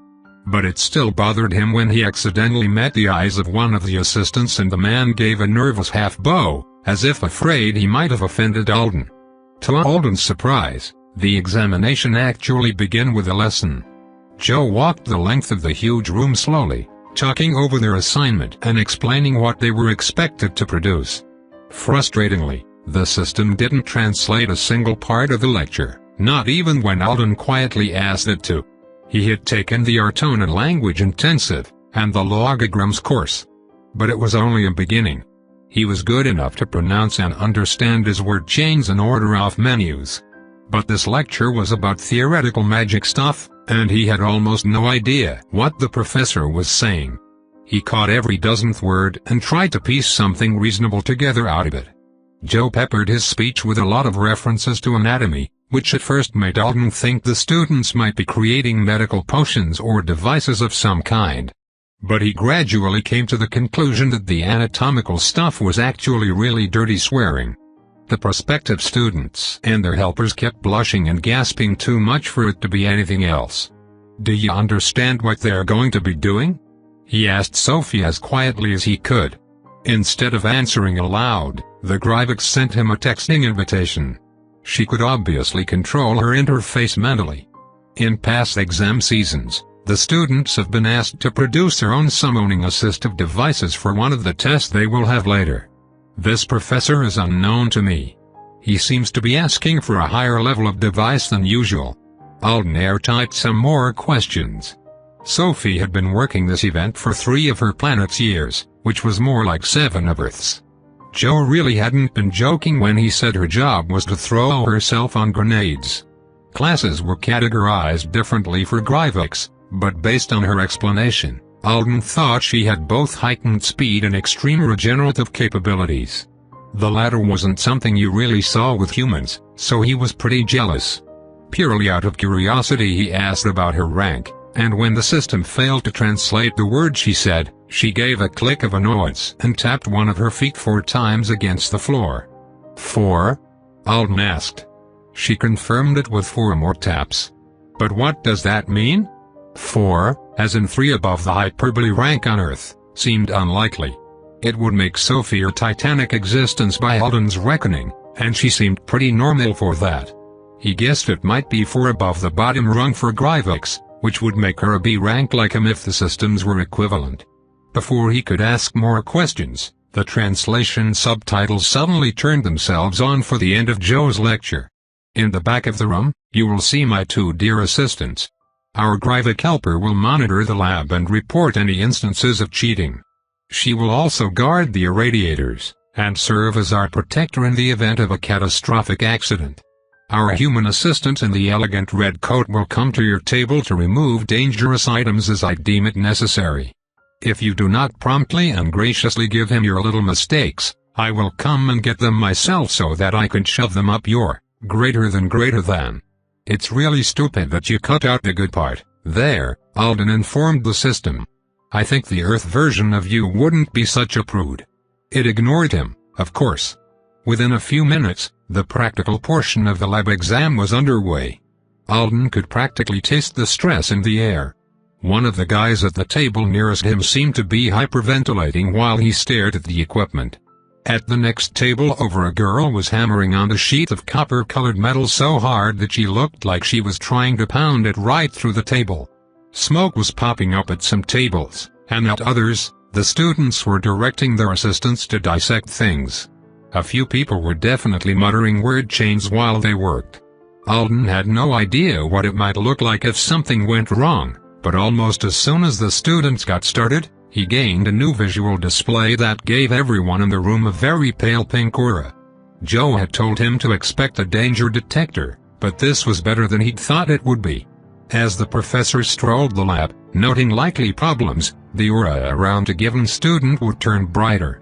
But it still bothered him when he accidentally met the eyes of one of the assistants and the man gave a nervous half-bow, as if afraid he might have offended Alden. To Alden's surprise, the examination actually began with a lesson. Joe walked the length of the huge room slowly, talking over their assignment and explaining what they were expected to produce. Frustratingly, the system didn't translate a single part of the lecture, not even when Alden quietly asked it to. He had taken the Artonan language intensive, and the logograms course. But it was only a beginning. He was good enough to pronounce and understand his word chains and order off menus. But this lecture was about theoretical magic stuff, and he had almost no idea what the professor was saying. He caught every dozenth word and tried to piece something reasonable together out of it. Joe peppered his speech with a lot of references to anatomy, which at first made Alden think the students might be creating medical potions or devices of some kind. But he gradually came to the conclusion that the anatomical stuff was actually really dirty swearing. The prospective students and their helpers kept blushing and gasping too much for it to be anything else. "Do you understand what they're going to be doing?" he asked Sophie as quietly as he could. Instead of answering aloud, the Gryvix sent him a texting invitation. She could obviously control her interface mentally. In past exam seasons, the students have been asked to produce their own summoning assistive devices for one of the tests they will have later. This professor is unknown to me. He seems to be asking for a higher level of device than usual. Alden airtyped some more questions. Sophie had been working this event for 3 of her planet's years, which was more like 7 of Earth's. Joe really hadn't been joking when he said her job was to throw herself on grenades. Classes were categorized differently for Gryvix, but based on her explanation, Alden thought she had both heightened speed and extreme regenerative capabilities. The latter wasn't something you really saw with humans, so he was pretty jealous. Purely out of curiosity he asked about her rank, and when the system failed to translate the word she said, she gave a click of annoyance and tapped one of her feet 4 times against the floor. 4? Alden asked. She confirmed it with 4 more taps. But what does that mean? 4, as in 3 above the hyperbole rank on Earth, seemed unlikely. It would make Sophie a titanic existence by Alden's reckoning, and she seemed pretty normal for that. He guessed it might be 4 above the bottom rung for Gryvix, which would make her a B rank like him if the systems were equivalent. Before he could ask more questions, the translation subtitles suddenly turned themselves on for the end of Joe's lecture. In the back of the room, you will see my 2 dear assistants. Our Gryvix helper will monitor the lab and report any instances of cheating. She will also guard the irradiators, and serve as our protector in the event of a catastrophic accident. Our human assistant in the elegant red coat will come to your table to remove dangerous items as I deem it necessary. If you do not promptly and graciously give him your little mistakes, I will come and get them myself so that I can shove them up your greater than. It's really stupid that you cut out the good part, there, Alden informed the system. I think the Earth version of you wouldn't be such a prude. It ignored him, of course. Within a few minutes, the practical portion of the lab exam was underway. Alden could practically taste the stress in the air. One of the guys at the table nearest him seemed to be hyperventilating while he stared at the equipment. At the next table over, a girl was hammering on the sheet of copper-colored metal so hard that she looked like she was trying to pound it right through the table. Smoke was popping up at some tables, and at others, the students were directing their assistants to dissect things. A few people were definitely muttering word chains while they worked. Alden had no idea what it might look like if something went wrong, but almost as soon as the students got started, he gained a new visual display that gave everyone in the room a very pale pink aura. Joe had told him to expect a danger detector, but this was better than he'd thought it would be. As the professor strolled the lab, noting likely problems, the aura around a given student would turn brighter.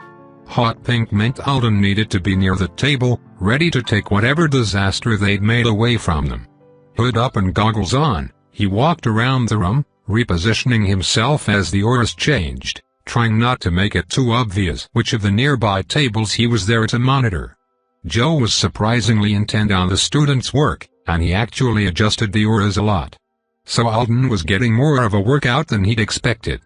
Hot pink meant Alden needed to be near the table, ready to take whatever disaster they'd made away from them. Hood up and goggles on, he walked around the room, repositioning himself as the auras changed, trying not to make it too obvious which of the nearby tables he was there to monitor. Joe was surprisingly intent on the students' work, and he actually adjusted the auras a lot. So Alden was getting more of a workout than he'd expected.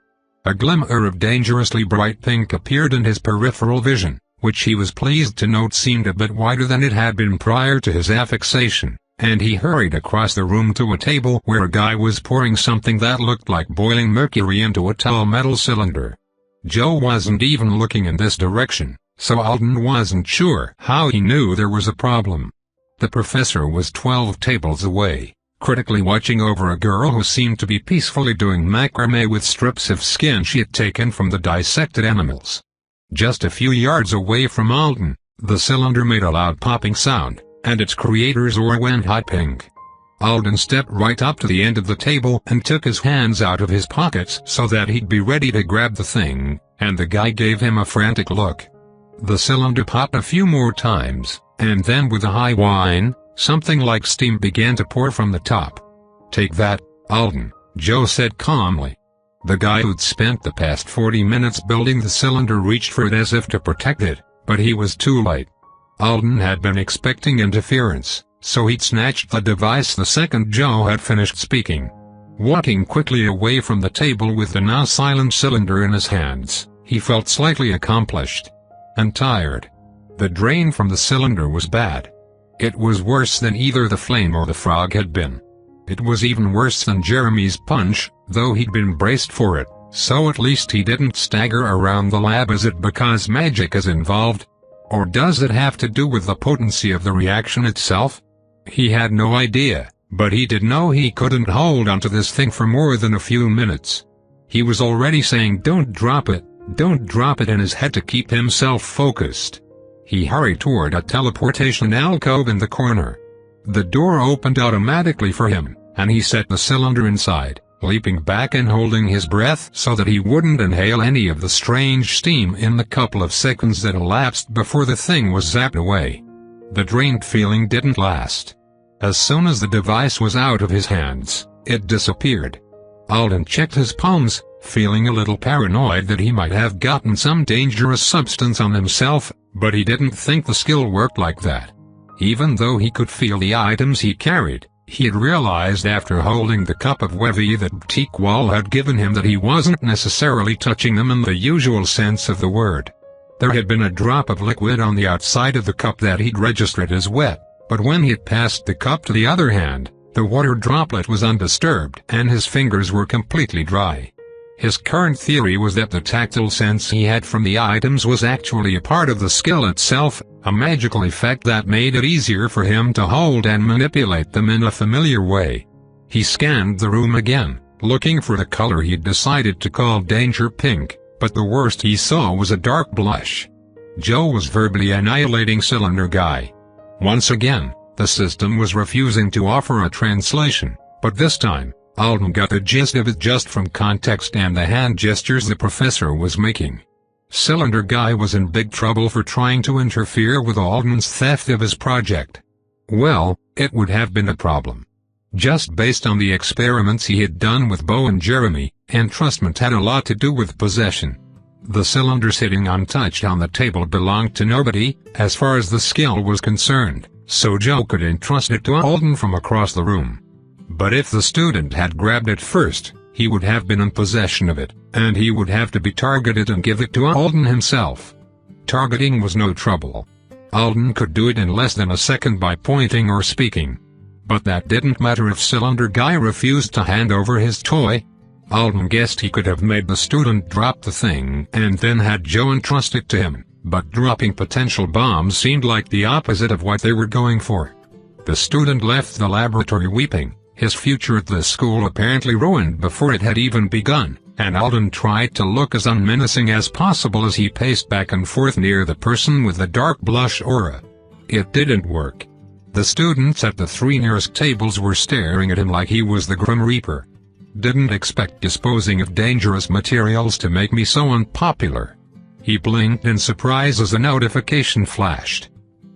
A glimmer of dangerously bright pink appeared in his peripheral vision, which he was pleased to note seemed a bit wider than it had been prior to his affixation, and he hurried across the room to a table where a guy was pouring something that looked like boiling mercury into a tall metal cylinder. Joe wasn't even looking in this direction, so Alden wasn't sure how he knew there was a problem. The professor was 12 tables away, critically watching over a girl who seemed to be peacefully doing macrame with strips of skin she had taken from the dissected animals. Just a few yards away from Alden, the cylinder made a loud popping sound, and its creator's aura went hot pink. Alden stepped right up to the end of the table and took his hands out of his pockets so that he'd be ready to grab the thing, and the guy gave him a frantic look. The cylinder popped a few more times, and then with a high whine, something like steam began to pour from the top. "Take that, Alden," Joe said calmly. The guy who'd spent the past 40 minutes building the cylinder reached for it as if to protect it, but he was too late. Alden had been expecting interference, so he'd snatched the device the second Joe had finished speaking. Walking quickly away from the table with the now silent cylinder in his hands, he felt slightly accomplished. And tired. The drain from the cylinder was bad. It was worse than either the flame or the frog had been. It was even worse than Jeremy's punch, though he'd been braced for it, so at least he didn't stagger around the lab. Is it because magic is involved? Or does it have to do with the potency of the reaction itself? He had no idea, but he did know he couldn't hold onto this thing for more than a few minutes. He was already saying don't drop it in his head to keep himself focused. He hurried toward a teleportation alcove in the corner. The door opened automatically for him, and he set the cylinder inside, leaping back and holding his breath so that he wouldn't inhale any of the strange steam in the couple of seconds that elapsed before the thing was zapped away. The drained feeling didn't last. As soon as the device was out of his hands, it disappeared. Alden checked his palms, feeling a little paranoid that he might have gotten some dangerous substance on himself, but he didn't think the skill worked like that. Even though he could feel the items he carried, he had realized after holding the cup of Wevy that Teakwall had given him that he wasn't necessarily touching them in the usual sense of the word. There had been a drop of liquid on the outside of the cup that he'd registered as wet, but when he had passed the cup to the other hand, the water droplet was undisturbed and his fingers were completely dry. His current theory was that the tactile sense he had from the items was actually a part of the skill itself, a magical effect that made it easier for him to hold and manipulate them in a familiar way. He scanned the room again, looking for the color he'd decided to call Danger Pink, but the worst he saw was a dark blush. Joe was verbally annihilating Cylinder Guy. Once again, the system was refusing to offer a translation, but this time, Alden got the gist of it just from context and the hand gestures the professor was making. Cylinder Guy was in big trouble for trying to interfere with Alden's theft of his project. Well, it would have been a problem. Just based on the experiments he had done with Bo and Jeremy, entrustment had a lot to do with possession. The cylinder sitting untouched on the table belonged to nobody, as far as the skill was concerned, so Joe could entrust it to Alden from across the room. But if the student had grabbed it first, he would have been in possession of it, and he would have to be targeted and give it to Alden himself. Targeting was no trouble. Alden could do it in less than a second by pointing or speaking. But that didn't matter if Cylinder Guy refused to hand over his toy. Alden guessed he could have made the student drop the thing and then had Joe entrust it to him, but dropping potential bombs seemed like the opposite of what they were going for. The student left the laboratory weeping, his future at the school apparently ruined before it had even begun, and Alden tried to look as unmenacing as possible as he paced back and forth near the person with the dark blush aura. It didn't work. The students at the three nearest tables were staring at him like he was the Grim Reaper. Didn't expect disposing of dangerous materials to make me so unpopular. He blinked in surprise as a notification flashed.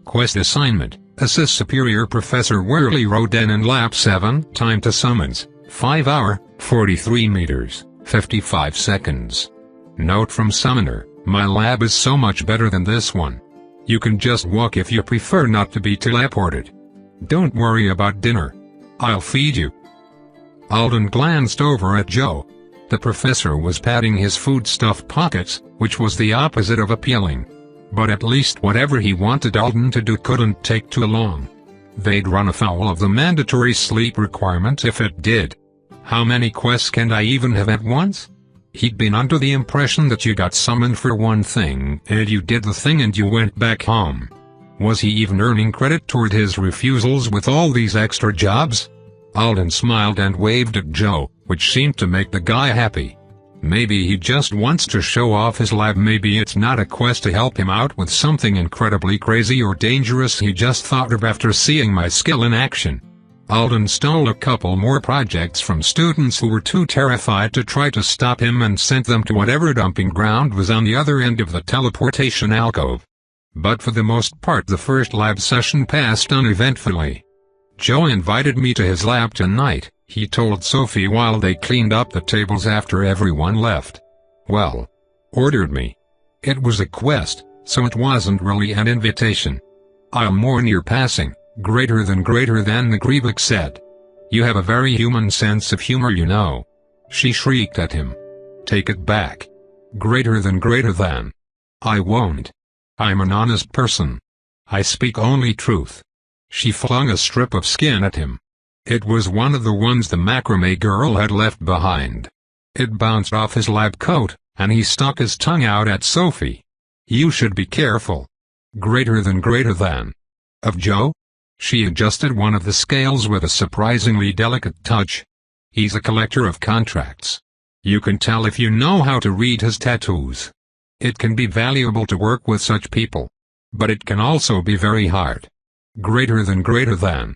Quest assignment, Assist Superior Professor Worley Roden in Lab 7, time to summons, 5 hour, 43 meters, 55 seconds. Note from Summoner, my lab is so much better than this one. You can just walk if you prefer not to be teleported. Don't worry about dinner. I'll feed you. Alden glanced over at Joe. The professor was patting his foodstuff pockets, which was the opposite of appealing. But at least whatever he wanted Alden to do couldn't take too long. They'd run afoul of the mandatory sleep requirement if it did. How many quests can I even have at once? He'd been under the impression that you got summoned for one thing and you did the thing and you went back home. Was he even earning credit toward his refusals with all these extra jobs? Alden smiled and waved at Joe, which seemed to make the guy happy. Maybe he just wants to show off his lab. Maybe it's not a quest to help him out with something incredibly crazy or dangerous he just thought of after seeing my skill in action. Alden stole a couple more projects from students who were too terrified to try to stop him and sent them to whatever dumping ground was on the other end of the teleportation alcove. But for the most part the first lab session passed uneventfully. Joe invited me to his lab tonight, he told Sophie while they cleaned up the tables after everyone left. Well, ordered me. It was a quest, so it wasn't really an invitation. I'll mourn your passing, greater than the Grievous said. You have a very human sense of humor, you know. She shrieked at him. Take it back. Greater than. I won't. I'm an honest person. I speak only truth. She flung a strip of skin at him. It was one of the ones the macrame girl had left behind. It bounced off his lab coat, and he stuck his tongue out at Sophie. You should be careful. Greater than. Of Joe? She adjusted one of the scales with a surprisingly delicate touch. He's a collector of contracts. You can tell if you know how to read his tattoos. It can be valuable to work with such people. But it can also be very hard. Greater than.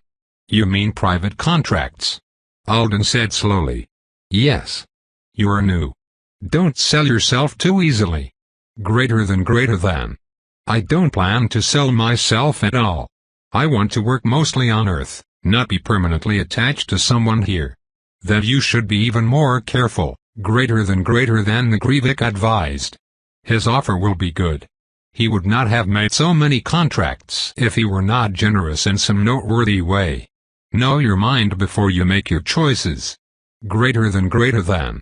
You mean private contracts? Alden said slowly. Yes. You are new. Don't sell yourself too easily. Greater than. I don't plan to sell myself at all. I want to work mostly on Earth, not be permanently attached to someone here. Then you should be even more careful, greater than the Grivik advised. His offer will be good. He would not have made so many contracts if he were not generous in some noteworthy way. Know your mind before you make your choices. Greater than.